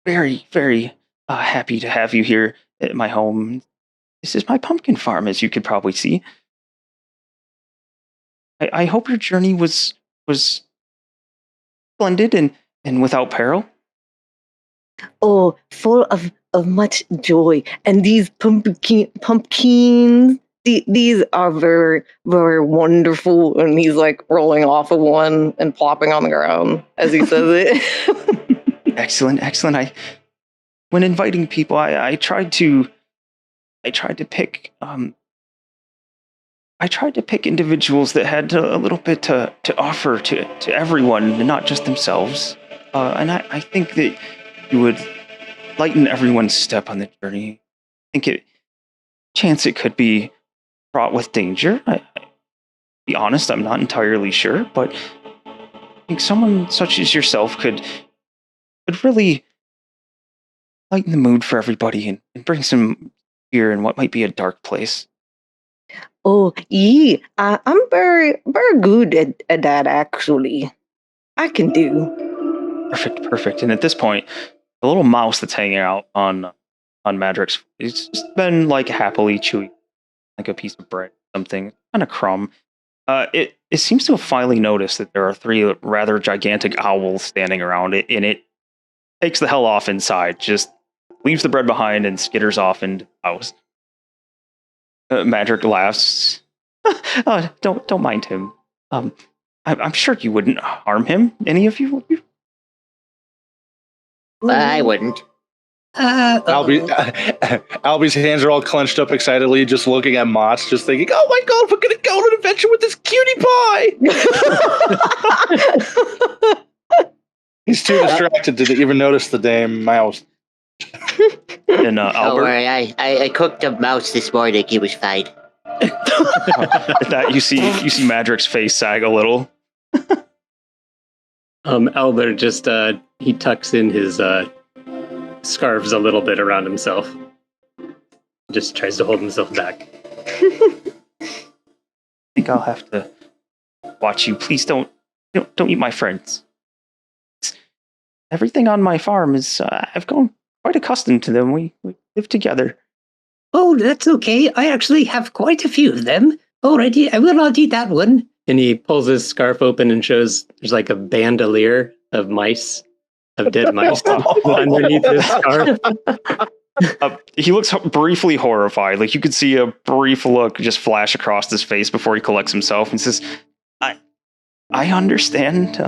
A: very, very happy to have you here at my home. This is my pumpkin farm, as you could probably see. I hope your journey was splendid and without peril.
D: Oh, full of much joy. And these pumpkins, these are very, very wonderful. And he's like rolling off of one and plopping on the ground as he says it.
A: Excellent, excellent. When inviting people, I tried to pick individuals that had a little bit to offer to everyone, and not just themselves. And I think that you would lighten everyone's step on the journey. I think it could be fraught with danger. I be honest, I'm not entirely sure, but I think someone such as yourself could really lighten the mood for everybody and bring some cheer in what might be a dark place.
D: Oh, yeah, I'm very, very good at that, actually. I can do.
A: Perfect. And at this point, the little mouse that's hanging out on Madryck's, it's just been like happily chewing like a piece of bread, something kind of crumb. It seems to have finally noticed that there are 3 rather gigantic owls standing around it, and it takes the hell off inside, just leaves the bread behind and skitters off into the house. Madryck laughs. Don't mind him. I'm sure you wouldn't harm him. Any of you?
I: I wouldn't.
B: Albie's hands are all clenched up excitedly, just looking at Mott's, just thinking, "Oh my god, we're gonna go on an adventure with this cutie pie!" He's too distracted to even notice the damn mouse.
A: And
I: Don't
A: Albert,
I: worry, I cooked a mouse this morning. He was fine.
A: that you see Madryck's face sag a little.
C: Albert just he tucks in his scarves a little bit around himself. Just tries to hold himself back.
A: I think I'll have to watch you. Please don't eat my friends. Everything on my farm is I've grown quite accustomed to them. We live together.
J: Oh, that's okay. I actually have quite a few of them. Alrighty, I will not eat that one.
C: And he pulls his scarf open and shows there's like a bandolier of mice, of dead mice underneath his scarf.
A: He looks briefly horrified. Like you could see a brief look just flash across his face before he collects himself and says, I understand.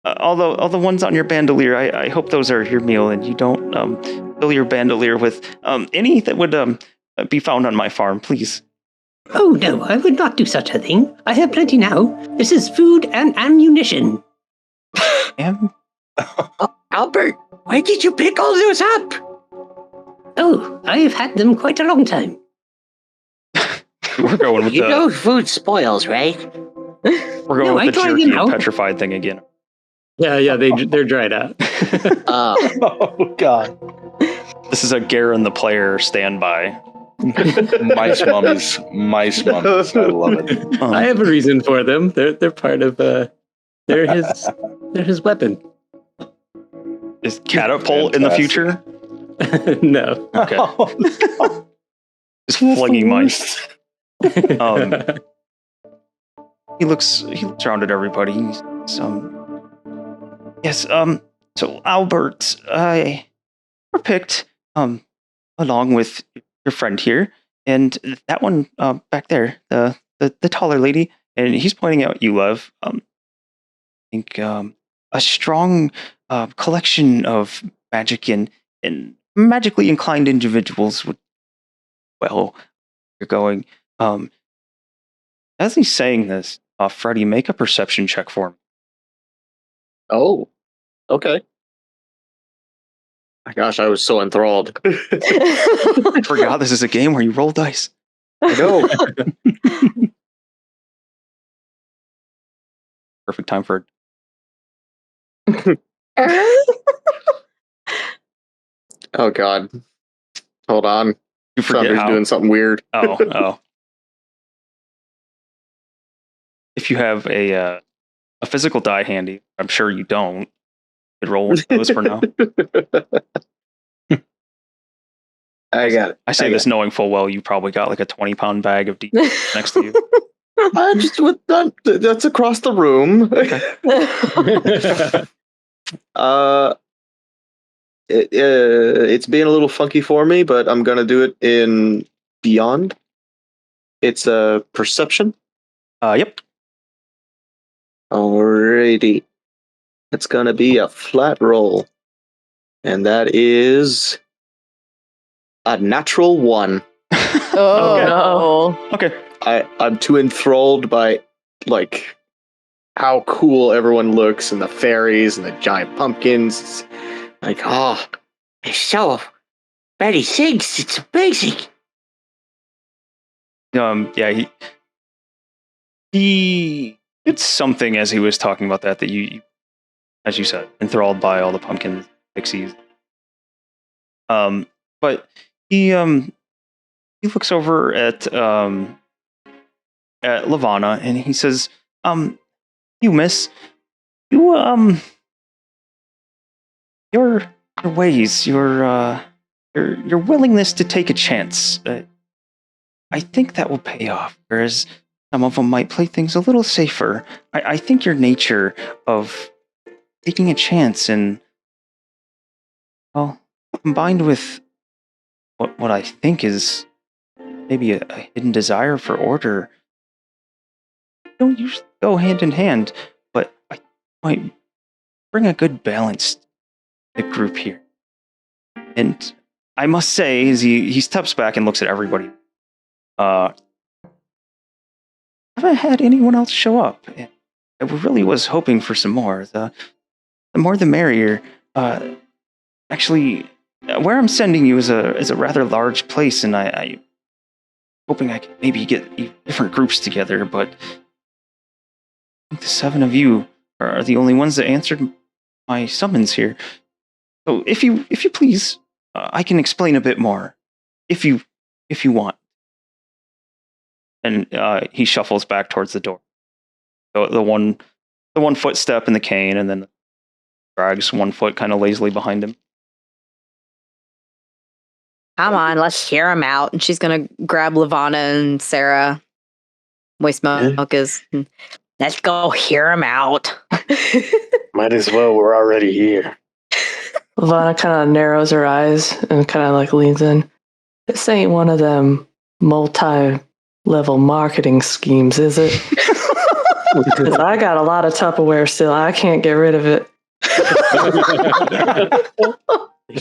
A: All the ones on your bandolier, I hope those are your meal, and you don't fill your bandolier with any that would be found on my farm, please.
J: Oh no, I would not do such a thing. I have plenty now. This is food and ammunition.
I: Albert, why did you pick all those up?
J: Oh, I've had them quite a long time.
A: We're going with
I: You know food spoils, right?
A: We're going with the jerky and petrified thing again.
C: Yeah, they're dried out.
B: Oh god.
A: This is a Garen the player standby.
B: Mice mummies. I love it.
C: I have a reason for them. They're part of they're his weapon.
A: Is catapult in the future?
C: No.
A: Okay. Just flinging mice. He looks around at everybody. Yes, so Albert, I were picked along with your friend here, and that one back there, the taller lady, and he's pointing out you, Lev. I think a strong collection of magic and magically inclined individuals would, well, you're going. As he's saying this, Freddy, make a perception check for me.
F: Oh, okay. My gosh, I was so enthralled.
A: I forgot this is a game where you roll dice.
F: I know.
A: Perfect time for
F: Oh God. Hold on.
A: you forget
F: Thunder's
A: how.
F: doing something weird.
A: Oh. If you have a physical die handy, I'm sure you don't. Could roll one of those for now.
F: I got it.
A: I say this knowing full well you probably got like a 20-pound bag of D next to you.
F: I just that's across the room. It's being a little funky for me, but I'm gonna do it in Beyond. It's a perception.
A: Yep.
F: Alrighty. It's gonna be a flat roll. And that is a natural 1.
D: Oh,
A: Okay.
F: I'm too enthralled by like how cool everyone looks and the fairies and the giant pumpkins. Like,
I: Oh, it's so very things. It's amazing.
A: Yeah, he it's something as he was talking about that you, as you said, enthralled by all the pumpkins, pixies. But he looks over at Lavana and he says, you miss, you your ways, your willingness to take a chance. I think that will pay off, whereas some of them might play things a little safer. I think your nature of taking a chance and, well, combined with what I think is maybe a hidden desire for order, don't usually go hand in hand, but I might bring a good balance to the group here. And I must say, as he steps back and looks at everybody, I haven't had anyone else show up. I really was hoping for some more. The more the merrier. Actually, where I'm sending you is a rather large place, and I'm hoping I can maybe get different groups together, but I think the 7 of you are the only ones that answered my summons here. So if you please, I can explain a bit more, if you want. And he shuffles back towards the door. So the one footstep in the cane, and then drags 1 foot kind of lazily behind him.
E: Come on, let's hear him out. And she's gonna grab Lavana and Cera. Moistmilk is. Let's go hear him out.
H: Might as well. We're already here.
G: Lavana kind of narrows her eyes and kind of like leans in. This ain't one of them multi-level marketing schemes, is it? Because I got a lot of Tupperware still. I can't get rid of it.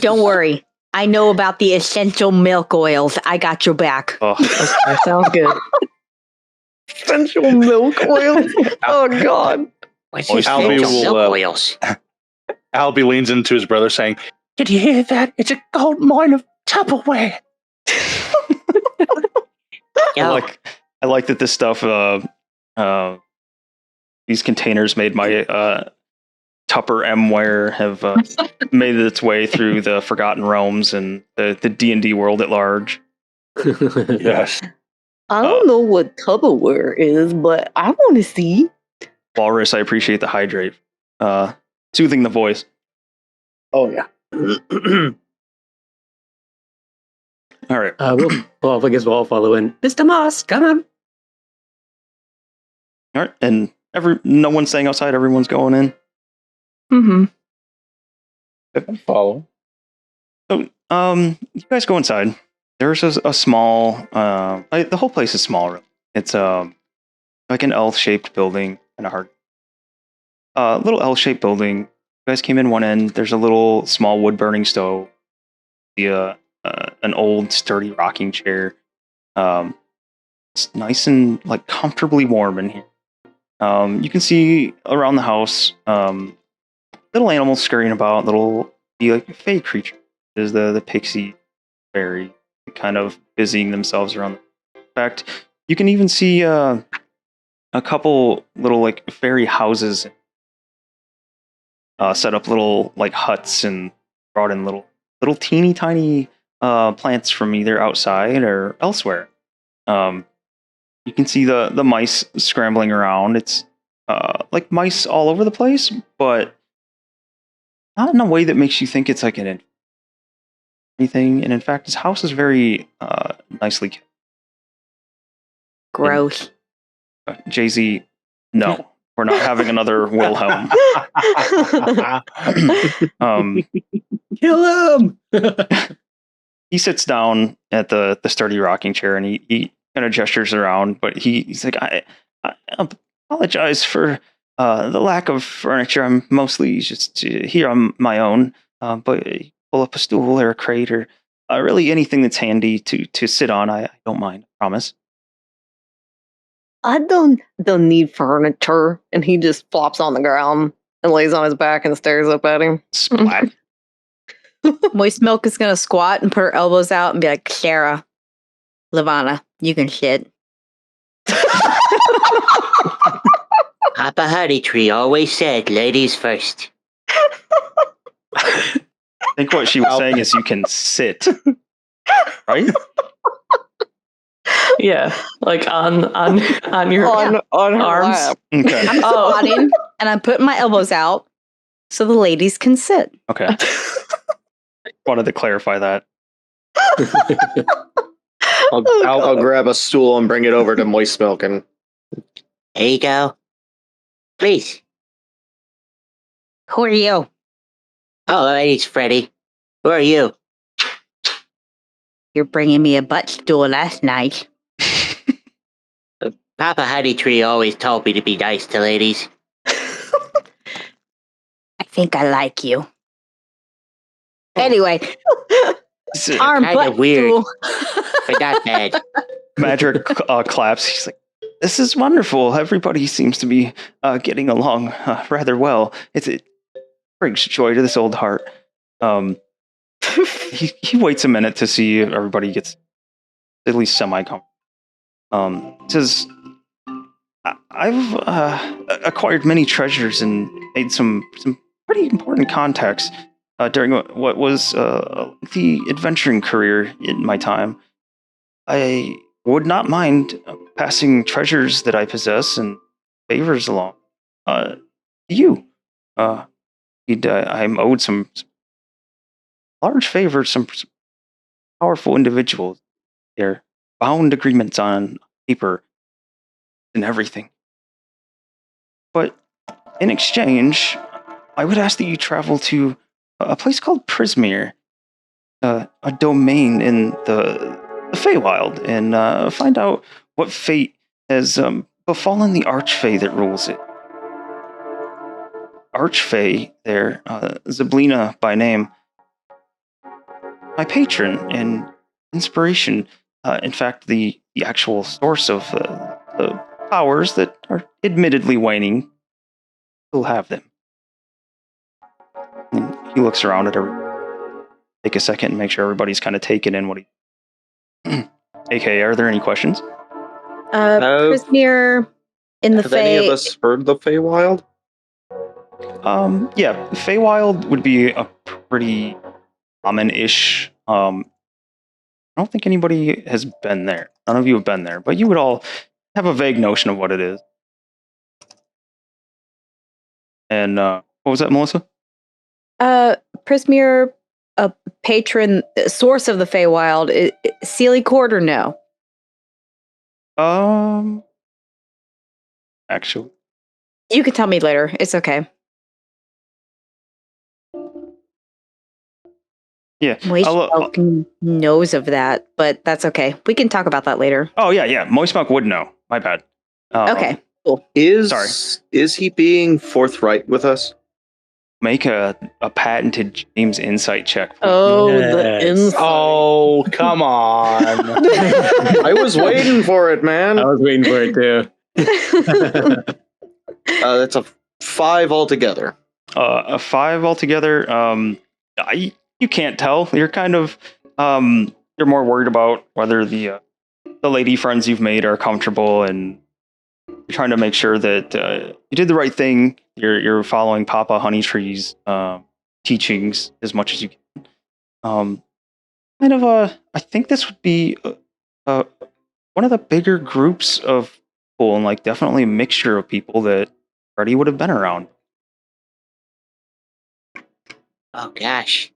E: Don't worry. I know about the essential milk oils. I got your back.
A: Oh,
G: Okay, sounds good.
D: essential milk oils. Oh God.
I: What's
B: Albie
I: essential
B: will,
I: milk oils?
B: Albie leans into his brother saying,
K: Did you hear that? It's a gold mine of Tupperware.
I: Yo,
A: I like that this stuff. These containers made my Tupper M-ware have made its way through the Forgotten Realms and the D&D world at large.
B: yes.
D: I don't know what Tupperware is, but I want to see.
A: Walrus, I appreciate the hydrate. Soothing the voice.
F: oh yeah.
A: All right.
C: Well, I guess we'll all follow in. Mr. Moss, come on.
A: All right. And no one's staying outside. Everyone's going in.
G: Mm-hmm.
B: Follow.
A: So, you guys go inside. There's a small, the whole place is small, really. It's like an L-shaped building and a hard, little L-shaped building. You guys came in one end. There's a little small wood burning stove. An old sturdy rocking chair. It's nice and like comfortably warm in here. You can see around the house little animals scurrying about, little like fey creatures. There's the pixie fairy kind of busying themselves around. In fact, you can even see a couple little like fairy houses set up little like huts and brought in little teeny tiny plants from either outside or elsewhere. You can see the mice scrambling around. It's like mice all over the place, but not in a way that makes you think it's like anything. And in fact, his house is very nicely kept.
E: Gross.
A: Jay-Z, no. We're not having another Wilhelm.
C: Kill him!
A: He sits down at the sturdy rocking chair and he kind of gestures around, but he's like, I apologize for the lack of furniture. I'm mostly just here on my own, but pull up a stool or a crate or really anything that's handy to sit on. I don't mind, I promise.
D: I don't need furniture. And he just flops on the ground and lays on his back and stares up at him.
A: Splat.
E: Moistmilk is going to squat and put her elbows out and be like, Cera, Lavana, you can shit.
I: Papa Honey Tree always said ladies first.
A: I think what she was saying is you can sit. Right?
G: Yeah, like on your
D: on her
G: arms.
D: lap.
A: Okay.
E: I'm squatting and I'm putting my elbows out so the ladies can sit.
A: Okay. Wanted to clarify that.
F: I'll grab a stool and bring it over to Moistmilk and
I: There you go. Please.
E: Who are you?
I: Oh, it's Freddy. Who are you?
E: You're bringing me a butt stool last night.
I: Papa Honey Tree always told me to be nice to ladies.
E: I think I like you. Anyway, arm
I: Kinda
E: butt
I: weird.
E: stool.
I: But not bad.
A: Madryck claps. He's like, "This is wonderful. Everybody seems to be getting along rather well. It brings joy to this old heart." He waits a minute to see if everybody gets at least semi-comfortable. Says, "I've acquired many treasures and made some pretty important contacts during what was the adventuring career in my time. I would not mind passing treasures that I possess and favors along to you. I'm owed some large favors, some powerful individuals. They're bound agreements on paper and everything. But in exchange, I would ask that you travel to a place called Prismere, a domain in the Feywild, and find out what fate has befallen the Archfey that rules it. Archfey there, Zablina by name, my patron and inspiration. In fact, the actual source of the powers that are admittedly waning, still have them." And he looks around at everybody. Take a second and make sure everybody's kind of taking in what he... AKA, are there any questions?
E: Prismere in the
F: have any of
E: Fey.
F: us heard the Feywild?
A: Yeah, Feywild would be a pretty common-ish. I don't think anybody has been there. None of you have been there, but you would all have a vague notion of what it is. And what was that, Melissa?
E: Prismere, a patron, source of the Feywild. Sealy Court or no?
A: Actually,
E: You can tell me later. It's okay.
A: yeah.
E: Moistmilk knows of that, but that's okay. We can talk about that later.
A: Oh yeah. Moistmilk would know. My bad.
E: Okay, cool.
F: Is he being forthright with us?
A: make a patented James insight check.
D: Oh,
C: Yes.
D: the insight.
B: Oh, come on.
F: I was waiting for it, man.
C: I was waiting for it too.
F: That's a 5 altogether.
A: A 5 altogether. You can't tell. You're kind of you're more worried about whether the lady friends you've made are comfortable, and you're trying to make sure that you did the right thing. You're following Papa Honeytree's teachings as much as you can. Kind of I think this would be one of the bigger groups of people, and like definitely a mixture of people that Freddy would have been around.
I: Oh gosh.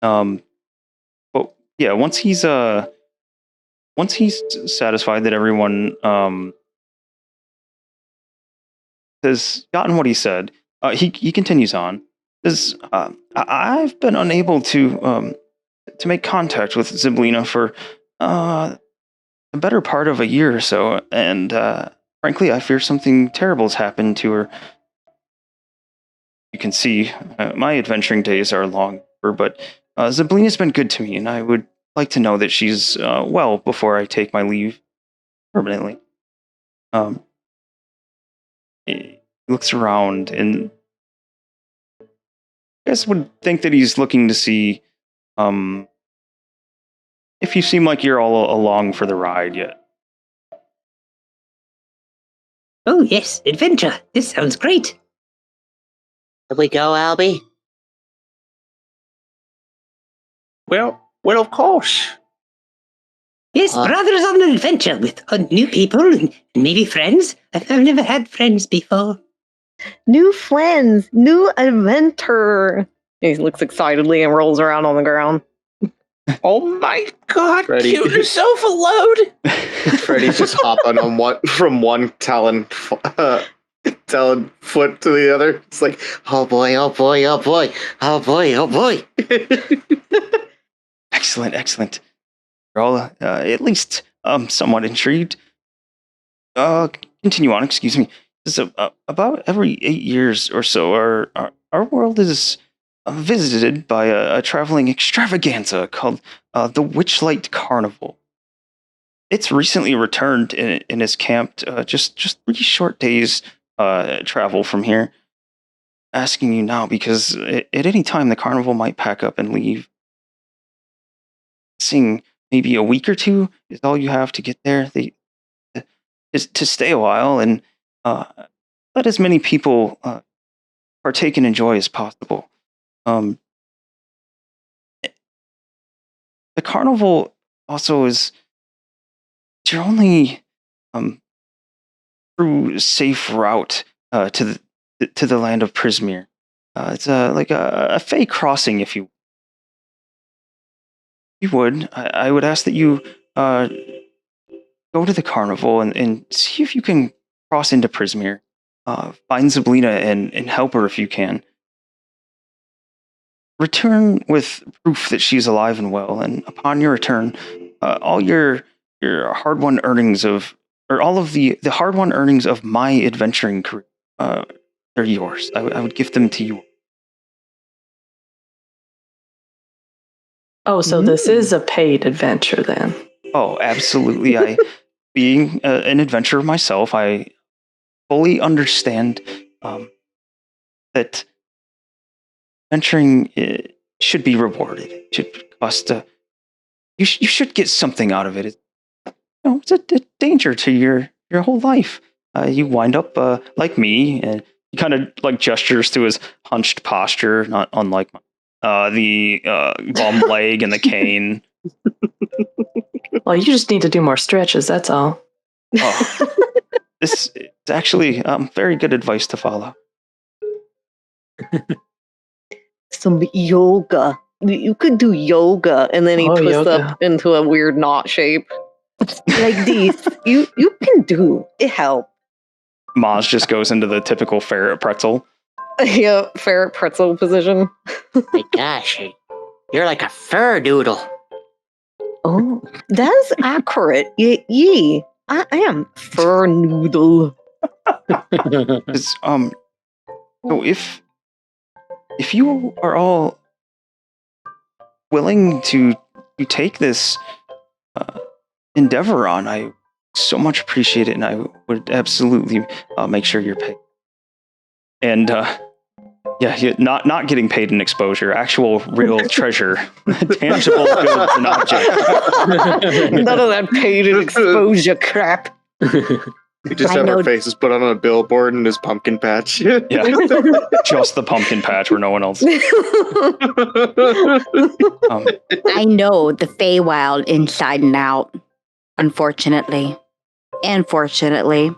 A: But yeah, once he's satisfied that everyone has gotten what he said, he continues on. Says, I've been unable to make contact with Zyblina for the better part of a year or so, and frankly, I fear something terrible has happened to her. You can see my adventuring days are long, but Zyblina's been good to me, and I would like to know that she's well before I take my leave permanently. He looks around, and I guess would think that he's looking to see if you seem like you're all along for the ride yet.
J: Oh, yes, adventure. This sounds great.
I: Here we go, Albie.
K: Well, of course.
J: Yes, brothers on an adventure with new people and maybe friends. I've never had friends before.
D: New friends, new adventure. He looks excitedly and rolls around on the ground.
K: Oh my God!
F: Freddy.
K: Give yourself a load.
F: Freddy's just hopping on from one talon foot to the other. It's like,
I: Oh boy, oh boy, oh boy, oh boy, oh boy.
A: Excellent. You're all at least somewhat intrigued. Continue on. Excuse me. So, about every 8 years or so, our world is visited by a traveling extravaganza called the Witchlight Carnival. It's recently returned and is camped just 3 short days travel from here. Asking you now because at any time the carnival might pack up and leave. Seeing maybe a week or two is all you have to get there. Is to stay a while and let as many people partake and enjoy as possible. The carnival also is your only true safe route to the land of Prismere. It's like a fey crossing, if you would. I would ask that you go to the carnival and see if you can cross into Prismere. Find Zyblina and help her if you can. Return with proof that she's alive and well, and upon your return, all your hard-won earnings all of the hard-won earnings of my adventuring career, they're yours. I would give them to you.
G: Oh, so this is a paid adventure then.
A: Oh, absolutely. Being an adventurer myself, I fully understand that adventuring should be rewarded. It should cost. You should get something out of it. It's a danger to your whole life. You wind up like me, and he kind of like gestures to his hunched posture, not unlike the bum leg and the cane.
G: Well, you just need to do more stretches, that's all.
A: Oh, this is actually very good advice to follow.
D: Some yoga. You could do yoga, and then he twists
G: yoga.
D: up into a weird knot shape. Like this. You can do. It helps.
A: Moz just goes into the typical ferret pretzel.
D: Yeah, ferret pretzel position.
I: My gosh, you're like a fur doodle.
D: Oh, that's accurate. I am fur noodle.
A: It's, So if you are all willing to take this endeavor on, I so much appreciate it, and I would absolutely make sure you're paid. And not getting paid in exposure, actual real treasure, tangible goods and objects.
D: None of that paid in exposure crap.
F: We just have our faces put on a billboard in his pumpkin patch.
A: Yeah, just the pumpkin patch where no one else.
E: I know the Feywild inside and out. Unfortunately, and fortunately.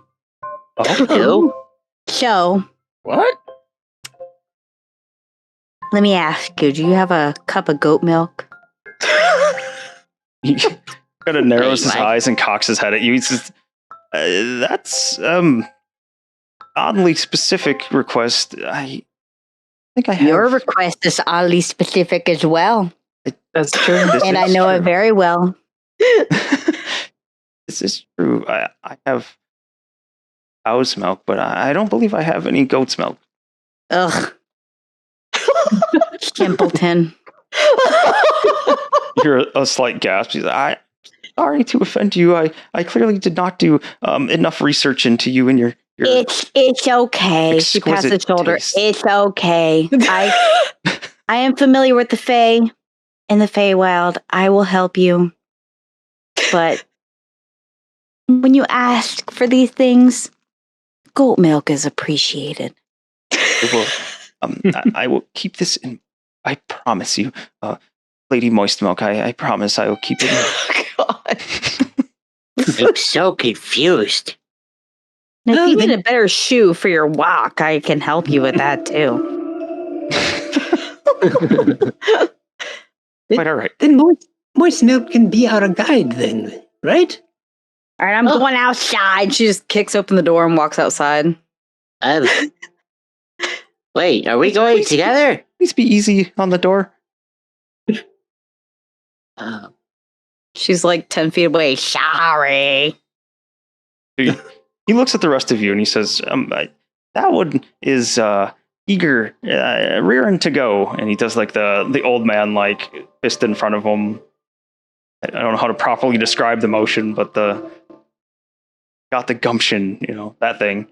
A: Oh.
E: So,
B: What?
E: let me ask you: do you have a cup of goat milk?
A: He kind of narrows his eyes and cocks his head at you. He says, "That's oddly specific request. I think I have."
E: Your request is oddly specific as well.
G: That's true.
E: And I know it very well.
A: This is true. I have cow's milk, but I don't believe I have any goat's milk.
E: Ugh. Simpleton.
A: You hear a slight gasp. He's like, sorry to offend you. I clearly did not do enough research into you and your
E: It's okay. She passed the
A: exquisite
E: shoulder.
A: taste.
E: It's okay. I am familiar with the Fae and the Feywild. I will help you. But when you ask for these things, goat milk is appreciated.
A: I will keep this in. I promise you, Lady Moistmilk. I promise I will keep it in.
D: God.
I: I'm so confused.
E: If you need a better shoe for your walk, I can help you with that too.
A: Quite all right.
J: Then moist milk can be our guide then, right?
E: All right, I'm going outside. She just kicks open the door and walks outside.
I: Wait, are we going together?
A: Please be easy on the door.
E: She's like 10 feet away. Sorry.
A: He looks at the rest of you and he says, that one is eager, rearing to go. And he does like the old man, like fist in front of him. I don't know how to properly describe the motion, but got the gumption, that thing.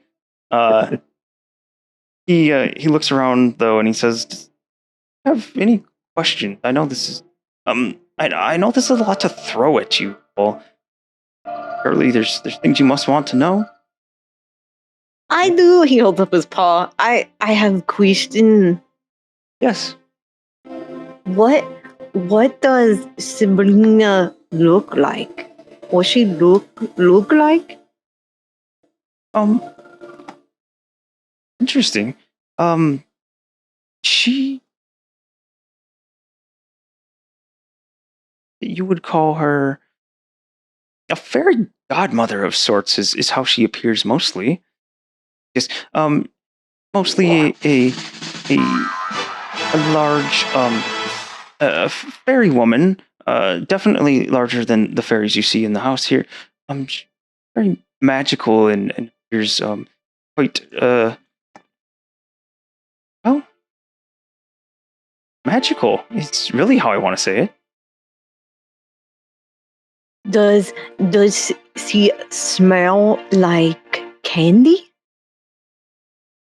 A: He looks around though and he says, "Do you have any questions? I know this is I know this is a lot to throw at you. Well, surely there's things you must want to know."
D: I do. He holds up his paw. I have a question.
A: Yes.
D: What does Sabrina look like? What she look like?
A: Interesting. You would call her a fairy godmother of sorts is how she appears mostly. Yes, mostly a large fairy woman, definitely larger than the fairies you see in the house here. She's very magical and appears quite magical. It's really how I want to say it.
D: Does she smell like candy?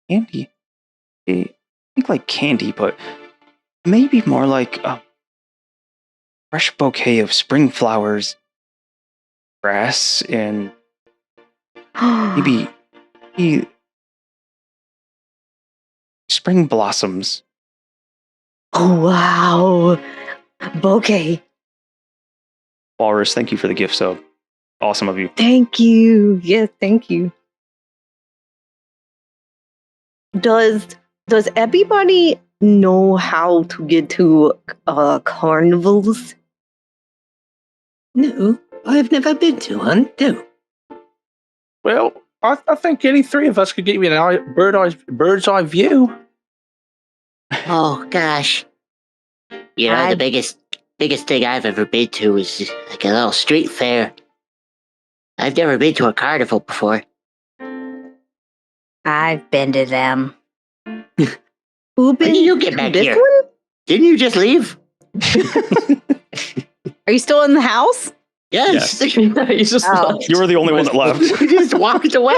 A: Candy. I think like candy, but maybe more like a fresh bouquet of spring flowers, grass, and maybe spring blossoms.
D: Oh, wow. Bouquet.
A: Walrus, thank you for the gift sub. Awesome of you.
D: Thank you. Yes, thank you. Does everybody know how to get to carnivals?
J: No, I've never been to one. No.
B: Well, I think any three of us could give you an bird's eye view.
I: Oh gosh. The biggest thing I've ever been to is like a little street fair. I've never been to a carnival before.
E: I've been to them.
I: When did you get back here? Didn't you just leave?
E: Are you still in the house?
I: Yes.
G: You just
E: Oh.
A: You were the only one that left.
I: You just walked away.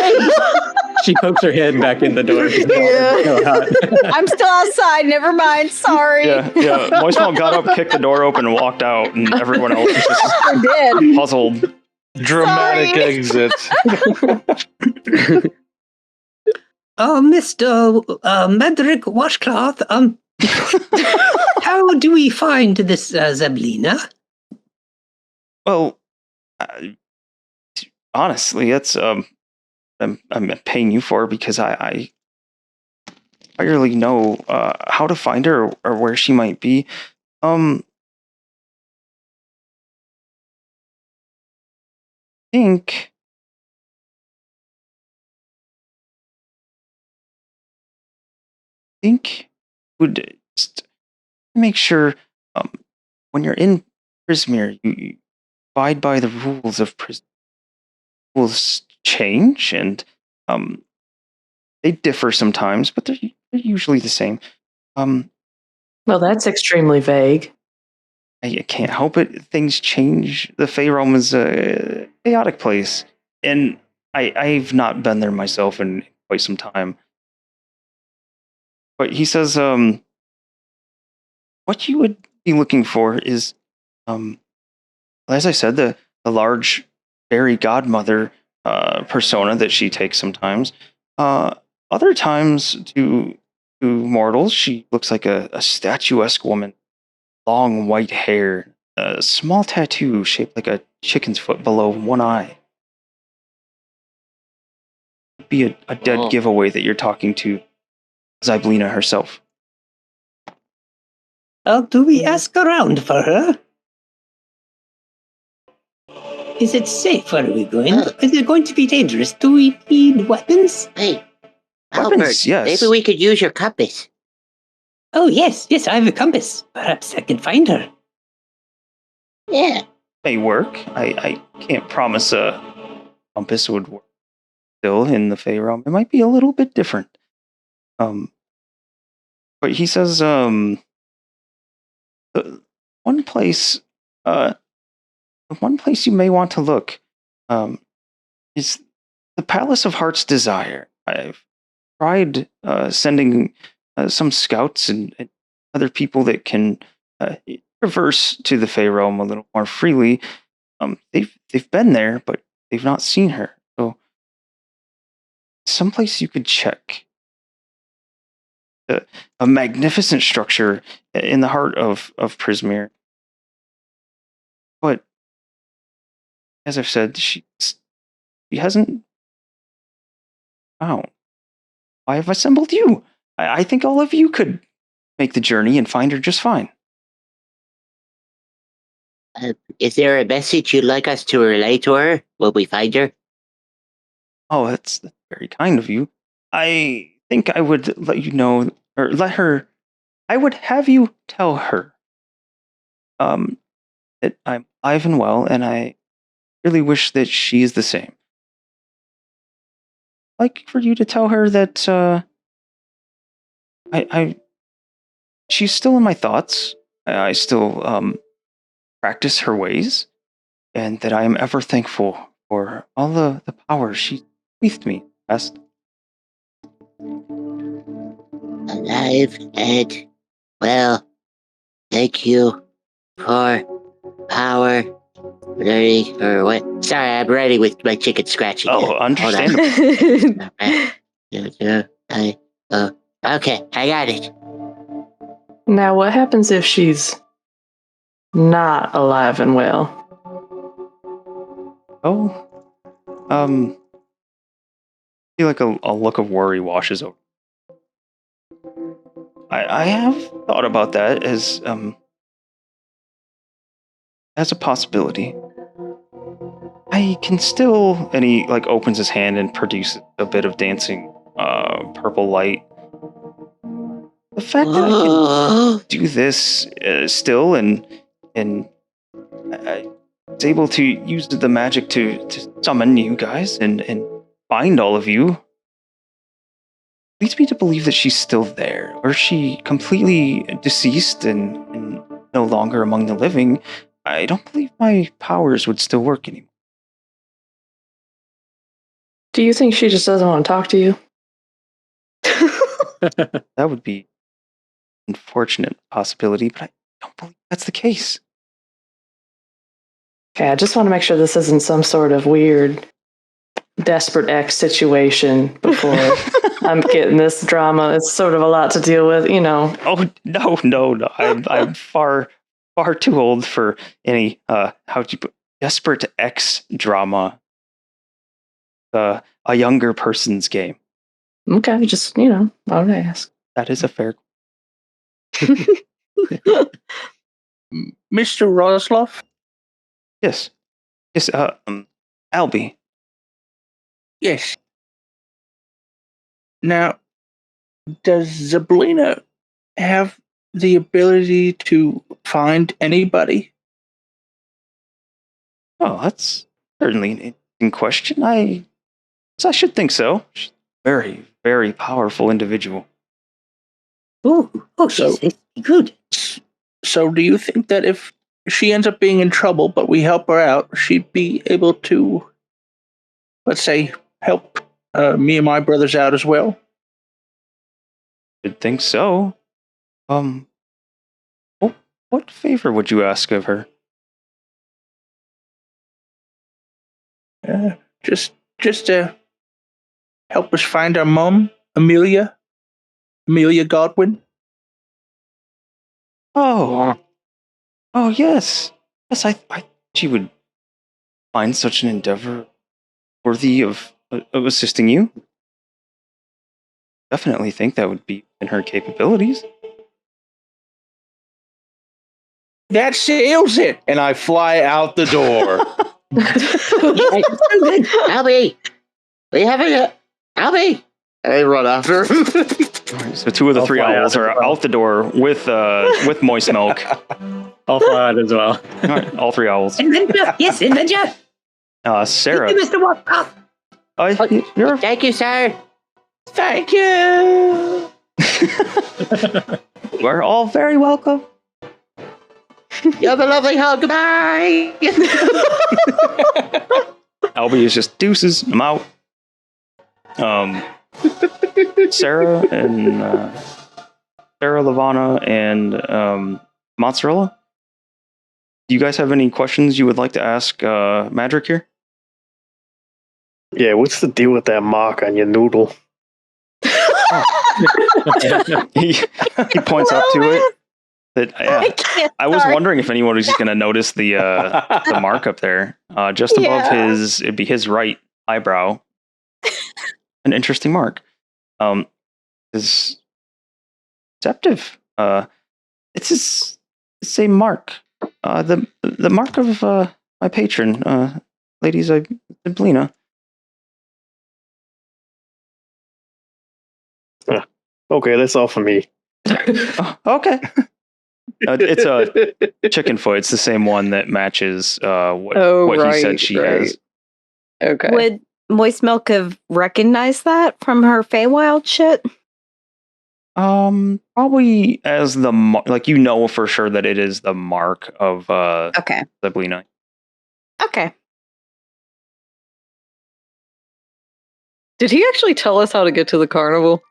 C: She pokes her head back in the door. She's
E: I'm still outside. Never mind. Sorry.
A: Yeah. Moistmilk got up, kicked the door open, and walked out, and everyone else was just
E: I did.
A: puzzled.
B: Dramatic
E: Sorry.
B: exit.
J: Mr. Madryck Washcloth, how do we find this Zablina?
A: Well, honestly, it's I'm paying you for because I barely know how to find her or where she might be. Think would just make sure when you're in Prismere, you abide by the rules of Prismere. Rules change and they differ sometimes, but they're usually the same.
G: Well, that's extremely vague.
A: I can't help it. Things change. The Fey realm is a chaotic place, and I've not been there myself in quite some time. But he says, what you would be looking for is, as I said, the large fairy godmother persona that she takes sometimes. Other times, to mortals, she looks like a statuesque woman. Long white hair, a small tattoo shaped like a chicken's foot below one eye. It'd be a dead giveaway that you're talking to Zyblina herself.
J: Do we ask around for her? Is it safe where we're going? Is it going to be dangerous? Do we need weapons?
I: Hey,
A: Weapons,
I: Albert,
A: yes.
I: maybe we could use your compass.
J: Oh, yes, I have a compass. Perhaps I can find her.
I: Yeah.
A: May work. I can't promise a compass would work still in the Fey realm. It might be a little bit different. But he says, one place you may want to look is the Palace of Heart's Desire. I've tried sending some scouts and other people that can traverse to the Fey realm a little more freely. They've been there, but they've not seen her. So, someplace you could check. A magnificent structure in the heart of Prismere. But as I've said, she hasn't found. I have assembled you. I think all of you could make the journey and find her just fine.
I: Is there a message you'd like us to relay to her when we find her?
A: Oh, that's very kind of you. I think I would let you know, or let her. I would have you tell her that I'm alive and well, and I really wish that she is the same. I'd like for you to tell her that she's still in my thoughts. I still practice her ways, and that I am ever thankful for all the power she bequeathed me. Best.
I: Alive and well. Thank you for power. Ready or what? Sorry, I'm ready with my chicken scratching.
A: Oh, understandable.
I: Okay, I got it.
G: Now, what happens if she's not alive and well?
A: Oh, I feel like a look of worry washes over. I have thought about that as a possibility. I can still, and he opens his hand and produces a bit of dancing purple light. The fact that I can do this still and I was able to use the magic to summon you guys and find all of you. leads me to believe that she's still there. Or is she completely deceased and no longer among the living? I don't believe my powers would still work anymore.
G: Do you think she just doesn't want to talk to you?
A: That would be an unfortunate possibility, but I don't believe that's the case.
G: Okay, I just want to make sure this isn't some sort of weird Desperate X situation before I'm getting this drama. It's sort of a lot to deal with, you know.
A: Oh no! I'm far too old for any how'd you put Desperate X drama. A younger person's game.
G: Okay, just, you know, I would ask.
A: That is a fair.
K: Mr. Roslov?
A: Yes. Albie.
K: Yes. Now, does Zablina have the ability to find anybody?
A: Oh, that's certainly an interesting question. I should think so. She's a very, very powerful individual.
J: Oh, she's good.
K: So do you think that if she ends up being in trouble, but we help her out, she'd be able to, let's say, help me and my brothers out as well?
A: Should think so. What favor would you ask of her?
K: Just to help us find our mom, Amelia Godwin.
A: Oh yes. I she would find such an endeavor worthy of assisting you. Definitely think that would be in her capabilities.
K: That seals it.
B: And I fly out the door.
I: Albie! We haven't yet. Albie!
F: I run after him.
A: So two of the three owls are out the door with Moistmilk.
C: I'll fly out as well.
A: All right, all three owls.
J: Adventure! Yes, adventure!
A: Sarah.
J: Thank you, Mr. Walcott.
I: Thank you, sir.
K: Thank you.
A: We're all very welcome.
I: You have a lovely hug. Goodbye.
A: Albie is just deuces. I'm out. Sarah, Lavana, and Mozzarella. Do you guys have any questions you would like to ask Madryck here?
H: Yeah, what's the deal with that mark on your noodle?
A: he points up to it. That I was wondering if anyone was going to notice the mark up there, just above it'd be his right eyebrow. An interesting mark. Is deceptive. It's a mark. The mark of my patron, ladies, Zablina.
H: Okay, that's all for me.
A: Okay. It's a chicken foot. It's the same one that matches what he said she has.
D: Okay.
E: Would Moistmilk have recognized that from her Feywild shit?
A: Probably as the like for sure that it is the mark of Zablina.
E: Okay.
D: Did he actually tell us how to get to the carnival?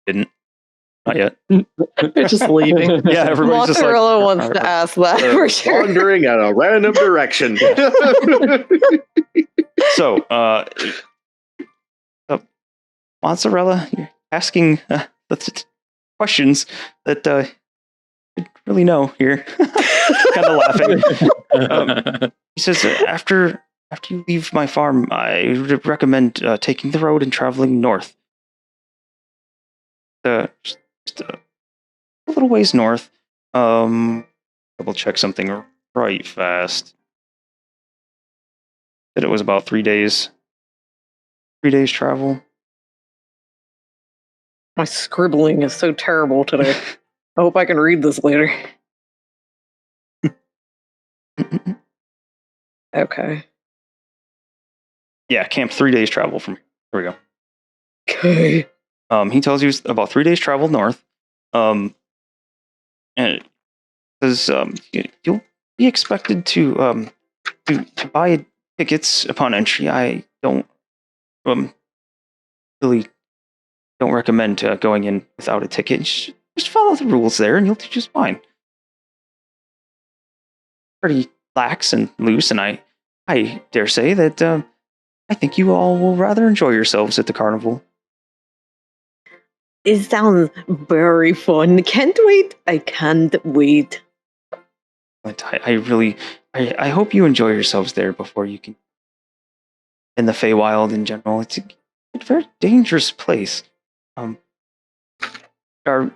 A: Didn't. Not yet.
G: They're just leaving.
A: Yeah, everybody's just like...
D: Mozzarella wants to ask that for sure.
F: Wandering in a random direction.
A: So, Mozzarella, you're asking questions that you really know here. Kind of laughing. He says, after you leave my farm, I would recommend taking the road and traveling north. Just a little ways north. Double check something right fast. Said it was about 3 days. 3 days travel.
D: My scribbling is so terrible today. I hope I can read this later. Okay.
A: Yeah, camp 3 days travel from here. Here we go.
D: Okay.
A: He tells you it's about 3 days travel north. And it says you'll be expected to buy tickets upon entry. I don't really don't recommend going in without a ticket. Just follow the rules there, and you'll do just fine. Pretty lax and loose, and I dare say that I think you all will rather enjoy yourselves at the carnival.
D: It sounds very fun. Can't wait. I can't wait.
A: But I hope you enjoy yourselves there before you can. In the Feywild in general, it's a very dangerous place. There are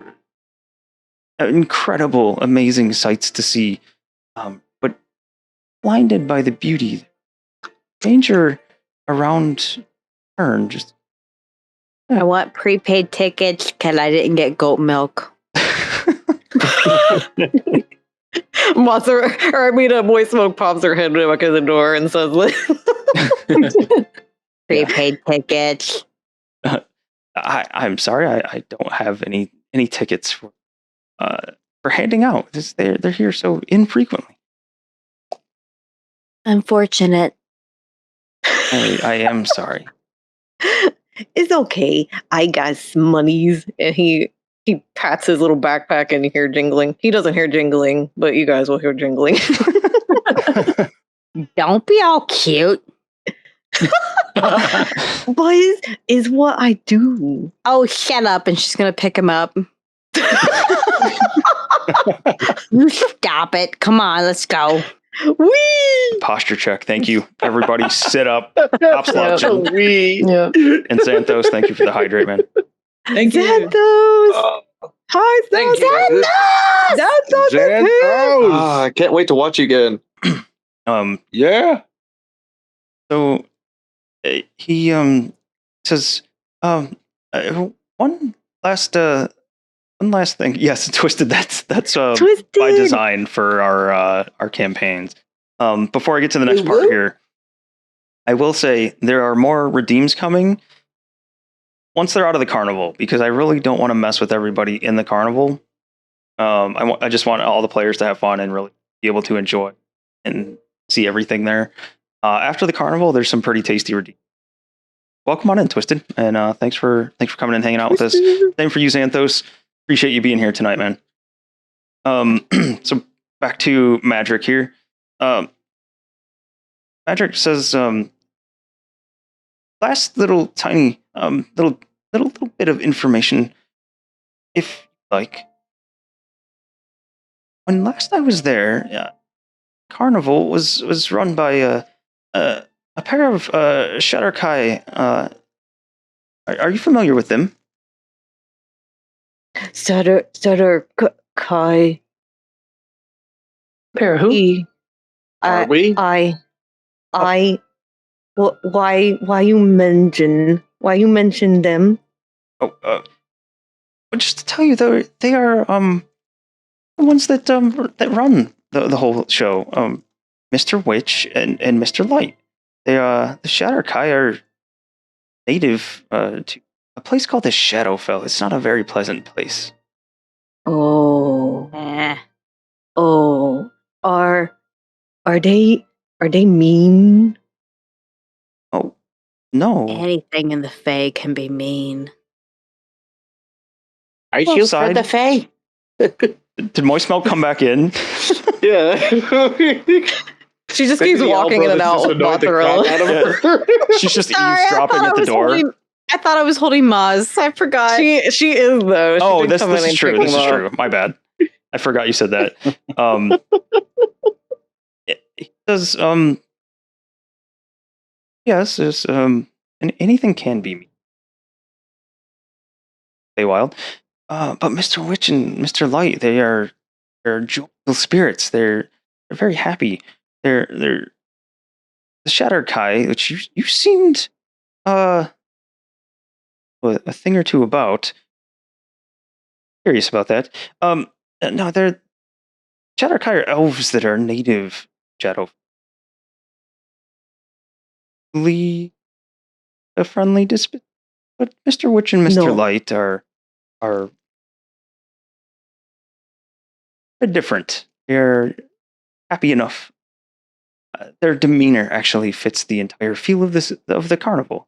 A: incredible, amazing sights to see, but blinded by the beauty, danger around turn. Just
E: I want prepaid tickets because I didn't get goat milk.
D: Moistmilk pops her head back in the door and says,
E: Prepaid tickets.
A: I'm sorry, I don't have any tickets for handing out. They're here so infrequently.
E: Unfortunate.
A: I am sorry.
D: It's okay. I got some monies. And he pats his little backpack and you hear jingling. He doesn't hear jingling, but you guys will hear jingling.
E: Don't be all cute.
D: Boys is what I do.
E: Oh, shut up. And she's going to pick him up. You stop it. Come on, let's go.
D: Wee!
A: Posture check. Thank you. Everybody sit up. Stop slouching.
F: Wee.
G: Yep.
A: And Xanthos, thank you for the hydrate, man.
K: Thank you.
D: Xanthos! Hi,
F: Thank
D: Xanthos!
F: you.
D: Xanthos!
F: Xanthos! I can't wait to watch you again.
B: Yeah.
A: So he says one last thing. Yes, Twisted. That's
D: Twisted.
A: by design for our campaigns. Before I get to the next part here, I will say there are more redeems coming once they're out of the carnival, because I really don't want to mess with everybody in the carnival. I just want all the players to have fun and really be able to enjoy and see everything there. After the carnival, there's some pretty tasty redeems. Welcome on in, Twisted, and thanks for coming and hanging out with us. Same for you, Xanthos. Appreciate you being here tonight, man. So back to Madryck here. Madryck says, last little tiny little bit of information, if you like. When last I was there, carnival was run by a pair of Shadar-kai. Are you familiar with them?
D: Shadar-kai.
G: Pair who?
F: Are we?
D: Why you mention them?
A: Oh, well, just to tell you, they are the ones that run the whole show. Mr. Witch and Mr. Light. They the Shadar-kai are native to a place called the Shadowfell. It's not a very pleasant place.
D: Oh. Oh. Are they mean?
A: Oh, no.
E: Anything in the Fae can be mean.
I: Are you for the Fae?
A: Did Moistmilk come back in?
F: Yeah.
D: She just keeps walking in and out with Mozzarella.
A: She's just eavesdropping at the door.
E: I thought I was holding Maz. I forgot.
D: She is though. She
A: This is true. This is true. My bad. I forgot you said that. It does. Yes. There's and anything can be mean. Wild. But Mr. Witch and Mr. Light, they're joyful spirits. They're very happy. They're the Shadar-kai, which you seemed a thing or two about. Curious about that. No, they're Shadar-kai are elves that are native Shadow. A friendly But Mr. Witch and Mr.
D: No.
A: Light are a bit different. They're happy enough. Their demeanor actually fits the entire feel of the carnival.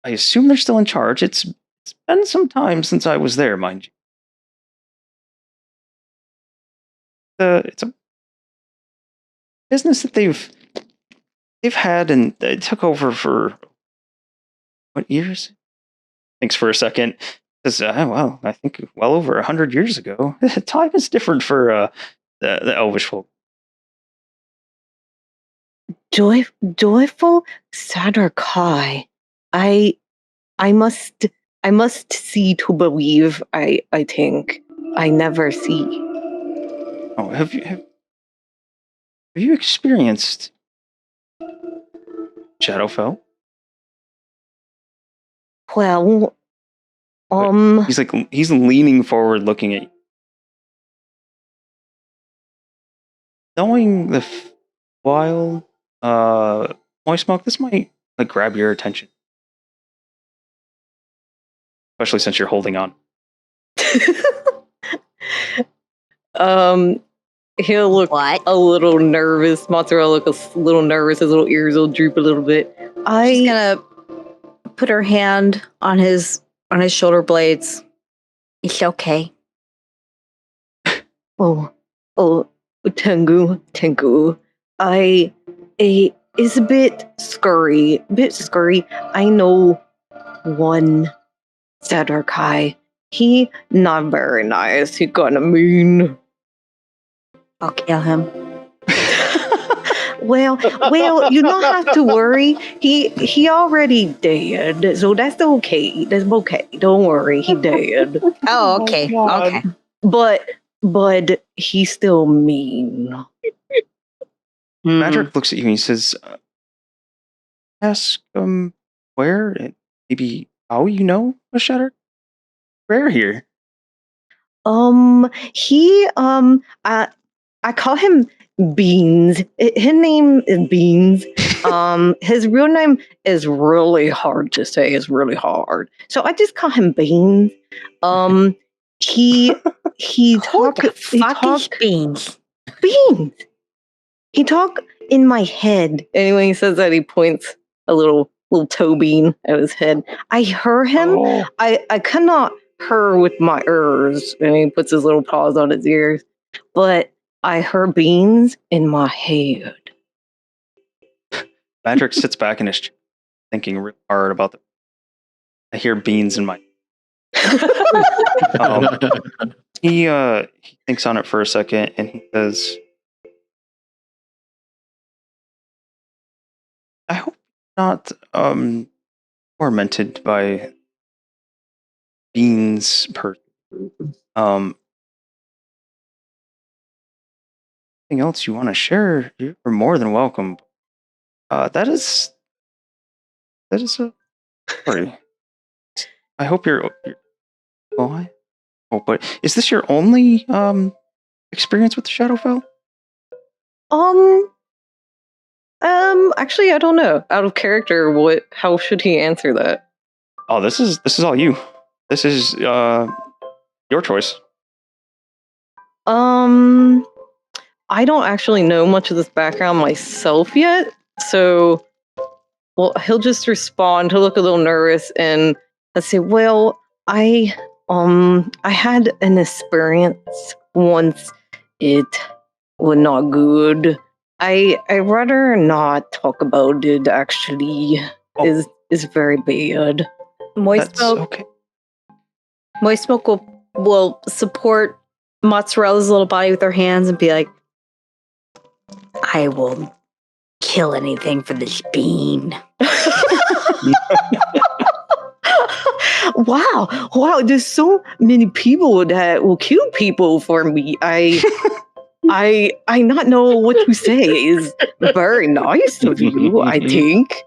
A: I assume they're still in charge. It's been some time since I was there, mind you. It's a business that they've had, and they took over for what years? Thinks for a second. Says, well, I think well over 100 years ago. Time is different for the Elvish folk.
D: Joyful Sadarkai. I must see to believe. I think I never see.
A: Oh, have you experienced Shadowfell?
D: Well,
A: He's leaning forward, looking at you. Knowing the wild Moistmilk, this might grab your attention, especially since you're holding on.
D: He'll look a little nervous. Mozzarella look a little nervous. His little ears will droop a little bit.
E: She's gonna put her hand on his shoulder blades. It's okay.
D: Oh, Tengu. It's a bit scurry. I know one Sadarkai. He not very nice. He kinda mean.
E: I'll kill him.
D: Well, you don't have to worry. He already dead, so that's okay. That's okay. Don't worry, he dead.
E: Oh, okay. Okay.
D: But he's still mean.
A: Madryck looks at you and he says, ask where and maybe how you know a Shatter? Where here?
D: I call him Beans. His name is Beans. His real name is really hard to say. It's really hard. So I just call him Beans. He talk
E: Beans.
D: Beans. He talk in my head. And when he says that, he points a little toe bean at his head. I heard him.
K: Oh.
D: I cannot hear with my ears. And he puts his little paws on his ears. But I heard beans in my head.
A: Madryck sits back in his chair, thinking real hard about the. I hear beans in my. He thinks on it for a second, and he says, "I hope not tormented by beans per. Anything else you want to share? You're more than welcome. That is a story. I hope you're well, I hope, but is this your only experience with the Shadowfell?
D: Actually, I don't know. Out of character, how should he answer that?
A: Oh, this is all you. This is your choice.
D: I don't actually know much of this background myself yet, so he'll just respond. He'll look a little nervous and let's say, well, I had an experience once. It was not good. I rather not talk about it. Actually, is very bad.
E: Moistmilk.
A: Okay.
E: Moistmilk will support Mozzarella's little body with her hands and be like, I will kill anything for this bean.
D: Wow, there's so many people that will kill people for me. I not know what to say. Is very nice of you, I think.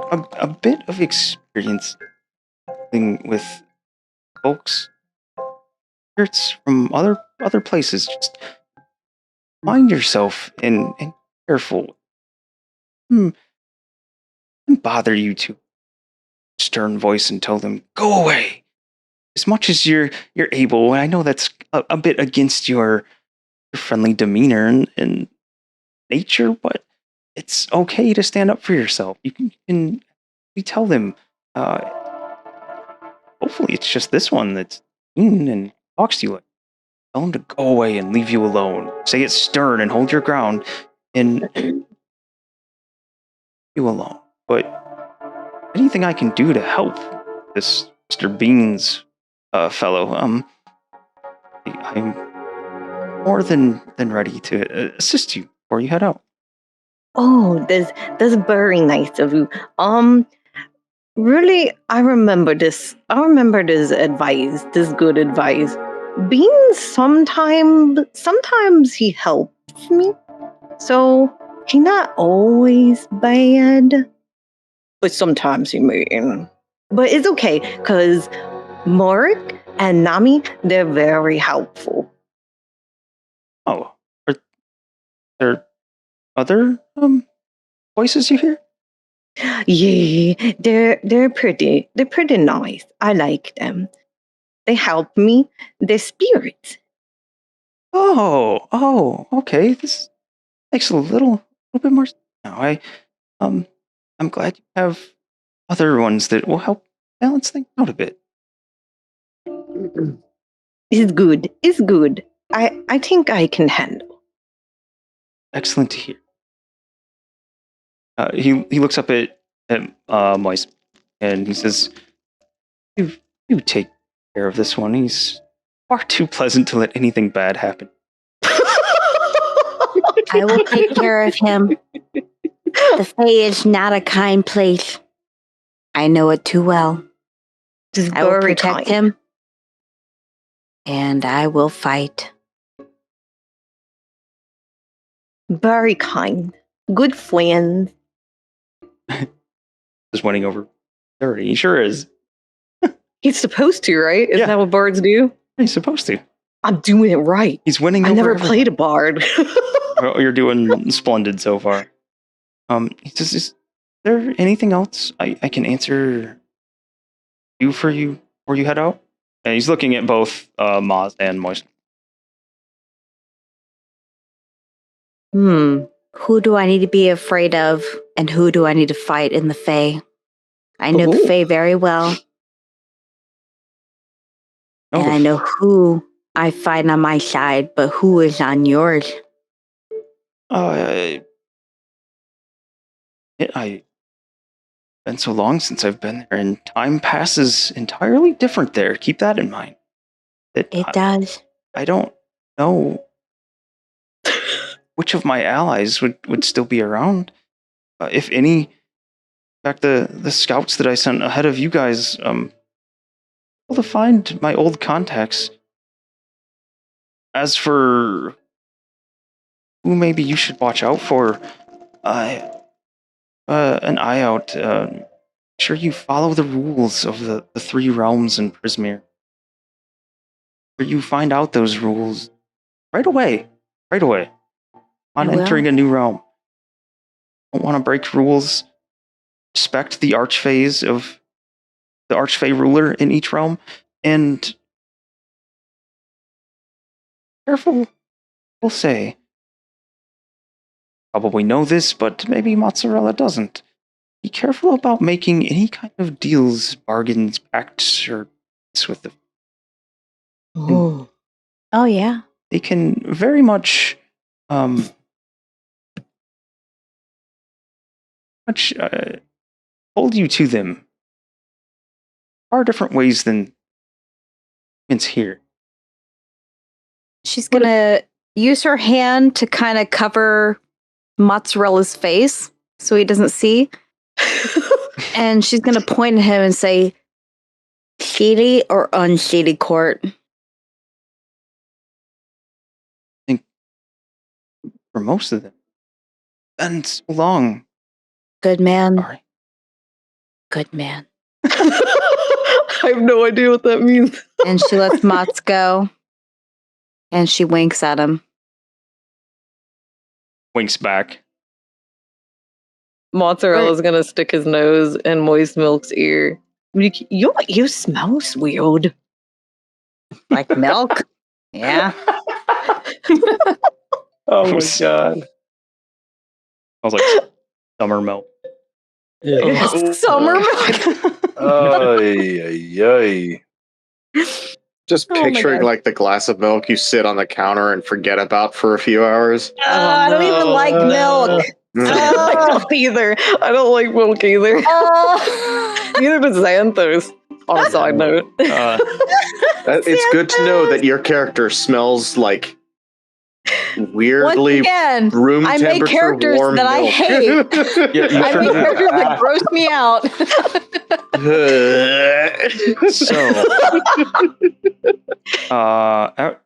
A: A bit of experience with folks, spirits from other other places. Just mind yourself and careful. And bother you to stern voice and tell them, go away. As much as you're able, and I know that's a bit against your friendly demeanor and nature, but it's okay to stand up for yourself. You can tell them. Hopefully, it's just this one that's mean and talks to you. Like, tell them to go away and leave you alone. Say it stern and hold your ground, and you alone. But anything I can do to help this Mr. Beans fellow, I'm more than ready to assist you before you head out.
D: Oh, that's very nice of you. Really, I remember this. I remember this advice, this good advice. Beans sometimes he helps me. So he not always bad, but sometimes he mean. But it's okay, because Morik and Nami, they're very helpful.
A: Oh, are there other voices you hear?
D: Yeah, they're pretty nice. I like them. They help me. They're spirits.
A: Oh, okay. This makes a little bit more sense now. I'm glad you have other ones that will help balance things out a bit.
D: It's good. It's good. I think I can handle.
A: Excellent to hear. He looks up at Moist and he says, "You take care of this one. He's far too pleasant to let anything bad happen."
L: I will take care of him. The Fae is not a kind place. I know it too well. I will protect him. And I will fight.
D: Very kind. Good friend.
A: Just winning over 30. He sure is.
D: He's supposed to, right? Isn't that what bards do?
A: He's supposed to.
D: I'm doing it right.
A: He's winning.
D: I never played a bard.
A: Well, you're doing splendid so far. He says, "Is there anything else I can answer for you before you head out?" And he's looking at both Moz and Moist.
L: Who do I need to be afraid of, and who do I need to fight in the Fae? I know the Fae very well. And I know who I fight on my side, but who is on yours?
A: I've been so long since I've been there, and time passes entirely different there. Keep that in mind.
L: It does.
A: I don't know which of my allies would still be around. If any, in fact, the scouts that I sent ahead of you guys, able to find my old contacts. As for who maybe you should watch out for, an eye out. Sure you follow the rules of the three realms in Prismere. Where you find out those rules right away. On entering a new realm. Don't want to break rules. Respect the archfays of the archfey ruler in each realm, and careful. We'll say. Probably know this, but maybe Mozzarella doesn't. Be careful about making any kind of deals, bargains, pacts, or with the.
L: Oh yeah.
A: They can very much, hold you to them. Far different ways than it's here.
E: She's gonna use her hand to kind of cover Mozzarella's face so he doesn't see. And she's gonna point at him and say, "Shady or unshady court?"
A: I think for most of them. And so long.
E: Good man.
A: Sorry.
E: Good man.
D: I have no idea what that means.
E: And she lets Motz go. And she winks at him.
A: Winks back.
D: Mozzarella's gonna stick his nose in Moist Milk's ear. You smell weird.
E: Like milk? Yeah.
B: Oh my god.
A: I was like, summer milk.
D: Summer milk.
B: Ay.
F: Just
D: Oh my
F: picturing
D: God.
F: like the glass of milk you sit on the counter and forget about for a few hours.
E: I don't even like milk.
D: I don't either. I don't like milk either. Neither does Xanthos. On a side note.
F: It's good to know that your character smells like weirdly
E: Once again,
F: room
E: I make
F: temperature
E: characters
F: warm
E: that I
F: milk.
E: hate.
A: Yeah,
E: I make characters that gross me out.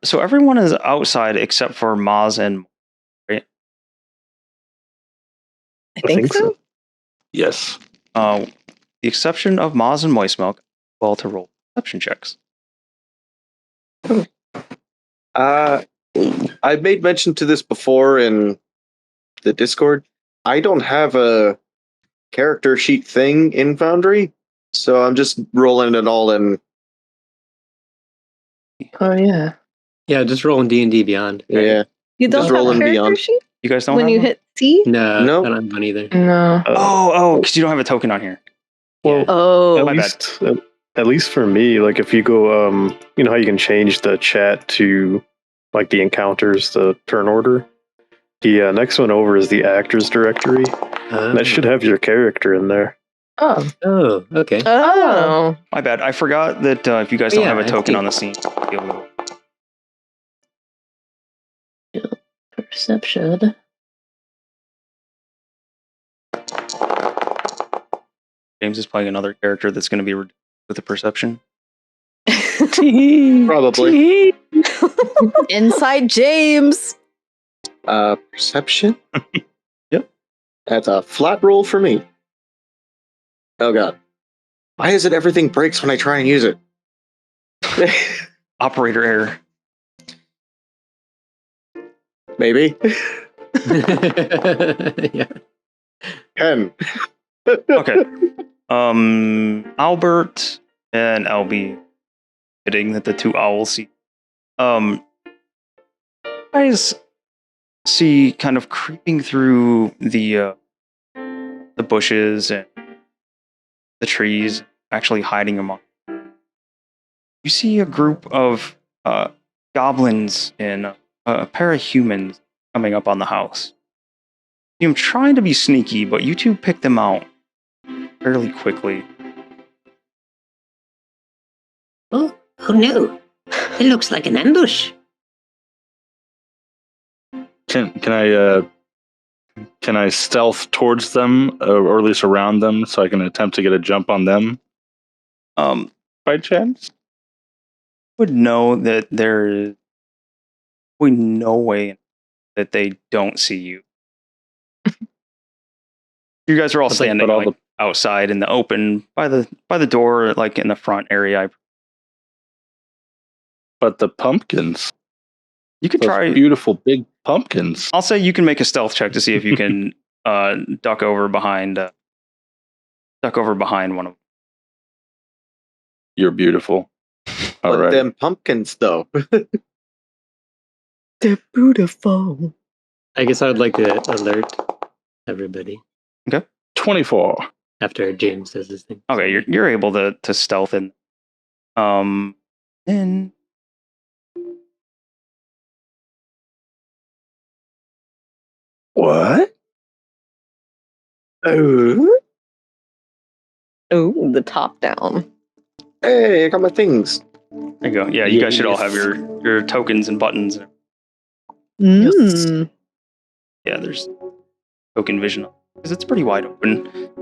A: So everyone is outside except for Maz and right?
D: I think so.
B: Yes.
A: The exception of Maz and Moistmilk, well, to roll perception checks.
F: I made mention to this before in the Discord. I don't have a character sheet thing in Foundry, so I'm just rolling it all in.
G: Oh yeah.
C: Yeah, just rolling D&D Beyond. right?
F: Yeah.
D: You don't
F: Just
D: have a
F: rolling
D: character
F: beyond.
D: sheet
A: You guys don't
D: when
A: have
D: you
A: one?
D: hit C?
C: No,
F: Nope.
C: I don't have one either.
G: No.
A: because you don't have a token on here.
M: Well,
D: Oh.
A: My
M: at least for me, like if you go, you know how you can change the chat to like the encounters, the turn order. The next one over is the actors directory. That should have your character in there.
G: Oh.
C: Oh, okay.
D: Oh.
A: My bad. I forgot that if you guys don't
C: Yeah,
A: have a
C: I
A: token
C: see.
A: on the scene, you'll be able to-
G: Perception.
A: James is playing another character that's going to be with the perception.
F: Probably.
E: Inside James.
F: Perception?
A: Yep.
F: That's a flat roll for me. Oh god. Why is it everything breaks when I try and use it?
A: Operator error.
F: Maybe.
C: Yeah.
F: 10.
A: Okay. Albert and LB. Fitting that the two owls see. Guys see kind of creeping through the bushes and the trees, actually hiding among. You see a group of goblins and a pair of humans coming up on the house. I'm trying to be sneaky, but you two pick them out fairly quickly.
J: Oh no. It looks like an ambush.
B: Can I stealth towards them, or at least around them, so I can attempt to get a jump on them? By chance?
A: Would know that there is no way that they don't see you. You guys are all
B: That's like,
A: standing
B: but all
A: like, outside in the open by the door, like in the front area.
B: But the pumpkins.
A: You could
B: Those
A: try.
B: beautiful big pumpkins.
A: I'll say you can make a stealth check to see if you can duck over behind one of them.
B: You're beautiful. All
F: But
B: right.
F: them pumpkins, though.
D: They're beautiful.
C: I guess I would like to alert everybody
B: 24.
C: after James says his thing.
A: Okay, you're able to stealth in. Then
B: What?
F: Oh,
D: Oh, the top down.
F: hey, I got my things.
A: there you go. Yeah, you guys should all have your tokens and buttons.
D: Mm.
A: Yeah, there's token vision because it's pretty wide open.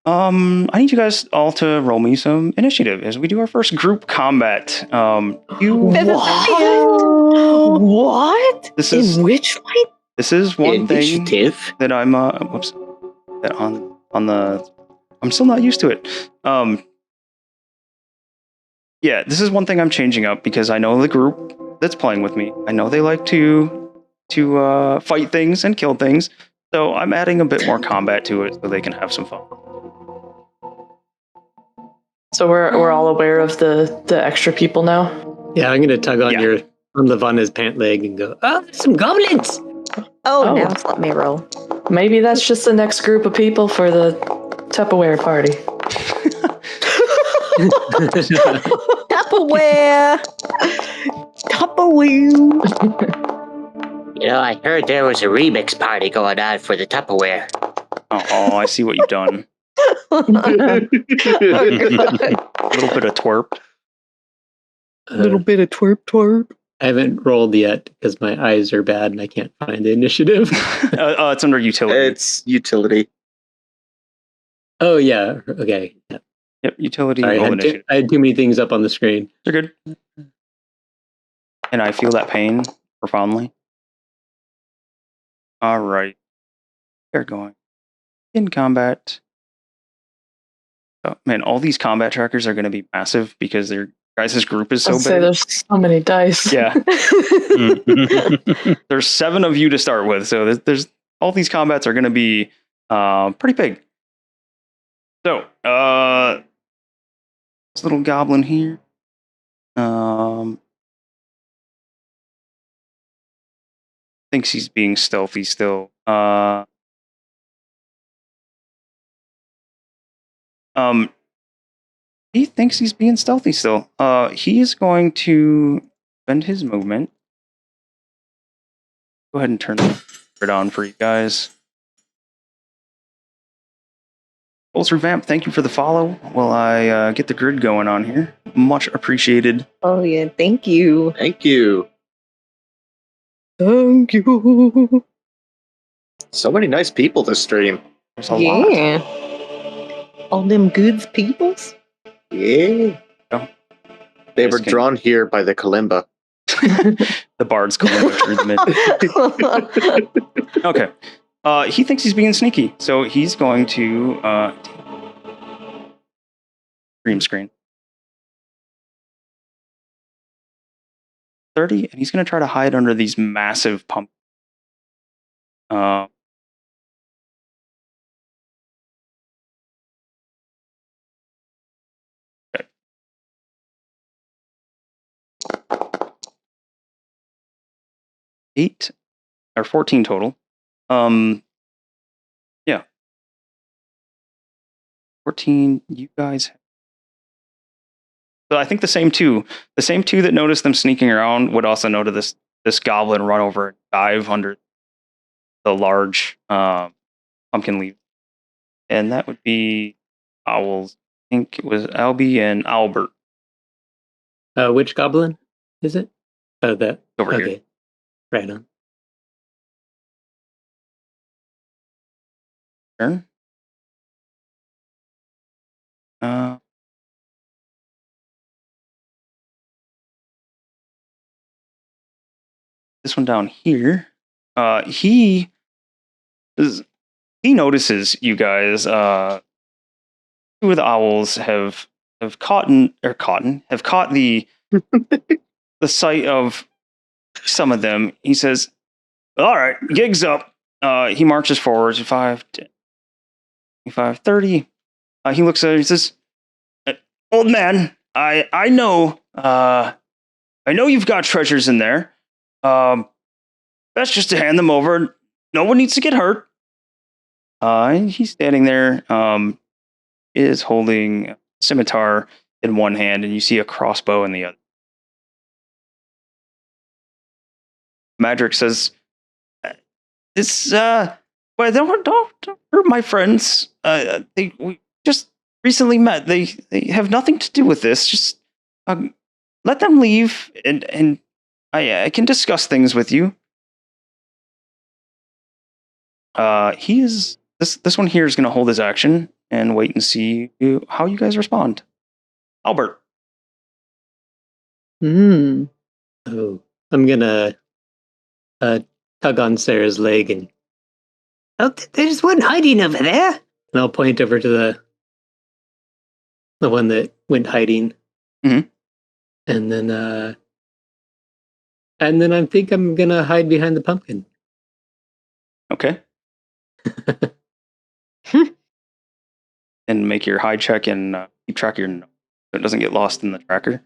A: I need you guys all to roll me some initiative as we do our first group combat.
D: What?
A: This is
D: In Witchlight?
A: this is one thing
F: Initiative.
A: that I'm whoops that on the I'm still not used to it. Yeah, this is one thing I'm changing up because I know the group that's playing with me. I know they like to fight things and kill things, so I'm adding a bit more combat to it so they can have some fun.
G: So we're all aware of the extra people now.
C: Yeah, I'm gonna tug on Lavanna's pant leg and go, oh, some goblins!
E: Oh, now just let me roll.
G: Maybe that's just the next group of people for the Tupperware party.
E: Tupperware! Tupperware!
I: I heard there was a remix party going on for the Tupperware.
A: Oh, I see what you've done.
D: Oh,
A: A little bit of twerp.
C: A little bit of twerp. I haven't rolled yet because my eyes are bad and I can't find the initiative.
A: It's under utility.
F: It's utility.
C: Oh, yeah. Okay.
A: Yep, utility.
C: Sorry,
A: Initiative.
C: I had too many things up on the screen.
A: You're good. And I feel that pain profoundly. All right. They're going. In combat. Oh, man, all these combat trackers are going to be massive because their guys' group is so big.
G: Say there's so many dice.
A: Yeah. There's 7 of you to start with, so there's all these combats are going to be pretty big. So, this little goblin here. Thinks he's being stealthy still. He thinks he's being stealthy still. He is going to spend his movement. Go ahead and turn it on for you guys. Pulse Revamp, thank you for the follow while I get the grid going on here. Much appreciated.
D: Oh, yeah. Thank you.
F: Thank you.
D: Thank you.
F: So many nice people this stream.
A: There's a lot.
D: Yeah. All them goods peoples.
F: Yeah.
A: Oh.
F: They were drawn here by the kalimba.
A: The bard's kalimba through the mid. Okay. He thinks he's being sneaky, so he's going to green screen. 30, and he's going to try to hide under these massive pumps. Okay. 8 or 14 total. Yeah. 14, you guys. So I think the same two that noticed them sneaking around would also notice this goblin run over and dive under the large pumpkin leaf. And that would be Owls. I think it was Albie and Albert.
C: Which goblin is it? Oh, that.
A: Over
C: okay.
A: here.
C: Right on.
A: Turn. This one down here. He notices you guys. 2 of the owls have caught the the sight of some of them. He says, "All right, gig's up." He marches forward to 5, 10, 25, 30. He looks at it and says, "Old man, I know you've got treasures in there. Best just to hand them over. No one needs to get hurt." And he's standing there, is holding a scimitar in one hand, and you see a crossbow in the other. Madryck says, "This, well, don't hurt my friends. We just recently met. They have nothing to do with this. Just let them leave, and I can discuss things with you." He is this one here is going to hold his action and wait and see how you guys respond. Albert.
C: Oh, I'm gonna tug on Sarah's leg and there's one hiding over there. And I'll point over to the one that went hiding.
A: Mm-hmm.
C: And then And then I think I'm gonna hide behind the pumpkin.
A: Okay. And make your hide check and keep track of your so it doesn't get lost in the tracker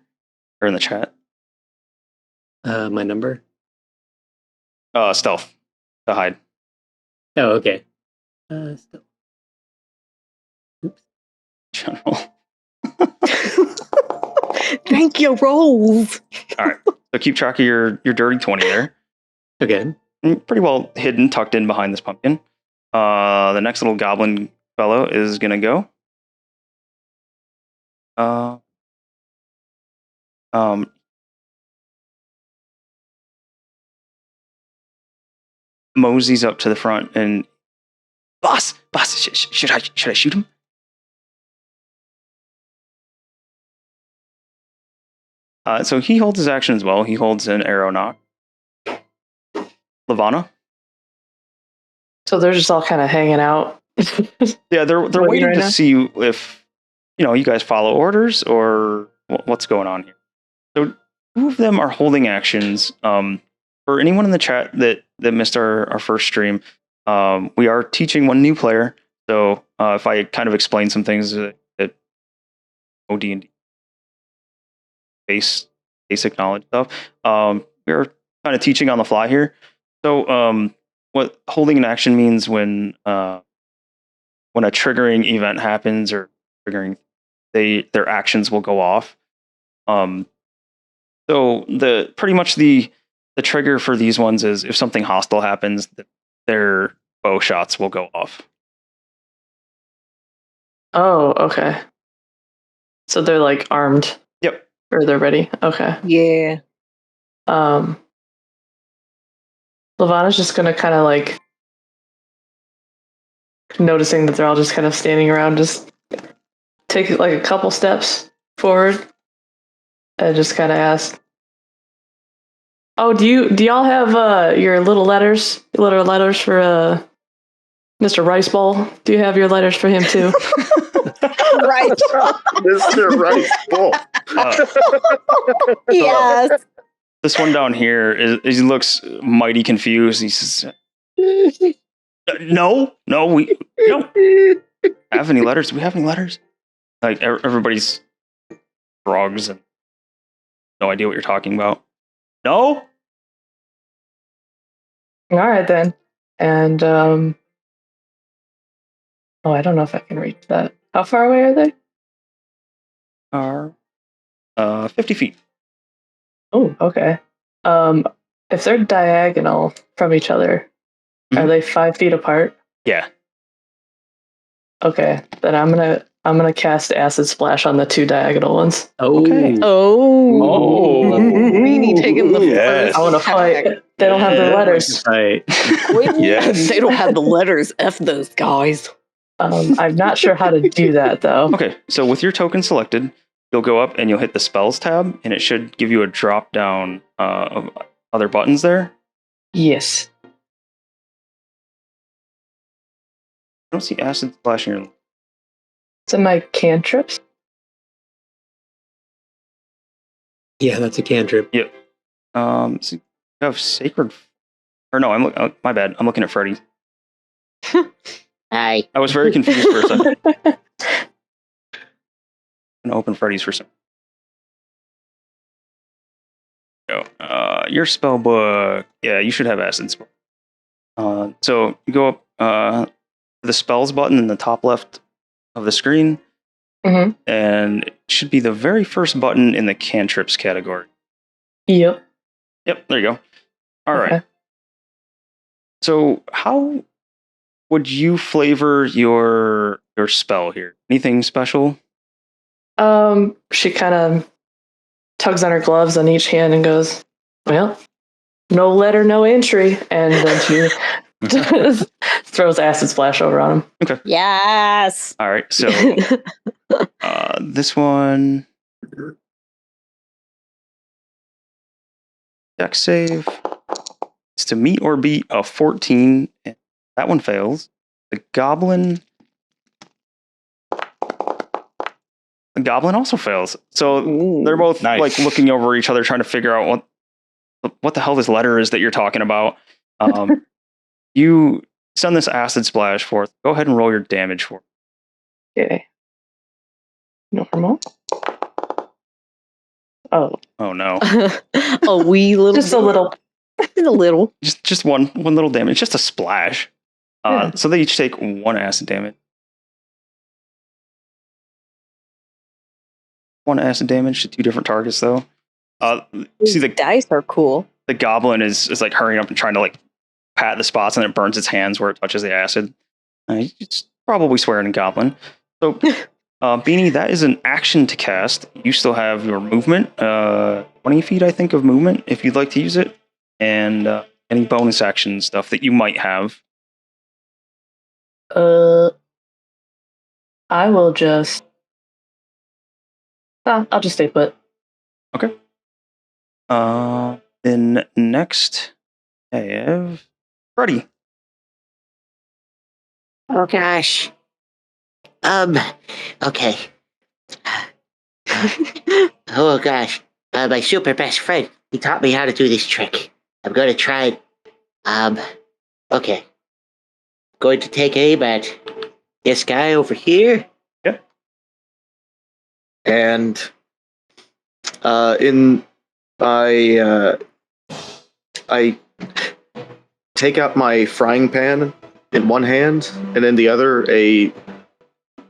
A: or in the chat.
C: My number?
A: Stealth to hide.
C: Oh, okay. Stealth.
A: General.
D: Thank you, Rolls.
A: All right. So keep track of your dirty 20 there.
C: Okay.
A: Pretty well hidden, tucked in behind this pumpkin. The next little goblin fellow is gonna go. Moseys up to the front and boss, should I shoot him? So he holds his action as well. He holds an arrow knock. Lavana.
G: So they're just all kind of hanging out.
A: Yeah, they're waiting to see if you guys follow orders or what's going on here. So two of them are holding actions. For anyone in the chat that missed our first stream, we are teaching one new player. So if I kind of explain some things that OD&D basic knowledge stuff, we're kind of teaching on the fly here. So what holding an action means when a triggering event happens or triggering, their actions will go off. So pretty much the trigger for these ones is if something hostile happens, their bow shots will go off.
G: Oh, okay. So they're like armed.
A: Yep.
G: Or they're ready. Okay.
D: Yeah.
G: Lavana's just gonna kind of like noticing that they're all just kind of standing around, just take like a couple steps forward and just kind of ask, "Oh, do y'all have your little letters for Mr. Rice Bowl? Do you have your letters for him too?"
D: Right.
F: Mr. Rice Bowl.
D: Yes.
A: This one down here he looks mighty confused. He says, "No, we don't have any letters. Do we have any letters?" Like everybody's frogs and no idea what you're talking about. No.
G: All right then. And I don't know if I can reach that. How far away are they?
A: Are 50 feet.
G: Oh, okay. If they're diagonal from each other, are they 5 feet apart?
A: Yeah.
G: Okay, then I'm gonna cast Acid Splash on the two diagonal ones.
C: Oh.
A: Okay.
D: Oh. Really taking the first
G: I want to fight. They don't have their letters.
C: Right.
F: Yes.
D: They don't have the letters. F those guys.
G: I'm not sure how to do that though.
A: Okay, so with your token selected, you'll go up and you'll hit the spells tab, and it should give you a drop down of other buttons there.
G: Yes.
A: I don't see acid splash in your.
G: It's in my cantrips.
C: Yeah, that's a cantrip.
A: Yep. So you have sacred. Or no, my bad. I'm looking at Freddy's.
I: Hi.
A: I was very confused for a second. I'm gonna open Freddy's for some. Your spell book. Yeah, you should have acid spell. So you go up to the spells button in the top left of the screen, and it should be the very first button in the cantrips category.
G: Yep.
A: Yep, there you go. All right. So how would you flavor your spell here? Anything special?
G: She kind of tugs on her gloves on each hand and goes, "Well, no letter, no entry," and then she throws acid splash over on him.
A: Okay.
D: Yes.
A: All right. So this one, dex save. It's to meet or beat a 14. That one fails. The goblin also fails. So they're both like looking over each other, trying to figure out what the hell this letter is that you're talking about. You send this acid splash forth. Go ahead and roll your damage for it.
G: Okay. Normal. Oh.
A: Oh no.
D: A wee little.
G: Just a little.
D: Just a little.
A: Just one little damage. Just a splash.
G: Yeah.
A: So they each take 1 acid damage. 1 acid damage to 2 different targets, though. See the
D: dice are cool.
A: The goblin is like hurrying up and trying to like pat the spots, and it burns its hands where it touches the acid. It's probably swearing in goblin. So, Beanie, that is an action to cast. You still have your movement, 20 feet, I think, of movement if you'd like to use it, and any bonus action stuff that you might have.
G: I will just. I'll just stay put.
A: Okay. Then next, I have Freddie.
I: Oh gosh. Okay. Oh gosh. My super best friend. He taught me how to do this trick. I'm gonna try it. Okay. Going to take aim at this guy over here.
A: Yeah.
F: And I take out my frying pan in one hand, and in the other a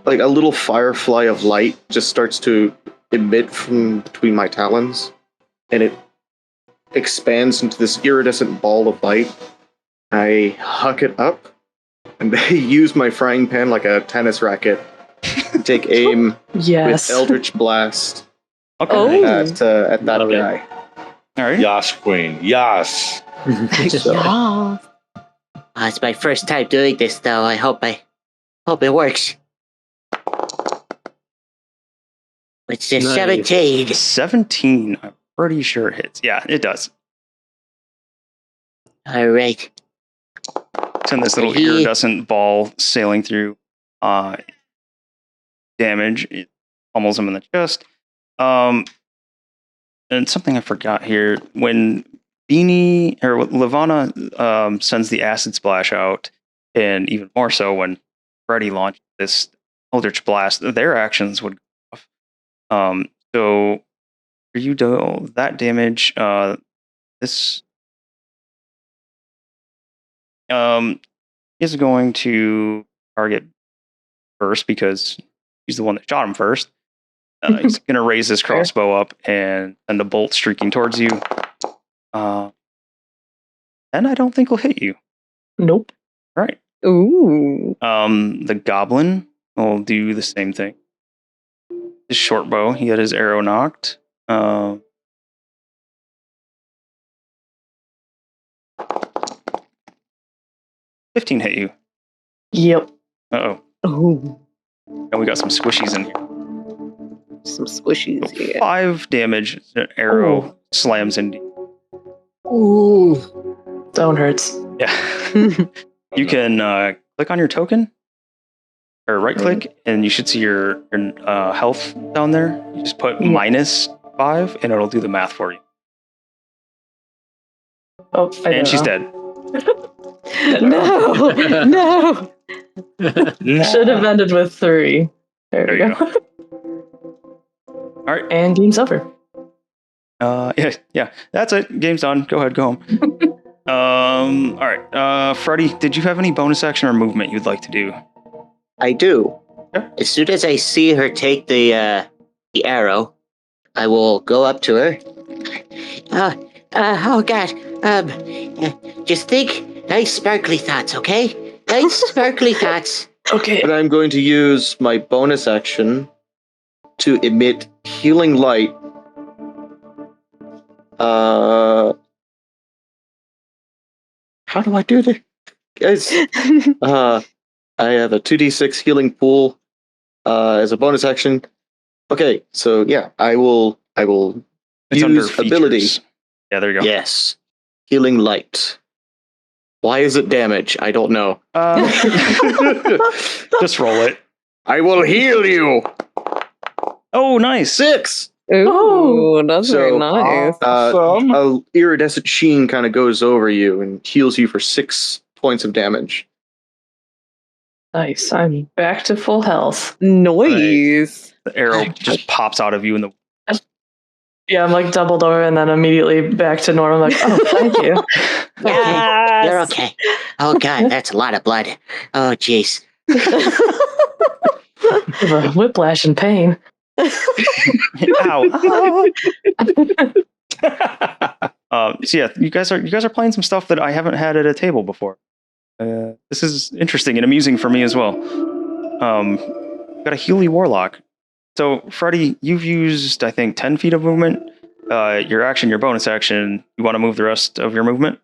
F: little firefly of light just starts to emit from between my talons, and it expands into this iridescent ball of light. I huck it up, and I use my frying pan like a tennis racket to take aim
G: Yes.
F: with Eldritch Blast
A: Okay.
F: at that guy.
A: All right.
B: Yas, Queen. Yas.
I: Oh, it's my first time doing this, though. I hope it works. It's just
C: Nice.
I: 17.
A: 17. I'm pretty sure it hits. Yeah, it does.
I: All right.
A: Send this little iridescent ball sailing through. Damage. It pummels him in the chest. And something I forgot here. When Beanie or Levana sends the acid splash out, and even more so when Freddy launched this Eldritch Blast, their actions would go off. So for you do that damage, this is going to target first because he's the one that shot him first. He's going to raise his crossbow up and send a bolt streaking towards you. And I don't think he'll hit you.
G: Nope.
A: Right.
D: Ooh.
A: The goblin will do the same thing. His short bow, he had his arrow knocked. 15 hit you.
G: Yep.
A: Uh-oh.
D: Ooh.
A: And we got some squishies in here.
D: Some squishies here.
A: 5 damage. An arrow slams into you.
D: Ooh.
G: That one hurts.
A: Yeah. You can click on your token, or right click, and you should see your health down there. You just put -5, and it'll do the math for you.
G: Oh,
A: and she's dead.
G: No, no. Should have ended with 3. There you go.
A: All right,
G: and game's over.
A: Yeah. That's it. Game's done. Go ahead, go home. All right. Freddie, did you have any bonus action or movement you'd like to do?
I: I do.
A: Okay.
I: As soon as I see her take the arrow, I will go up to her. Oh God. Just think nice sparkly thoughts, okay? Nice sparkly thoughts.
G: Okay.
F: But I'm going to use my bonus action to emit healing light. How do I do this? Guys, I have a 2d6 healing pool as a bonus action. Okay, so yeah, I will
A: It's under
F: use ability.
A: features. Yeah, there you go.
F: Yes. Healing light. Why is it damage? I don't know.
A: Just roll it.
F: I will heal you.
A: Oh, nice.
F: 6.
D: Ooh, that's
F: So,
D: very nice.
F: A iridescent sheen kind of goes over you and heals you for 6 points of damage.
G: Nice. I'm back to full health.
D: Nice.
A: The arrow just pops out of you in the.
G: Yeah, I'm like doubled over and then immediately back to normal. I'm like, oh, thank you.
I: Okay, you're okay. Oh god, that's a lot of blood. Oh jeez.
G: Whiplash and pain.
A: Ow. So yeah, you guys are playing some stuff that I haven't had at a table before. This is interesting and amusing for me as well. Got a Healy Warlock. So Freddy, you've used I think 10 feet of movement. Your action, your bonus action. You want to move the rest of your movement?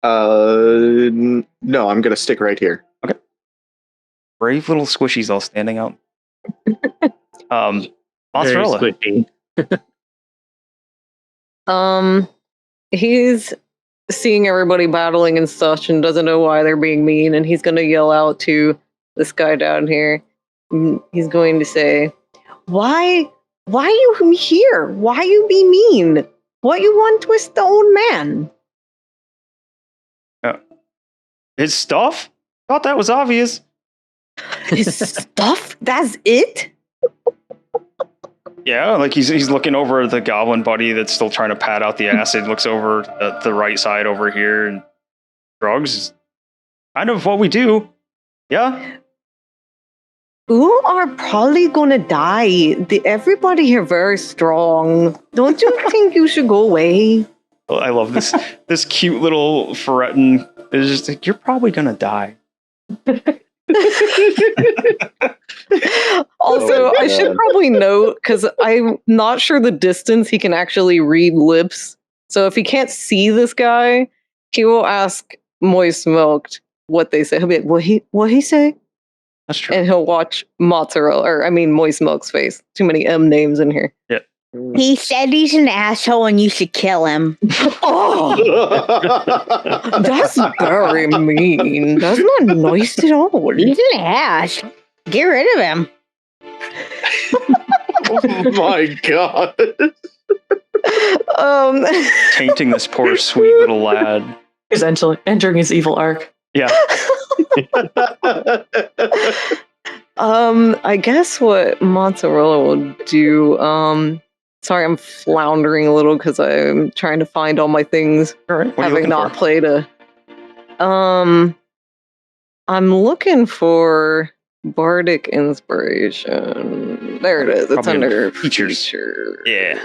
F: No, I'm gonna stick right here.
A: Okay. Brave little squishies all standing out. Mozzarella.
C: Very squishy.
D: He's seeing everybody battling and such and doesn't know why they're being mean, and he's gonna yell out to this guy down here. He's going to say, Why you here? Why you be mean? What you want with the old man?
A: His stuff? Thought that was obvious.
D: His stuff? That's it?
A: Yeah, like he's looking over the goblin buddy that's still trying to pat out the acid, looks over the right side over here, and drugs. Kind of what we do. Yeah.
D: You are probably gonna die. Everybody here very strong. Don't you think you should go away?
A: I love this this cute little Ferreten. It's just like, you're probably gonna die.
D: Also, I should probably note, because I'm not sure the distance he can actually read lips. So if he can't see this guy, he will ask Moistmilk what they say. He'll be like, what he say?
A: That's true.
D: And he'll watch Moistmilk's face. Too many M names in here.
A: Yeah.
L: He said he's an asshole and you should kill him.
D: Oh, that's very mean. That's not nice at all.
L: He's an ass. Get rid of him.
F: Oh my god.
A: Tainting this poor sweet little lad.
G: He's entering his evil arc.
A: Yeah.
D: I guess what Mozzarella will do, sorry, I'm floundering a little because I'm trying to find all my things.
A: All right. What are you
D: having
A: looking
D: not
A: for?
D: played I'm looking for Bardic Inspiration. There it is. It's
A: Probably
D: under
A: features. Yeah.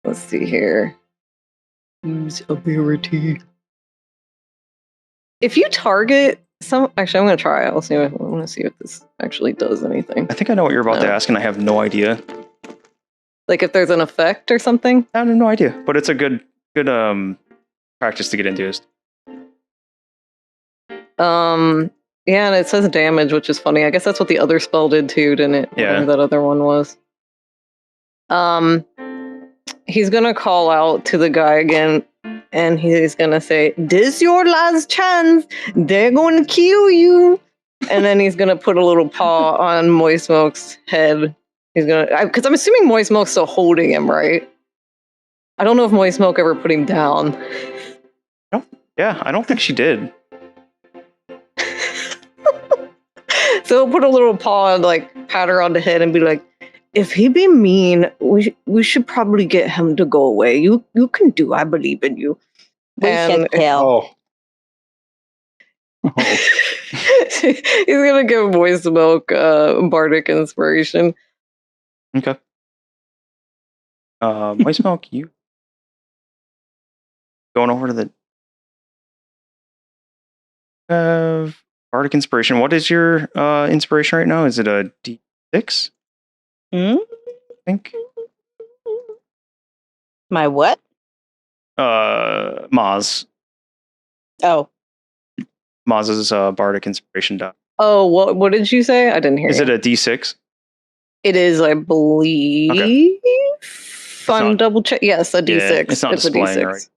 D: Let's see here. Use ability. If you target actually, I'm gonna try it. I want to see if this actually does anything.
A: I think I know what you're about to ask, and I have no idea.
D: Like if there's an effect or something?
A: I have no idea, but it's a good practice to get into.
D: Yeah, and it says damage, which is funny. I guess that's what the other spell did too, didn't it?
A: Yeah.
D: Whatever that other one was. He's gonna call out to the guy again, and he's gonna say, "This your last chance. They're gonna kill you." And then he's gonna put a little paw on Moistmilk's head. He's gonna, because I'm assuming Moistmilk's still holding him, right? I don't know if Moistmilk ever put him down.
A: No, yeah, I don't think she did.
D: So he'll put a little paw and like pat her on the head and be like, "If he be mean, we should probably get him to go away. You can do. I believe in you."
L: We should kill.
D: He's gonna give Moistmilk Bardic Inspiration.
A: Okay. Moistmilk, you going over to the Bardic Inspiration. What is your inspiration right now? Is it a D6? I think.
L: My what?
A: Moz.
L: Oh.
A: Moz's Bardic Inspiration dot.
D: Oh, what did you say? I didn't hear.
A: Is
D: you.
A: it a D6?
D: It is, I believe.
A: Okay.
D: Fun double check. Yes, a D6.
A: Yeah, it's not
D: a
A: displaying, right?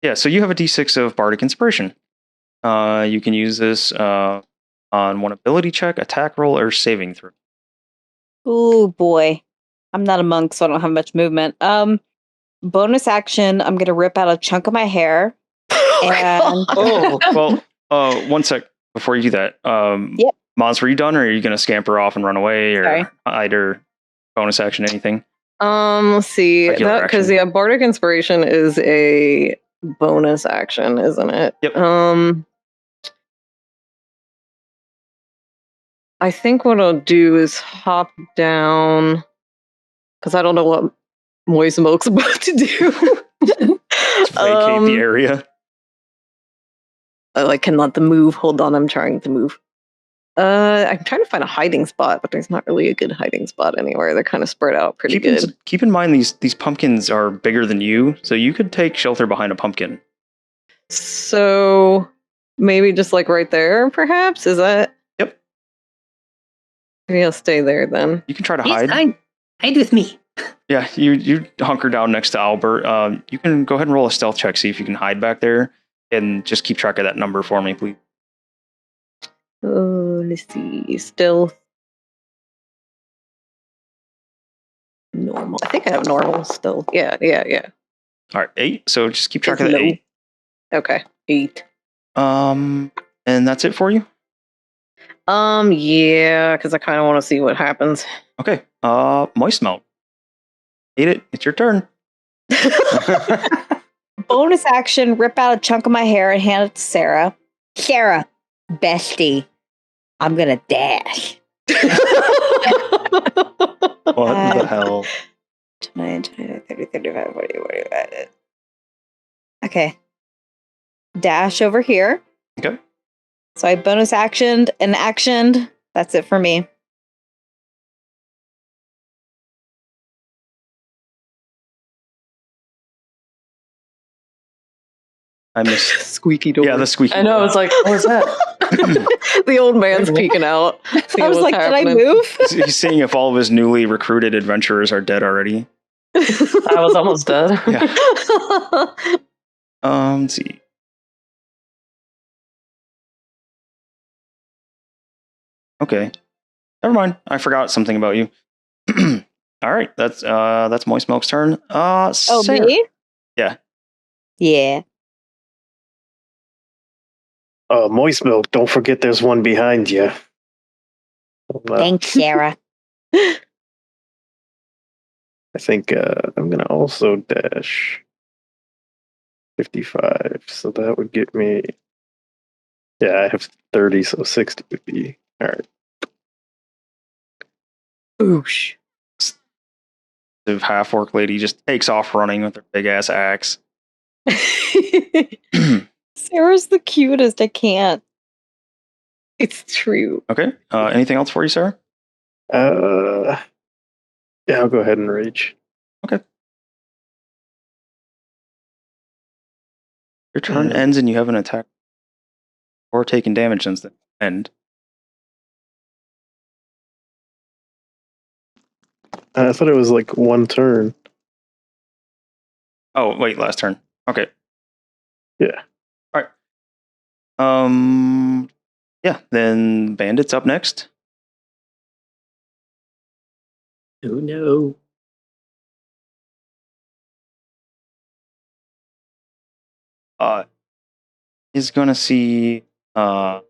A: Yeah, so you have a D6 of Bardic Inspiration. You can use this on on one ability check, attack roll, or saving throw.
E: Ooh, boy. I'm not a monk, so I don't have much movement. Bonus action, I'm going to rip out a chunk of my hair. And
A: Well, one sec before you do that.
E: Yep.
A: Moz, were you done, or are you going to scamper off and run away, or
E: Sorry.
A: either bonus action, anything?
D: Let's see.
A: Regular
D: Because
A: action.
D: Bardic Inspiration is a bonus action, isn't it?
A: Yep.
D: I think what I'll do is hop down because I don't know what Moist Milk's about to do.
A: Vacate the area.
D: I can let them move. Hold on, I'm trying to move. I'm trying to find a hiding spot, but there's not really a good hiding spot anywhere. They're kind of spread out pretty good.
A: Keep in mind these pumpkins are bigger than you, so you could take shelter behind a pumpkin.
D: So maybe just like right there, perhaps? Is that?
A: Yep.
D: Maybe I'll stay there then.
A: You can try to
J: Yes,
A: hide.
J: hide with me.
A: Yeah, you hunker down next to Albert. You can go ahead and roll a stealth check, see if you can hide back there, and just keep track of that number for me, please.
D: Oh, let's see. Stealth. Normal. I think I have normal still. Yeah.
A: All right, 8. So just keep track
D: It's
A: of the
D: low.
A: 8.
D: Okay, 8.
A: And that's it for you.
D: Yeah, because I kind of want to see what happens.
A: Okay. Moistmilk. Ate it. It's your turn.
E: bonus action, rip out a chunk of my hair and hand it to Sarah.
L: Sarah, bestie, I'm gonna dash.
A: What the hell?
E: 29, 30, 35, 40, 45. Okay. Dash over here.
A: Okay.
E: So I bonus actioned and actioned. That's it for me.
A: I missed
D: squeaky door.
A: Yeah, the squeaky.
G: I know. I was like, what was that?
D: The old man's peeking out.
E: I was like, did I move?
A: He's seeing if all of his newly recruited adventurers are dead already.
G: I was almost dead.
A: Yeah. Let's see. Okay. Never mind. I forgot something about you. All right. That's Moistmilk's turn. Sarah.
E: Me?
A: Yeah.
E: Yeah.
M: Moistmilk, don't forget there's one behind you.
L: Thanks, Sarah.
M: I think I'm going to also dash 55. So that would get me... Yeah, I have 30, so 60 would be... All right.
D: Boosh.
A: The half-orc lady just takes off running with her big-ass axe.
E: Sarah's the cutest. I can't.
D: It's true.
A: Okay. Anything else for you, Sarah?
M: Yeah, I'll go ahead and rage.
A: Okay. Your turn ends and you haven't attacked or taken damage since the end.
M: I thought it was like one turn.
A: Oh, wait, last turn. Okay.
M: Yeah.
A: All right. Yeah, then Bandit's up next.
C: Oh no.
A: Is gonna see I'm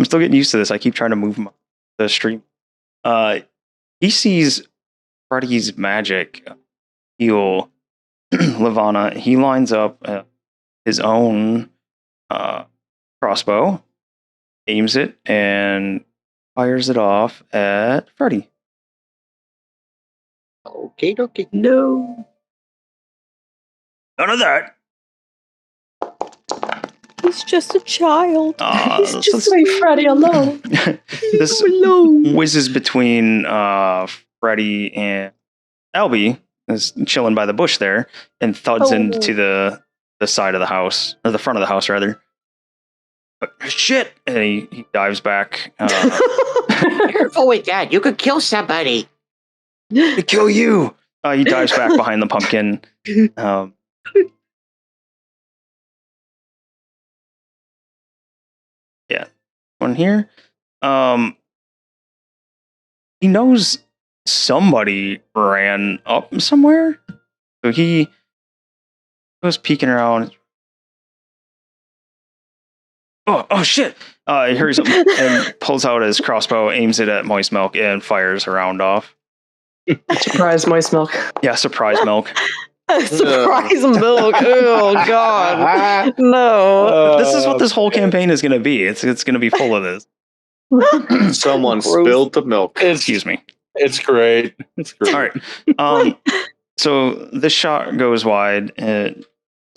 A: still getting used to this. I keep trying to move the stream. He sees Freddy's magic heal Levana. He lines up his own crossbow, aims it, and fires it off at Freddy.
F: Okay.
C: No.
A: None of that.
E: He's just a child.
G: He's just leave Freddy alone.
A: This whizzes between Freddy and Albie, is chilling by the bush there, and thuds into the side of the house, or the front of the house rather. Shit! And he dives back.
I: Careful with that. You could kill somebody.
A: To kill you! He dives back behind the pumpkin. one here. He knows somebody ran up somewhere, so he goes peeking around. Oh shit! He hurries up and pulls out his crossbow, aims it at Moistmilk, and fires a round off.
G: Surprise, Moistmilk.
A: Yeah, surprise milk.
D: Surprise milk. Oh god. No.
A: This is what this whole campaign is going to be. It's going to be full of this.
F: Someone spilled the milk.
A: Excuse me.
B: It's great. It's great.
A: All right. So this shot goes wide. This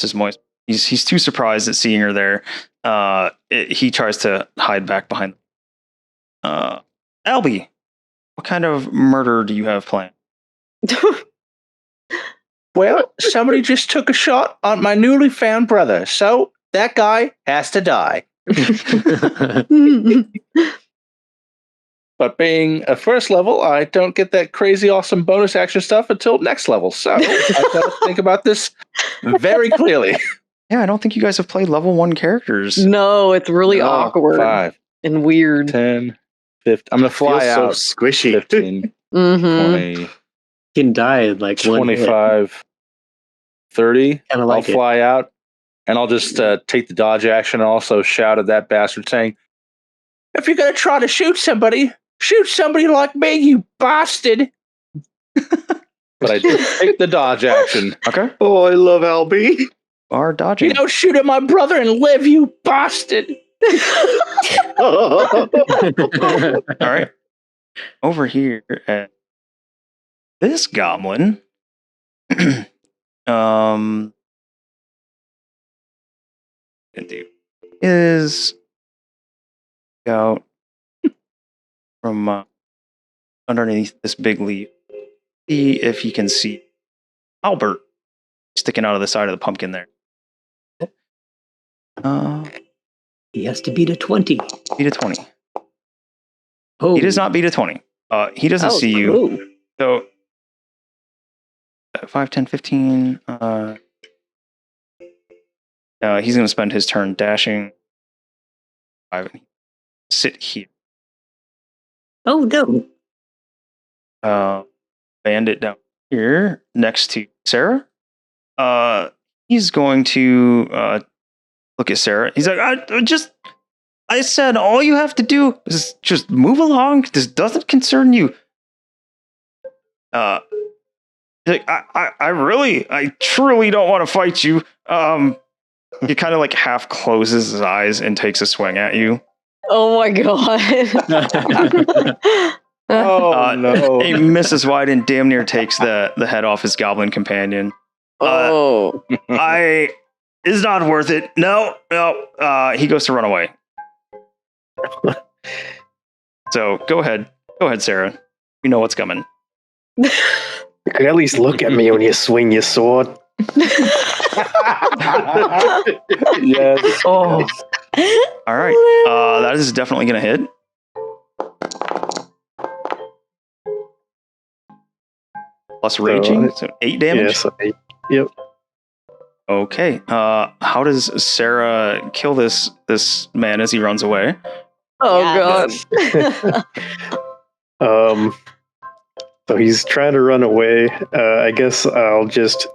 A: is Moist. He's too surprised at seeing her there. He tries to hide back behind. Albie, what kind of murder do you have planned?
K: Well, somebody just took a shot on my newly found brother, so that guy has to die. But being a first level, I don't get that crazy awesome bonus action stuff until next level, so I've got to think about this very clearly.
A: Yeah, I don't think you guys have played level 1 characters.
D: No, it's really awkward
B: 5,
D: and weird.
B: 10, 15. I'm going to fly
F: Feels
B: out.
F: so squishy.
B: 15,
D: Mm-hmm.
B: 20,
C: Can die in like
B: 25, 30.
C: Kinda like
B: I'll
C: it.
B: fly out, and I'll just take the dodge action and also shout at that bastard saying,
K: If you're going to try to shoot somebody like me, you bastard.
B: but I did take the dodge action.
A: Okay.
F: Oh, I love Albie.
A: Are dodging.
K: You don't shoot at my brother and live, you bastard.
A: All right. Over here at this goblin. Gonna do is out from underneath this big leaf. See if you can see Albert sticking out of the side of the pumpkin there.
C: He has to beat a 20.
A: Beat a 20.
C: Oh,
A: He does not beat a 20. He doesn't see you.
C: cool.
A: So 5, 10, 15. He's going to spend his turn dashing. 5. Sit here.
C: Oh no.
A: Bandit down here next to Cera. He's going to look at Cera. He's like, I said all you have to do is just move along. This doesn't concern you. Like, I truly don't want to fight you. He kind of like half closes his eyes and takes a swing at you.
D: Oh my god.
B: No.
A: He misses wide and damn near takes the head off his goblin companion. It's not worth it. No. He goes to run away. So go ahead, Cera. You know what's coming.
M: You could at least look at me when you swing your sword.
B: Yes.
G: Oh,
A: All right. That is definitely going to hit. Plus raging, so 8 damage.
M: Yes. Yep.
A: Okay. How does Cera kill this man as he runs away?
D: Oh god.
M: So he's trying to run away. I guess I'll just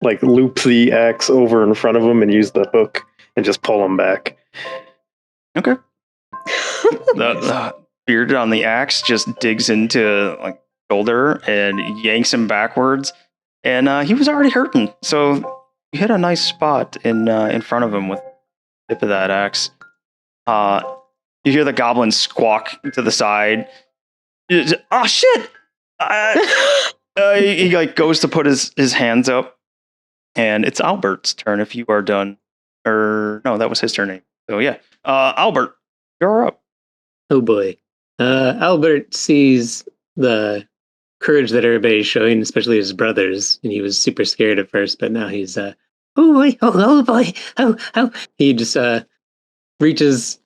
M: like loop the axe over in front of him and use the hook and just pull him back.
A: Okay. The beard on the axe just digs into like shoulder and yanks him backwards, and he was already hurting. So you hit a nice spot in front of him with the tip of that axe. You hear the goblin squawk to the side. Oh shit! He like goes to put his hands up, and it's Albert's turn. If you are done, or no, that was his turn. So yeah, Albert, you're up.
C: Oh boy. Albert sees the courage that everybody's showing, especially his brothers, and he was super scared at first, but now he's oh boy, oh boy, oh. He just reaches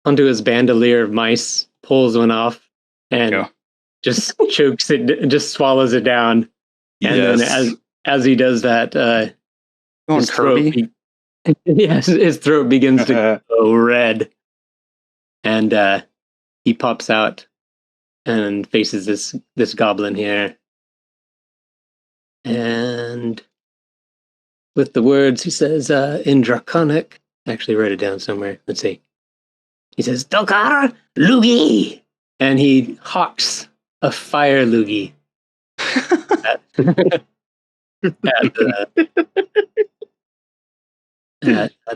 C: onto his bandolier of mice, pulls one off, and just chokes it, just swallows it down. And then as he does that, his throat begins to go red. and he pops out and faces this goblin here. And with the words, he says in Draconic. Actually, wrote it down somewhere. Let's see. He says, "Dokar Lugi," and he hawks a fire loogie at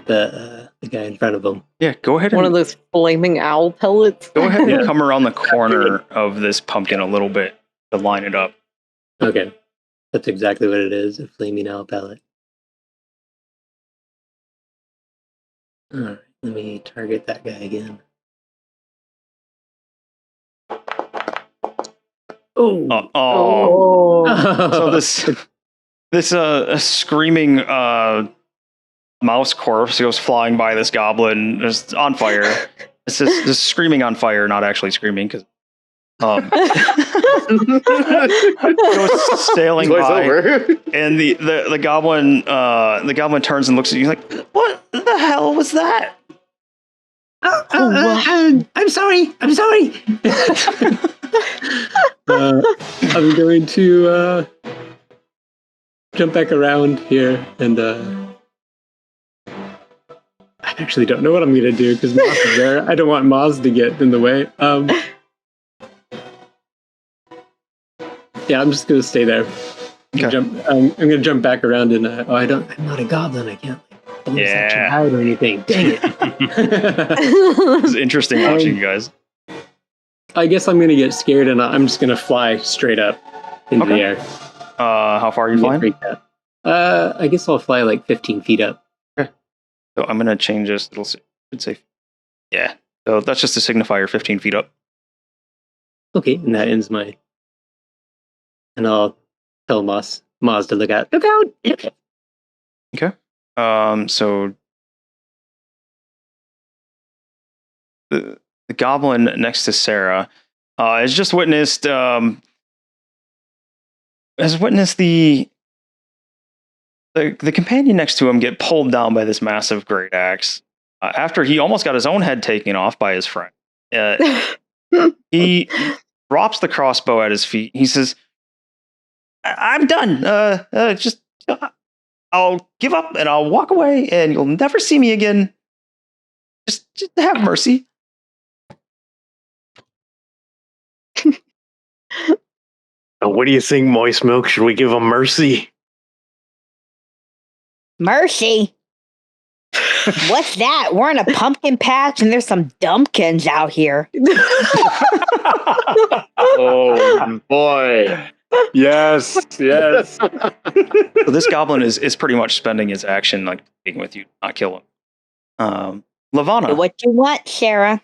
C: the guy in front of him.
A: Yeah, go ahead.
D: One of those flaming owl pellets.
A: Go ahead and come around the corner of this pumpkin a little bit to line it up.
C: Okay, that's exactly what it is, a flaming owl pellet. All right, let me target that guy again.
A: So this screaming mouse corpse goes flying by this goblin, just on fire. It's just screaming on fire, not actually screaming, because goes sailing by, and the goblin turns and looks at you like, "What the hell was that?"
J: I'm sorry. I'm sorry.
C: I'm going to jump back around here, and I actually don't know what I'm going to do because Moz is there. I don't want Moz to get in the way. Yeah, I'm just going to stay there.
A: Okay.
C: I'm going to jump back around, and I'm not a goblin. I can't hide or anything. Dang it!
A: It's interesting watching you guys.
C: I guess I'm going to get scared, and I'm just going to fly straight up into the air.
A: How far are you flying?
C: I guess I'll fly like 15 feet up.
A: Okay. So I'm going to change this. It'll say, yeah. So that's just a signifier 15 feet up.
C: Okay, and that ends my. And I'll tell Moz to look out. Look out!
A: Okay. So the goblin next to Cera has just witnessed the companion next to him get pulled down by this massive great axe after he almost got his own head taken off by his friend. He drops the crossbow at his feet. He says, "I'm done. Just I'll give up and I'll walk away, and you'll never see me again. Just have mercy."
H: What do you think, Moistmilk? Should we give him mercy?
L: Mercy? What's that? We're in a pumpkin patch and there's some dumpkins out here.
B: Oh boy. Yes.
A: So this goblin is pretty much spending his action like being with you, not kill him. Lavana.
L: What you want, Sarah?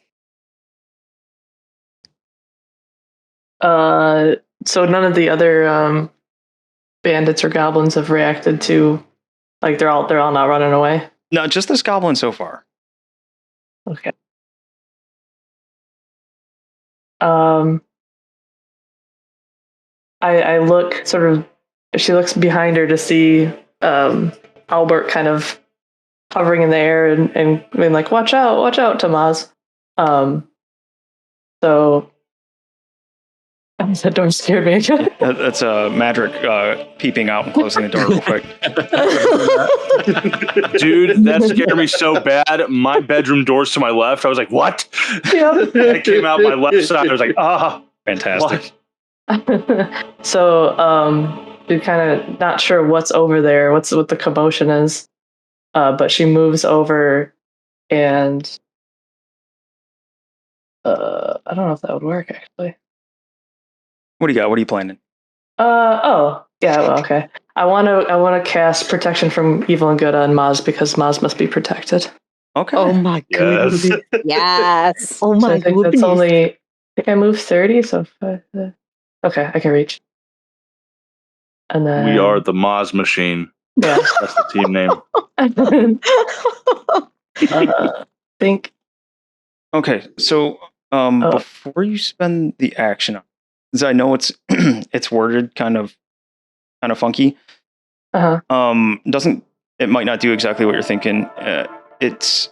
G: So none of the other bandits or goblins have reacted to, like they're all not running away.
A: No, just this goblin so far.
G: Okay. I look sort of. She looks behind her to see Albert kind of hovering in the air and being like, watch out, to Moz. So that door scared me again.
A: That's Madryck peeping out and closing the door real quick.
B: Dude, that scared me so bad. My bedroom door's to my left. I was like, what?
G: Yep.
B: It came out my left side. I was like,
A: fantastic.
G: So you're kind of not sure what's over there, what the commotion is. But she moves over and I don't know if that would work actually.
A: What do you got? What are you planning?
G: Oh, yeah, well, okay. I want to cast protection from evil and good on Moz because Moz must be protected.
A: Okay.
D: Oh my goodness.
L: Yes.
D: Oh my
G: I think
D: goodness.
G: that's only. I think I move 30, so okay, I can reach. And then
B: we are the Moz Machine.
G: Yeah,
B: that's the team name.
G: Think.
A: Okay, so before you spend the action, because I know it's it's worded kind of funky.
G: Uh-huh.
A: It might not do exactly what you're thinking. It's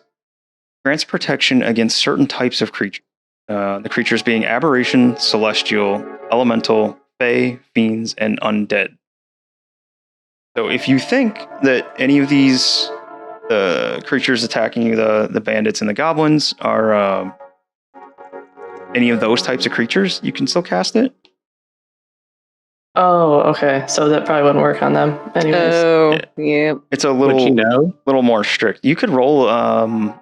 A: grants protection against certain types of creatures. The creatures being aberration, celestial, elemental, fae, fiends, and undead. So if you think that any of these creatures attacking you, the bandits and the goblins, are any of those types of creatures, you can still cast it.
G: Oh, okay. So that probably wouldn't work on them anyways.
D: Oh, yeah.
A: It's a little,
C: know?
A: little more strict. You could roll. I'll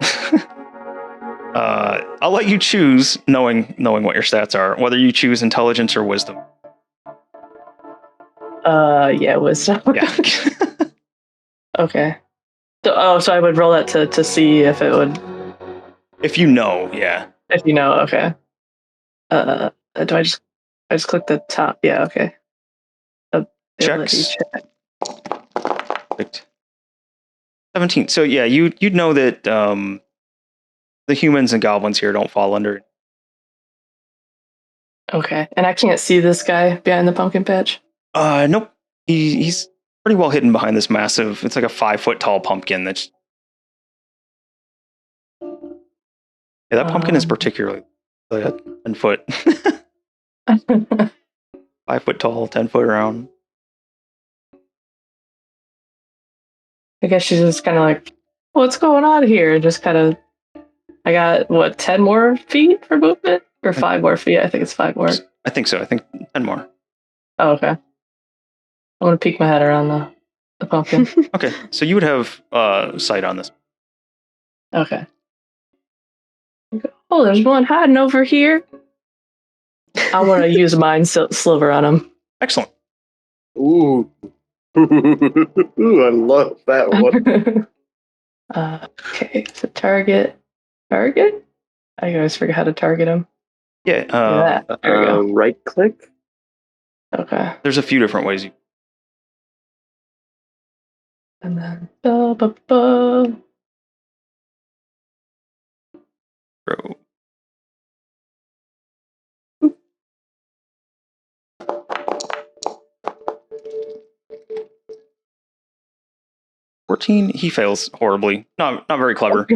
A: let you choose, knowing what your stats are, whether you choose intelligence or wisdom.
G: Yeah, wisdom.
A: Yeah.
G: Okay. So I would roll that to see if it would.
A: If you know, yeah.
G: If you know, okay. Do I just click the top? Yeah, okay. Ability
A: Checks.
G: check.
A: Perfect. 17. So yeah, you'd know that the humans and goblins here don't fall under.
G: Okay, and I can't see this guy behind the pumpkin patch.
A: Nope. He's pretty well hidden behind this massive. It's like a 5-foot tall pumpkin. That's that pumpkin is particularly like a 10-foot, 5-foot tall, 10-foot round.
G: I guess she's just kind of like, what's going on here? Just kind of, I got 10 more feet for movement or 5 more feet. I think it's 5 more.
A: I think so. I think 10 more.
G: Oh, okay. I'm gonna peek my head around the pumpkin.
A: Okay, so you would have sight on this.
G: Okay. Oh, there's one hiding over here. I want to use mind sliver on him.
A: Excellent.
F: Ooh. Ooh, I love that one.
G: Okay, so target. I always forget how to target him.
A: Yeah.
G: There we go.
F: Right click.
G: Okay.
A: There's a few different ways you.
G: And then
A: Throw. 14. He fails horribly. Not very clever.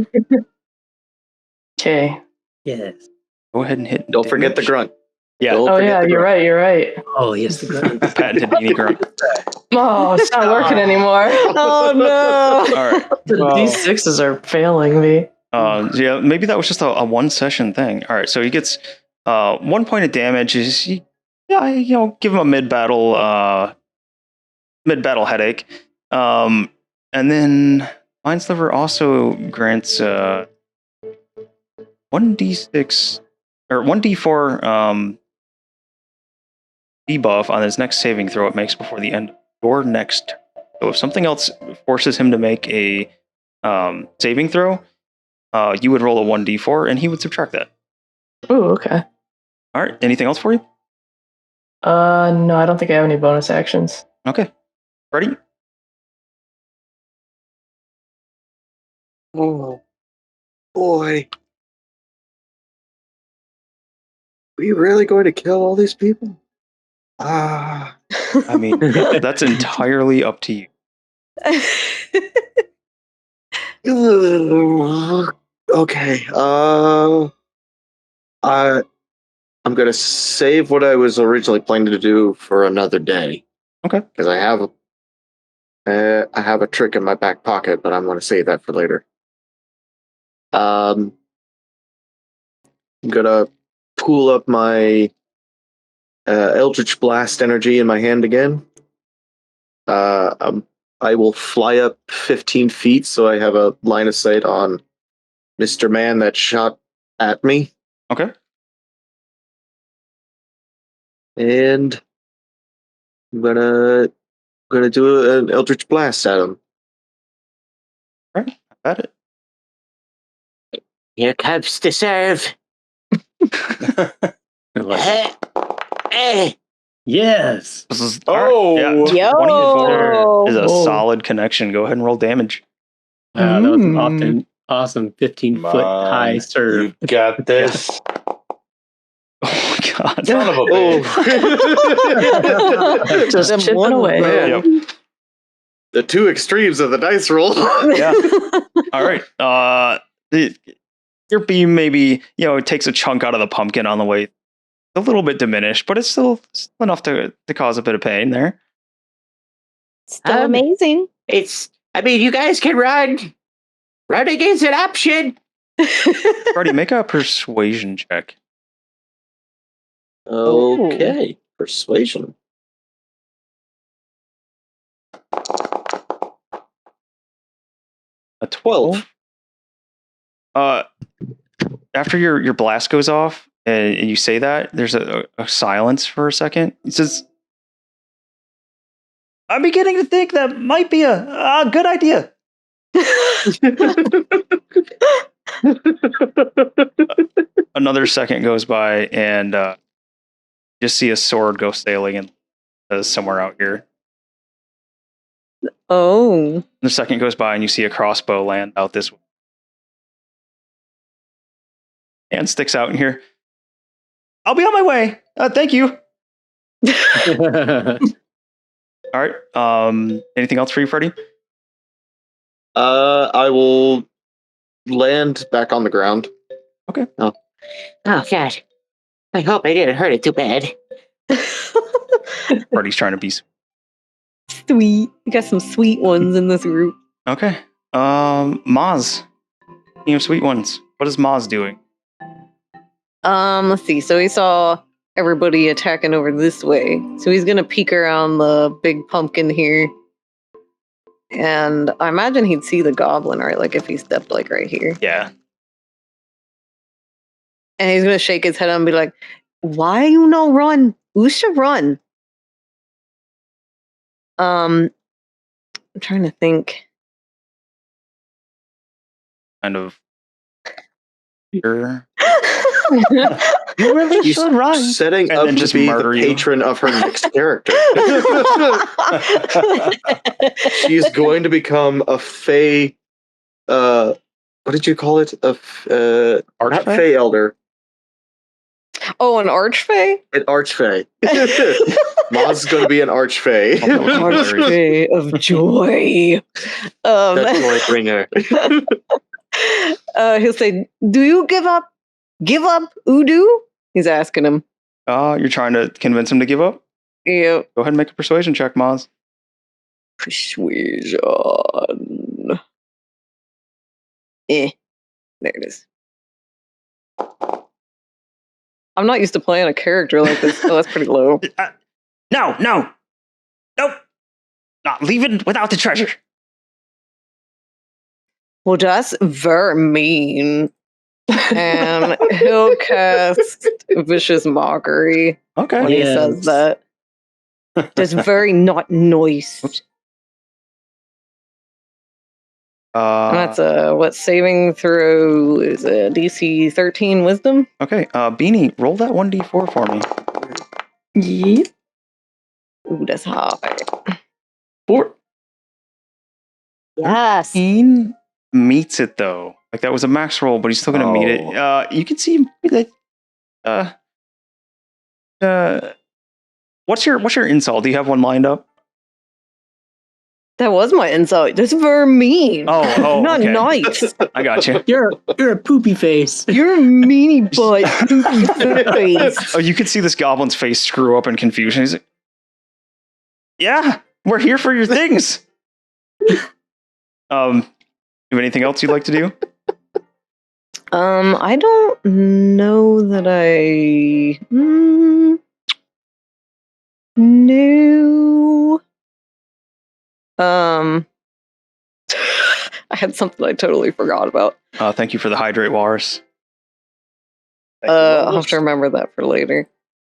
G: Okay.
C: Yes.
A: Go ahead and hit.
F: Don't forget the grunt.
A: Yeah.
F: Don't
G: Oh
F: forget
G: yeah,
F: the
G: you're
F: grunt.
G: right. You're right.
C: Oh, yes, the grunt.
A: Patented Beanie Grunt.
G: Oh, it's not working anymore.
D: Oh no.
A: All right.
G: The D6s are failing me.
A: Yeah, maybe that was just a one session thing. All right, so he gets 1 point of damage. Give him a mid battle headache. And then Mind Sliver also grants 1d6 or 1d4 debuff on his next saving throw it makes before the end of your next turn. So if something else forces him to make a saving throw, you would roll a 1d4 and he would subtract that.
G: Oh, okay.
A: All right. Anything else for you?
G: No, I don't think I have any bonus actions.
A: Okay. Ready?
F: Oh boy. Are you really going to kill all these people?
A: I mean, that's entirely up to you.
F: Okay. I'm gonna save what I was originally planning to do for another day.
A: Okay.
F: Because I have a trick in my back pocket, but I'm gonna save that for later. I'm gonna pool up my Eldritch Blast energy in my hand again. I will fly up 15 feet so I have a line of sight on Mr. Man that shot at me.
A: Okay.
F: And I'm gonna do an Eldritch Blast at him.
A: All right. I got it.
I: Here comes the serve.
C: Yes.
A: This is, yeah, 24 is a solid connection. Go ahead and roll damage.
C: That was an awesome 15-foot high serve.
B: You got this.
A: Oh my god.
B: Son of a bitch.
G: Just chipping away.
A: Yep.
F: The two extremes of the dice roll.
A: Yeah. All right. your beam maybe, it takes a chunk out of the pumpkin on the way. A little bit diminished, but it's still enough to cause a bit of pain there.
L: Still amazing.
I: You guys can run. Running is an option.
A: Freddie, make a persuasion check.
F: Okay. Persuasion.
A: A 12. After your blast goes off and you say that, there's a silence for a second. It says, I'm beginning to think that might be a good idea. Another second goes by and just see a sword go sailing in somewhere out here.
D: Oh.
A: The second goes by and you see a crossbow land out this way. And sticks out in here. I'll be on my way. Thank you. All right. Anything else for you, Freddie?
F: I will land back on the ground.
A: Okay.
I: Oh God. I hope I didn't hurt it too bad.
A: Freddie's trying to be
D: sweet. We got some sweet ones in this group.
A: Okay. Moz. Team of sweet ones. What is Moz doing?
D: Let's see. So he saw everybody attacking over this way. So he's gonna peek around the big pumpkin here. And I imagine he'd see the goblin, right? Like if he stepped like right here.
A: Yeah.
D: And he's gonna shake his head and be like, why you no run? You should run. I'm trying to think.
A: Kind of. Sure.
F: You really should run. Setting
A: And
F: up
A: then
F: to
A: just
F: be the
A: murder you.
F: patron of her next character. She's going to become a fae. What did you call it? Not
A: Archfey?
F: fae elder.
D: Oh, an archfey?
F: An archfey. Maz's going to be an archfey.
D: Archfey of joy.
F: That's Joybringer.
D: He'll say, "Do you give up? Give up, Udu?" He's asking him.
A: You're trying to convince him to give up?
D: Yeah.
A: Go ahead and make a persuasion check, Moz.
D: Persuasion. There it is. I'm not used to playing a character like this, so that's pretty low.
A: No. Nope. Not leaving without the treasure.
D: Well, that's very mean. And he'll cast Vicious Mockery when he says that. That's very not nice. And that's saving throw is a DC 13 Wisdom.
A: Okay, Beanie, roll that 1d4 for me.
D: Yep. Ooh, that's high.
A: 4.
L: Yes.
A: 18 meets it though. Like that was a max roll, but he's still gonna meet it. You can see that. What's your insult? Do you have one lined up?
D: That was my insult. That's very mean.
A: Oh,
D: not
A: okay.
D: nice.
A: I got you.
C: You're a poopy face.
D: You're a meanie butt poopy face.
A: Oh, you can see this goblin's face screw up in confusion. He's like, "Yeah, we're here for your things." You have anything else you'd like to do?
D: I don't know that I knew. I had something I totally forgot about.
A: Thank you for the hydrate, Walrus.
D: I'll have to remember that for later.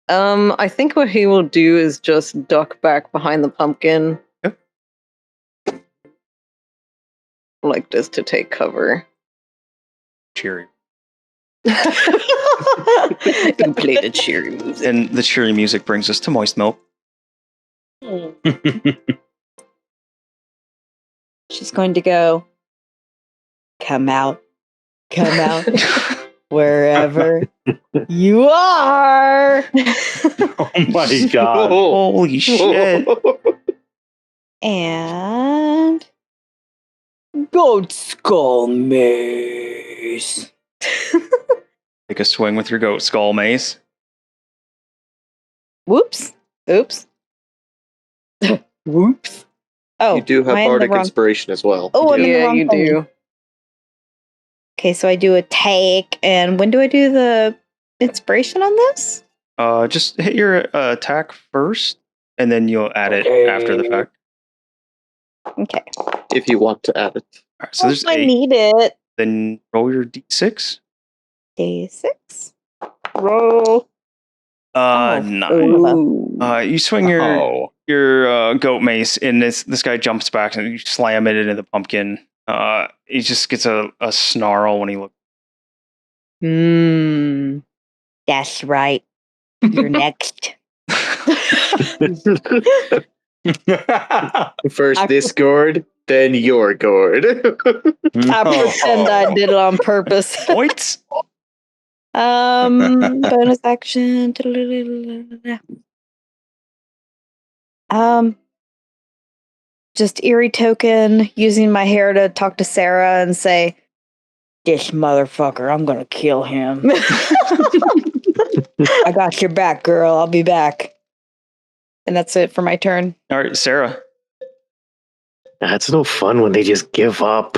D: I think what he will do is just duck back behind the pumpkin.
A: Yep.
D: Like this to take cover.
A: Cheery.
D: You play the cheery music.
A: And the cheery music brings us to Moistmilk.
L: She's going to go, come out, wherever you are.
M: Oh my god.
A: Holy shit.
L: And goat skull mace.
A: take a swing with your goat skull mace.
D: Whoops. Oops. Whoops. Oh,
F: You do have
D: am I in the
F: bardic
D: wrong-
F: inspiration as well.
L: Oh, I'm in the
D: Yeah,
L: wrong
D: you
L: thing.
D: do.
E: Okay, so I do a take, and when do I do the inspiration on this?
A: Just hit your attack first, and then you'll add it after the fact.
E: Okay.
F: If you want to add it.
A: All right, so there's
E: I
A: 8.
E: need it.
A: Then roll your d6.
E: Day 6. Roll.
A: 9. You swing your goat mace, and this guy jumps back, and you slam it into the pumpkin. He just gets a snarl when he looks.
L: That's right. You're next.
F: First this gourd, then your gourd.
D: I pretend I did it on purpose.
A: Points.
E: Bonus action. Just eerie token, using my hair to talk to Sarah and say, "This motherfucker, I'm gonna kill him." I got your back, girl. I'll be back. And that's it for my turn.
A: All right, Sarah.
H: It's no fun when they just give up.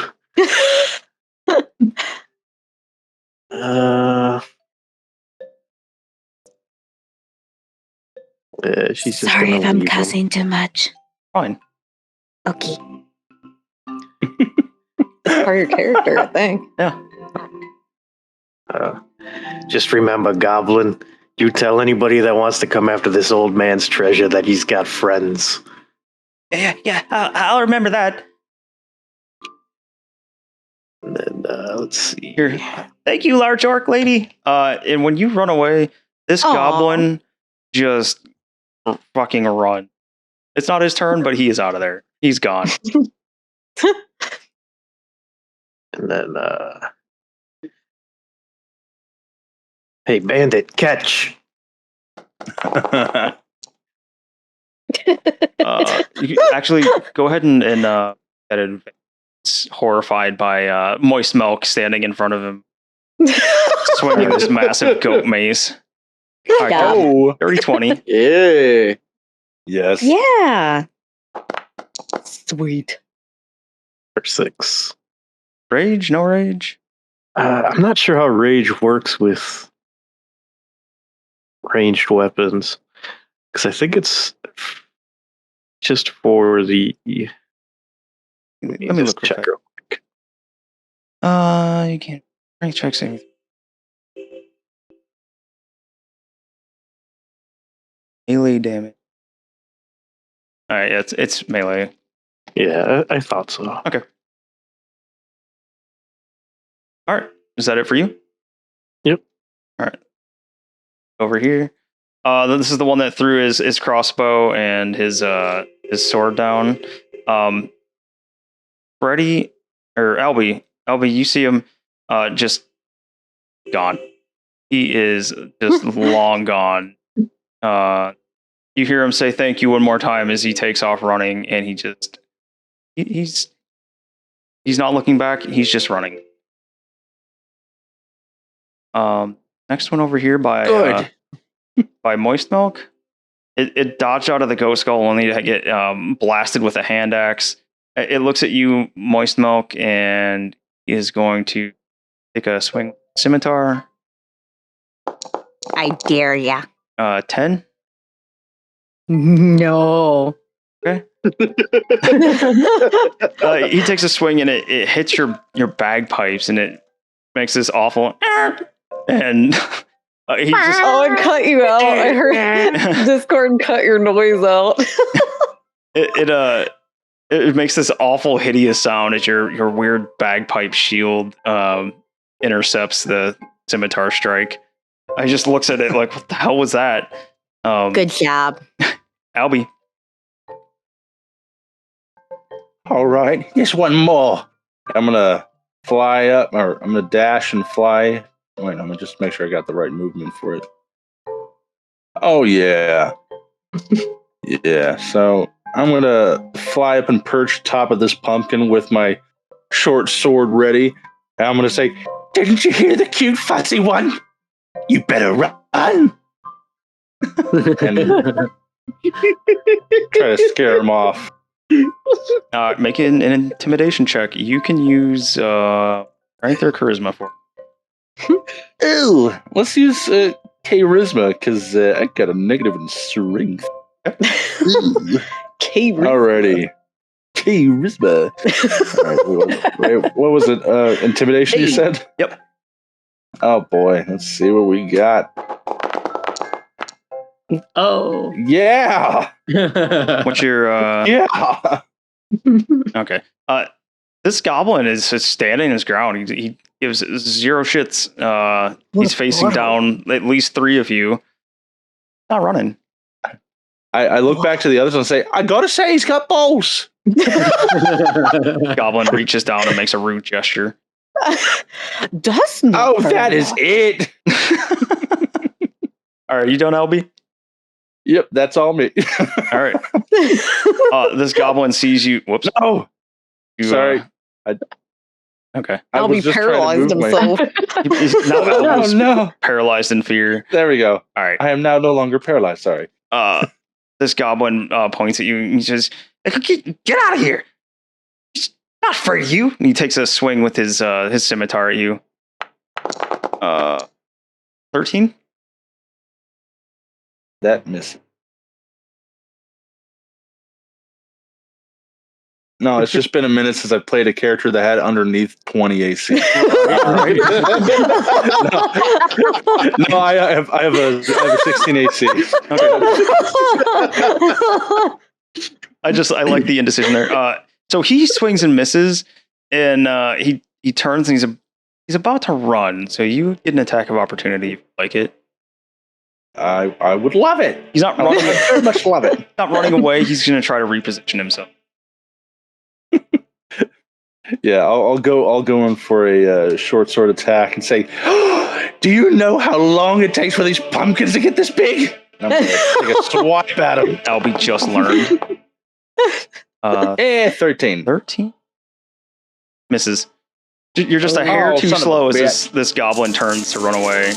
H: She's just
L: Sorry
H: gonna
L: if I'm
H: leave him.
L: cussing too much.
A: Fine.
L: Okay.
D: It's part of your character, I think.
A: Yeah.
H: Just remember, Goblin, you tell anybody that wants to come after this old man's treasure that he's got friends.
A: Yeah. I'll remember that.
H: And then, let's see.
A: Here. Thank you, large orc lady. And when you run away, this
D: Aw.
A: goblin just fucking run. It's not his turn, but he is out of there. He's gone.
H: And then, hey, bandit, catch.
A: You can actually go ahead and get advance, horrified by moist milk standing in front of him, swinging this massive goat mace. All right,
L: job.
B: Oh,
A: dirty 20.
F: Yeah.
B: yes.
E: Yeah.
D: Sweet.
H: For 6.
A: Rage? No rage?
H: I'm not sure how rage works with ranged weapons, because I think it's just for the.
A: Let me look
H: check.
A: real quick. You can't. Strength check saving. Melee damage. All right, it's melee.
H: Yeah, I thought so.
A: Okay. All right. Is that it for you?
H: Yep.
A: All right. Over here. This is the one that threw his crossbow and his sword down. Freddy or Albie, you see him just gone. He is just long gone. You hear him say thank you one more time as he takes off running, and he's not looking back. He's just running. Next one over here by Moist Milk. It dodged out of the ghost skull only to get blasted with a hand axe. It looks at you, Moist Milk, and is going to take a swing scimitar.
L: I dare ya.
A: 10.
D: No.
A: Okay. He takes a swing and it hits your bagpipes and it makes this awful and he just
D: Oh, I cut you out. I heard Discord cut your noise out.
A: it makes this awful hideous sound as your weird bagpipe shield intercepts the scimitar strike. I just looks at it like, what the hell was that?
L: Good job.
A: Albie.
B: All right, just one more. I'm gonna fly up, or I'm gonna dash and fly. Wait, I'm gonna just make sure I got the right movement for it. Oh yeah, yeah. So I'm gonna fly up and perch top of this pumpkin with my short sword ready. And I'm gonna say, "Didn't you hear the cute fuzzy one? You better run. And try to scare him off.
A: Make an intimidation check. You can use strength or charisma for it.
B: Ew. Let's use charisma because I got a negative in strength. Alrighty. Charisma. Alright, what was it? Intimidation, you said?
A: Yep.
B: Oh boy, let's see what we got.
C: Oh.
B: Yeah.
A: What's your
B: Yeah.
A: Okay. This goblin is just standing his ground. He gives zero shits. He's facing down at least 3 of you. Not running.
B: I look back to the others and say, I gotta say, he's got balls.
A: Goblin reaches down and makes a rude gesture.
D: That's not.
B: Oh, that is it.
A: All right, you done, LB?
B: Yep, that's all me.
A: All right. This goblin sees you. Whoops.
B: No.
A: Sorry. Okay.
D: I'll be paralyzed himself.
A: No. Paralyzed in fear.
B: There we go.
A: All right.
B: I am now no longer paralyzed. Sorry.
A: This goblin points at you and he says, "Get out of here! It's not for you." And he takes a swing with his scimitar at you. 13.
B: That misses. No, it's just been a minute since I played a character that had underneath 20 AC. No, I have a 16 AC.
A: Okay. I like the indecision there. So he swings and misses, and he turns and he's about to run. So you get an attack of opportunity if you like it.
B: I would love it.
A: He's not running.
B: I very much love it.
A: Not running away. He's going to try to reposition himself.
B: Yeah, I'll go in for a short sword attack and say, "Do you know how long it takes for these pumpkins to get this big?" And I'm gonna take a swipe at him.
A: Albie just learned.
B: 13.
A: 13 misses. You're just a hair too slow as this goblin turns to run away.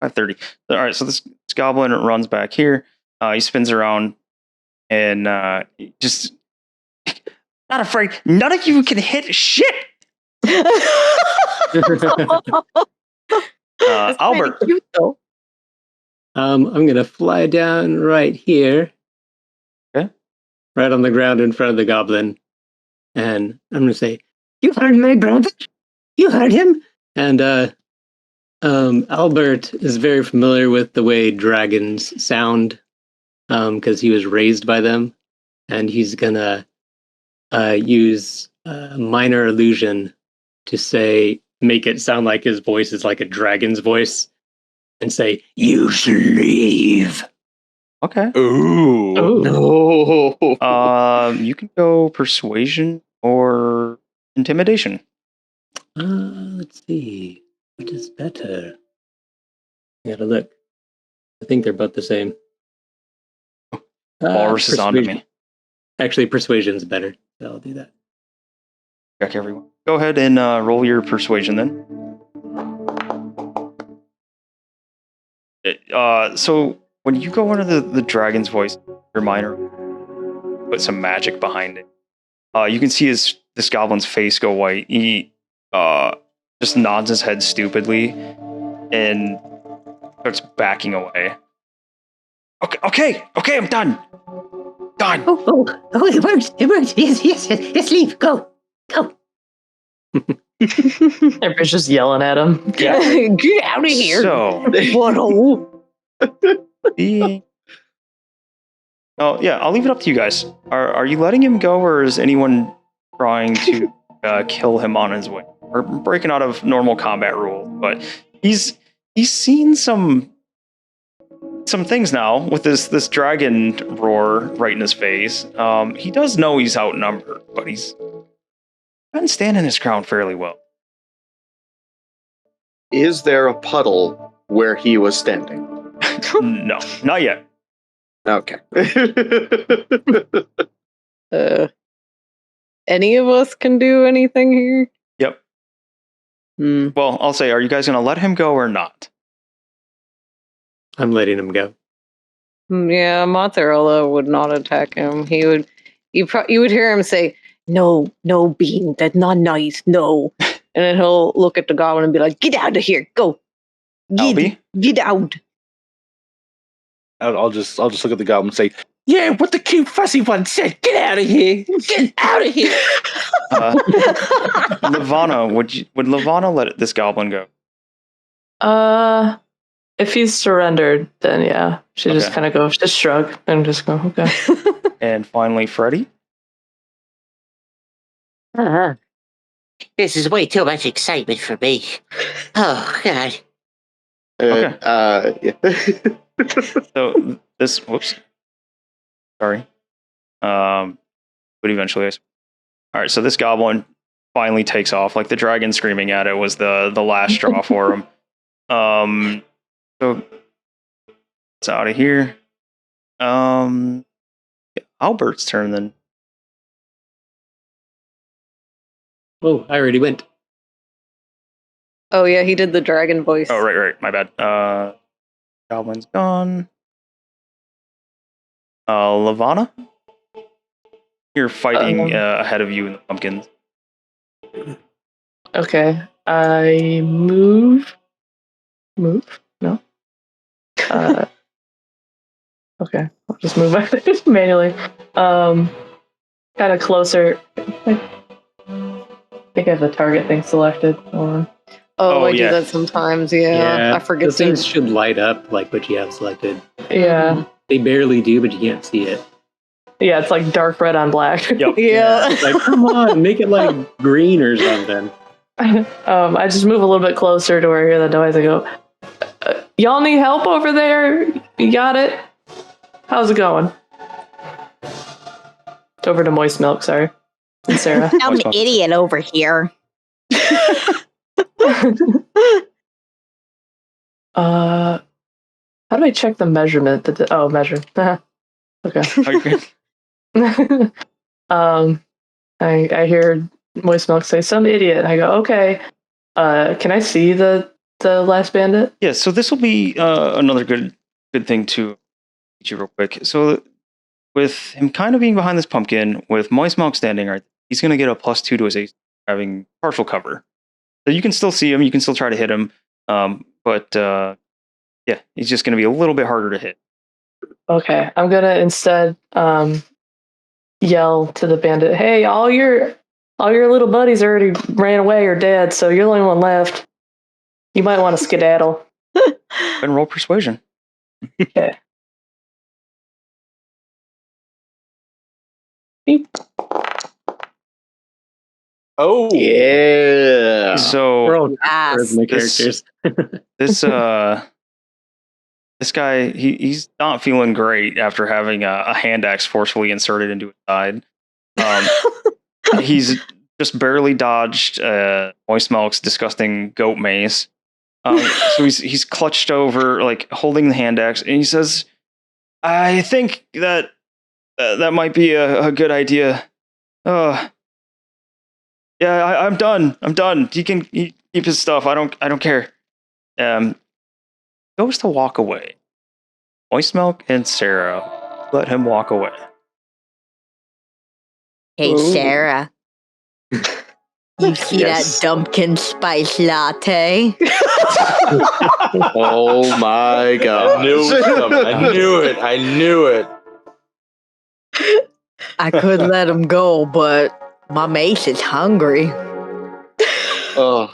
A: 530. All right, so this goblin runs back here. He spins around and just not afraid. None of you can hit shit. Albert.
D: Cute, though.
C: I'm gonna fly down right here.
A: Okay.
C: Right on the ground in front of the goblin, and I'm gonna say, "You heard my brother? You heard him?" And Albert is very familiar with the way dragons sound, because he was raised by them, and he's gonna use minor illusion to make it sound like his voice is like a dragon's voice, and say, "You should leave."
A: Okay.
B: Ooh.
C: No.
A: You can go persuasion or intimidation.
C: Let's see. What is better? I gotta look. I think they're both the same.
A: Walrus is onto me.
C: Actually, persuasion's better. So I'll do that.
A: Check everyone. Go ahead and roll your persuasion then. So when you go into the dragon's voice, your minor put some magic behind it. You can see this goblin's face go white. He just nods his head stupidly and starts backing away. Okay, I'm done. Done.
J: Oh, it works. It works. Yes, leave. Go.
G: Everybody's just yelling at him.
D: Get out of here.
A: So, oh yeah, I'll leave it up to you guys. Are you letting him go, or is anyone trying to kill him on his way? We're breaking out of normal combat rules, but he's seen some things now with this dragon roar right in his face. He does know he's outnumbered, but he's been standing his ground fairly well.
F: Is there a puddle where he was standing?
A: No, not yet.
F: Okay.
D: any of us can do anything here?
A: Yep. Well, I'll say, are you guys going to let him go or not?
C: I'm letting him go.
D: Yeah, Mozzarella would not attack him. You would hear him say, "No, no, Bean, that's not nice. No," and then he'll look at the goblin and be like, "Get out of here, go, get out."
B: I'll just look at the goblin and say, "Yeah, what the cute fussy one said. Get out of here. Get out of here."
A: Lavana, would Lavana let this goblin go?
G: If he's surrendered, then yeah. She just kind of goes, just shrug and just go, okay.
A: And finally, Freddy.
I: This is way too much excitement for me. Oh, God.
A: Okay.
F: Yeah.
A: So this, whoops. Sorry. But eventually, all right. So this goblin finally takes off. Like the dragon screaming at it was the last straw for him. So it's out of here. Albert's turn then.
C: Oh, I already went.
D: Oh yeah, he did the dragon voice.
A: Oh right. My bad. Goblin's gone. Lavana, you're fighting ahead of you in the pumpkins.
G: Okay, I move. No. Okay, I'll just move manually. Kind of closer. I think I have the target thing selected. Hold on.
D: I do that sometimes. Yeah, I forget.
C: The things should light up like what you have selected.
G: Yeah,
C: they barely do, but you can't see it.
G: Yeah, it's like dark red on black.
A: Yep.
D: Yeah.
C: Like, come on, make it like green or something.
G: I just move a little bit closer to where I hear the noise. I go, y'all need help over there? You got it? How's it going? It's over to Moistmilk, sorry. And Sarah.
L: I'm an idiot over here.
G: How do I check the measurement? Measure. Okay. I hear Moistmilk say, "Some idiot." And I go, "Okay. Can I see the last bandit?"
A: Yeah. So this will be another good thing to teach you real quick. So with him kind of being behind this pumpkin, with Moistmilk standing right, he's going to get a +2 to his AC, having partial cover. So you can still see him. You can still try to hit him. But yeah, he's just going to be a little bit harder to hit.
G: Okay, I'm gonna instead yell to the bandit, "Hey, all your little buddies already ran away or dead, so you're the only one left. You might want to skedaddle."
A: And roll persuasion.
G: Okay.
B: Oh yeah.
A: So
C: we're all characters.
A: This guy, he's not feeling great after having a hand axe forcefully inserted into his side. He's just barely dodged Moistmilk's disgusting goat mace. So he's clutched over, like holding the hand axe, and he says, "I think that might be a good idea. Yeah, I'm done. He can keep his stuff. I don't care." Goes to walk away. Moistmilk and Sarah let him walk away.
L: Hey,
D: Ooh.
L: Sarah. You see that dumpkin spice latte?
B: Oh my god. I knew it.
L: I could let him go, but my mace is hungry.
F: Oh.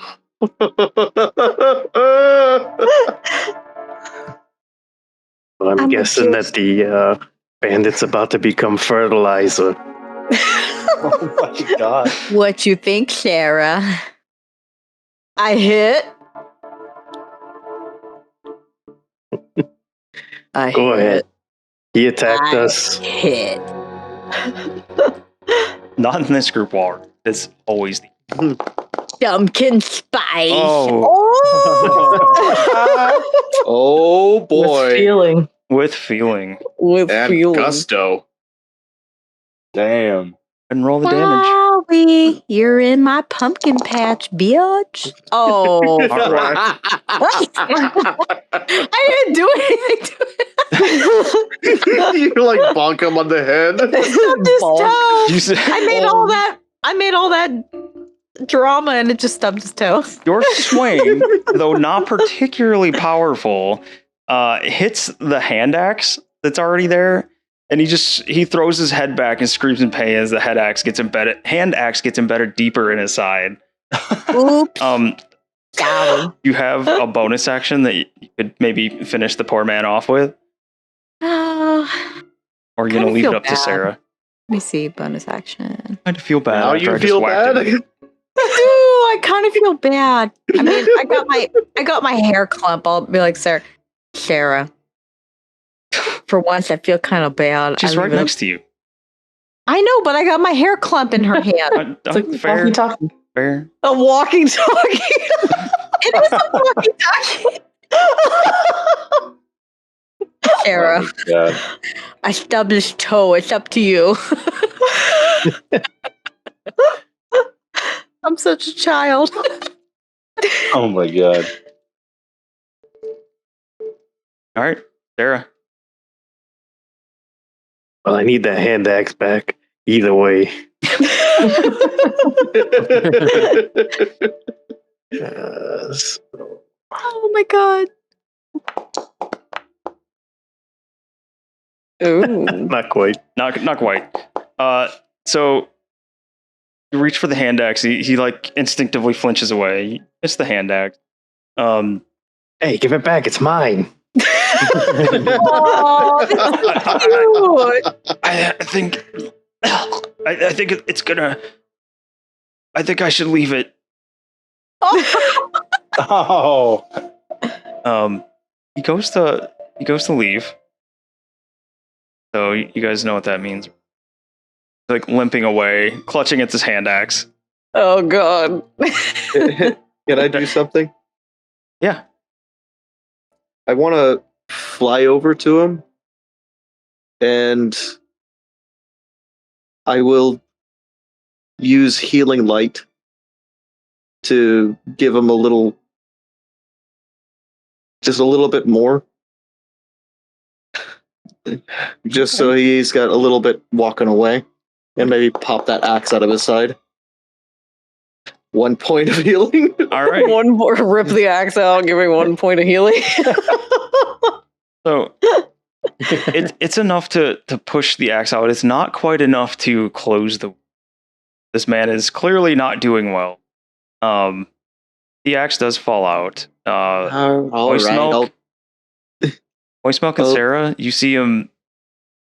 M: Well, I'm guessing that the bandit's about to become fertilizer.
B: Oh my god.
L: What you think, Sarah? I hit.
M: Go ahead. He attacked us.
L: Hit.
A: Not in this group war. It's always the
L: Dumpkin spice.
A: Oh.
F: Oh boy.
G: With feeling.
A: With feeling.
F: And gusto.
B: Damn.
A: And roll the damage.
L: Basically, you're in my pumpkin patch, bitch.
E: Oh,
A: All right.
E: I didn't do anything to it.
F: You like bonk him on the head.
E: Stubbed his toe.
A: You said-
E: I made all that drama, and it just stubbed his toe.
A: Your swing, though not particularly powerful, hits the hand axe that's already there, and he throws his head back and screams in pain as the hand axe gets embedded deeper in his side.
L: Oops.
E: Sorry.
A: You have a bonus action that you could maybe finish the poor man off with, or you're gonna
E: kinda
A: leave it
E: feel
A: up to
E: bad.
A: Sarah.
E: Let me see, bonus action.
A: I feel bad.
F: Now
A: after
F: you
A: I just
F: feel
A: whacked
F: bad?
A: him.
E: I kind of feel bad. I mean, I got my hair clump. I'll be like, Sarah. For once, I feel kind of bad.
A: She's right next to you.
E: I know, but I got my hair clump in her hand.
G: It's like
A: Fair.
G: walkie-talkie.
A: Fair.
E: A walkie-talkie. It is a walkie-talkie. Sarah,
B: God.
E: I stubbed his toe. It's up to you. I'm such a child.
B: Oh my god.
A: All right, Sarah.
M: Well, I need that hand axe back. Either way.
E: Oh my god. Ooh.
M: Not quite.
A: Not quite. So you reach for the hand axe. He like instinctively flinches away. You miss the hand axe.
M: Hey, give it back. It's mine.
E: Oh, that's cute.
A: I think I think it's gonna. I think I should leave it.
B: Oh.
A: He goes to leave. So you guys know what that means. Like limping away, clutching at his hand axe.
E: Oh god.
F: Can I do something?
A: Yeah.
F: I want to fly over to him, and I will use healing light to give him just a little bit more. Just so he's got a little bit walking away, and maybe pop that axe out of his side. 1 point of healing.
A: All right.
D: One more, rip the axe out, give me 1 point of healing.
A: So it's enough to push the axe out. It's not quite enough to close the. This man is clearly not doing well. The axe does fall out.
F: All
A: Moistmilk and
F: Oh.
A: Sarah, you see him.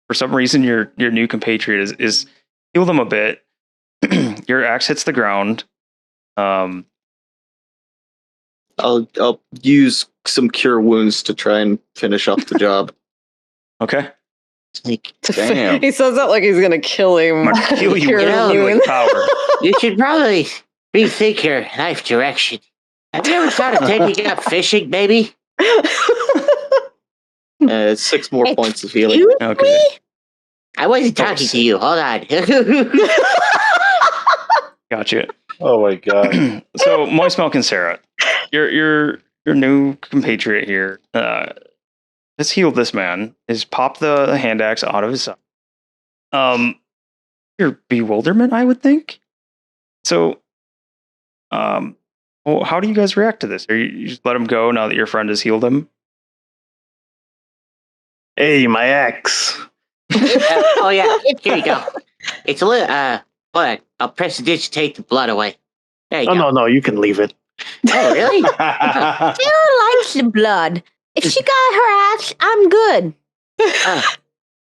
A: For some reason, your new compatriot is healed him a bit. Your axe hits the ground.
F: I'll use some cure wounds to try and finish off the job.
A: Okay.
I: Like,
B: Damn.
D: He says that like he's gonna kill him.
A: I'm gonna kill you with
I: Yeah.
A: healing power.
I: you should probably rethink your life direction. Have you ever thought of taking up fishing, baby?
F: It's 6 more points of healing.
I: Excuse
A: Okay.
I: me? I wasn't talking to you. Hold on.
A: Gotcha.
B: Oh my god.
A: So Moistmilk and Sarah, your new compatriot here has healed this man. Has popped the hand axe out of his side. Your bewilderment, I would think. So, well, how do you guys react to this? Are you just let him go now that your friend has healed him?
M: Hey, my axe.
I: oh, yeah. Here you go. It's a little, hold on. I'll press the ditch to take the blood away. There you
M: Oh,
I: go.
M: no, you can leave it.
I: Oh, really?
L: Sarah likes the blood. If she got her axe, I'm good.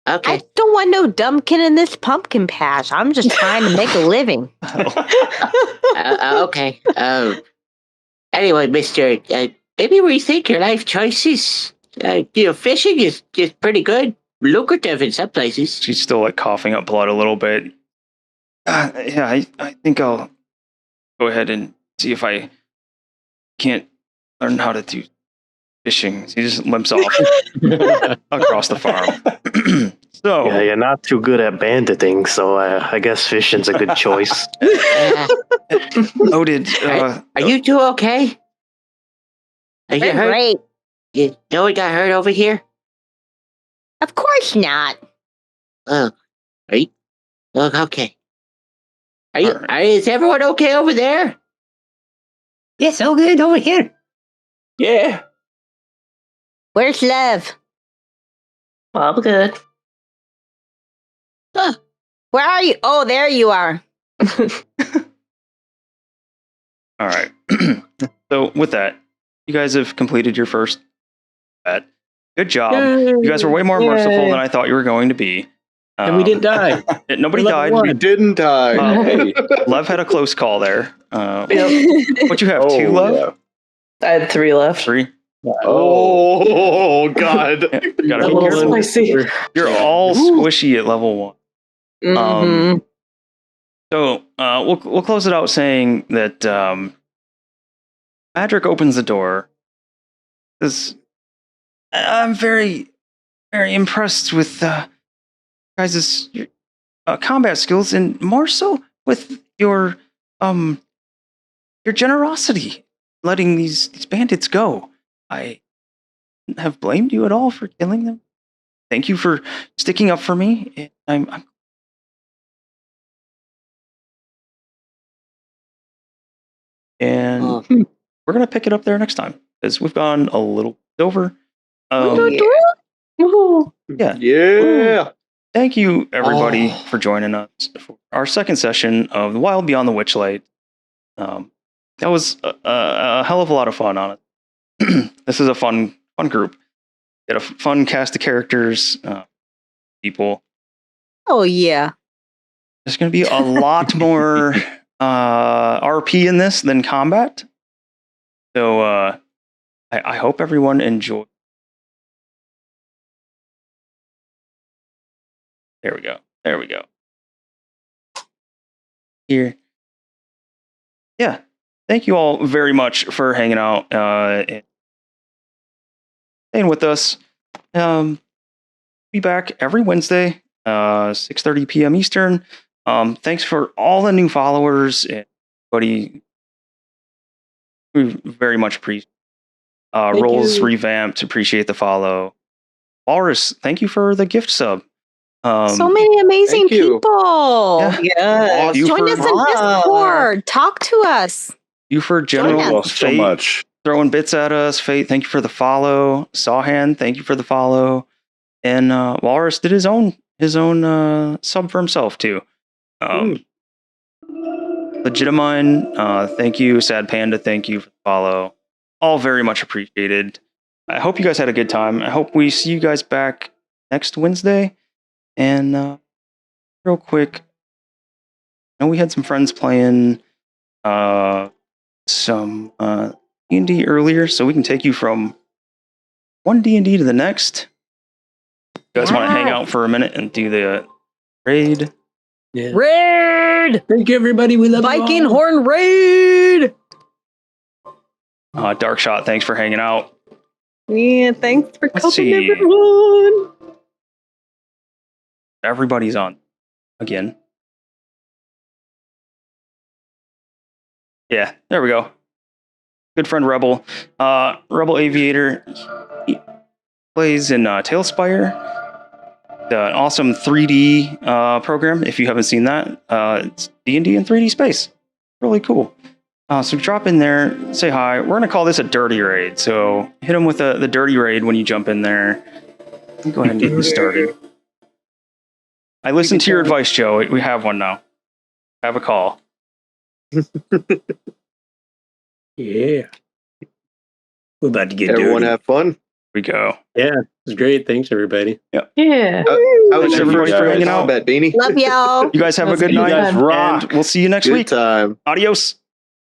I: Okay.
L: I don't want no dumpkin in this pumpkin patch. I'm just trying to make a living.
I: Okay. Anyway, mister, maybe rethink your life choices. Fishing is pretty good. Lucrative in some places.
A: She's still like coughing up blood a little bit. Yeah, I think I'll go ahead and see if I can't learn how to do fishing. He just limps off across the farm. So
H: Yeah, you're not too good at banditing, so I guess fishing's a good choice.
I: Are you two okay? Are you
L: We're
I: hurt?
L: great.
I: No one got hurt over here?
L: Of course not.
I: Oh, are you? Oh, okay. Is everyone okay over there?
J: Yes, all good over here.
K: Yeah.
L: Where's Lev?
G: Well, good.
L: Huh. Where are you? Oh, there you are.
A: All right. So with that, you guys have completed your first bet. Good job. You guys were way more merciful than I thought you were going to be.
C: And we didn't die.
A: Nobody died.
F: We didn't die.
A: Lev had a close call there. What you have? 2 left?
G: I had 3 left.
A: 3?
F: Oh, God.
A: Gotta
G: A
A: be
G: little
A: careful.
G: spicy.
A: You're all squishy at level 1.
G: Mhm.
A: So we'll close it out saying that Madryck opens the door. I'm very, very impressed with guys' combat skills, and more so with your generosity, letting these bandits go. I have blamed you at all for killing them. Thank you for sticking up for me. I'm and we're gonna pick it up there next time because we've gone a little over. Yeah. Thank you, everybody, for joining us for our second session of The Wild Beyond the Witchlight. That was a hell of a lot of fun on it. This is a fun group. Got a fun cast of characters, people.
E: Oh yeah.
A: There's going to be a lot more RP in this than combat. So I hope everyone enjoyed. There we go. Here. Yeah. Thank you all very much for hanging out and staying with us. Be back every Wednesday, 6:30 p.m. Eastern. Thanks for all the new followers and everybody. We very much appreciate. Rolls revamped. Appreciate the follow. Walrus, thank you for the gift sub.
E: So many amazing people.
A: Yeah.
E: Join us in Discord. Talk to us.
A: You for general
B: so
A: Fate,
B: much.
A: throwing bits at us. Fate, thank you for the follow. Sawhand, thank you for the follow. And Walrus did his own sub for himself too. Legitimine, thank you. Sad Panda, thank you for the follow. All very much appreciated. I hope you guys had a good time. I hope we see you guys back next Wednesday. And real quick, I know we had some friends playing some D&D earlier, so we can take you from one D&D to the next. You guys want to hang out for a minute and do the raid?
C: Yeah.
E: Raid!
C: Thank you, everybody. We love
E: Viking
C: you all.
E: Horn Raid!
A: Darkshot, thanks for hanging out.
D: Yeah, thanks for coming,
A: see.
D: everyone.
A: Everybody's on again. Yeah, there we go. Good friend Rebel. Rebel Aviator. He plays in Tailspire. An awesome 3D program. If you haven't seen that, it's D&D in 3D space. Really cool. So drop in there, say hi. We're gonna call this a dirty raid. So hit them with the dirty raid when you jump in there. Go ahead and get this started. I listened to your advice, Joe. We have one now. Have a call.
C: Yeah. We're about to get
F: Everyone
C: dirty.
F: have fun.
A: We go.
C: Yeah, it was great. Thanks, everybody.
A: Yep.
G: Yeah.
A: Thanks everybody for hanging out.
F: Combat Beanie.
E: Love y'all.
A: You guys have a good
G: You
A: night.
G: guys
A: And we'll see you next
F: Good
A: week.
F: time.
A: Adios.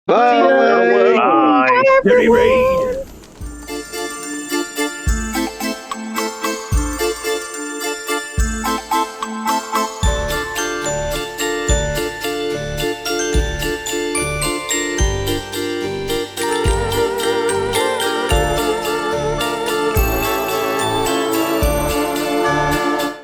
F: Bye.
H: Bye.
C: Dirty raid.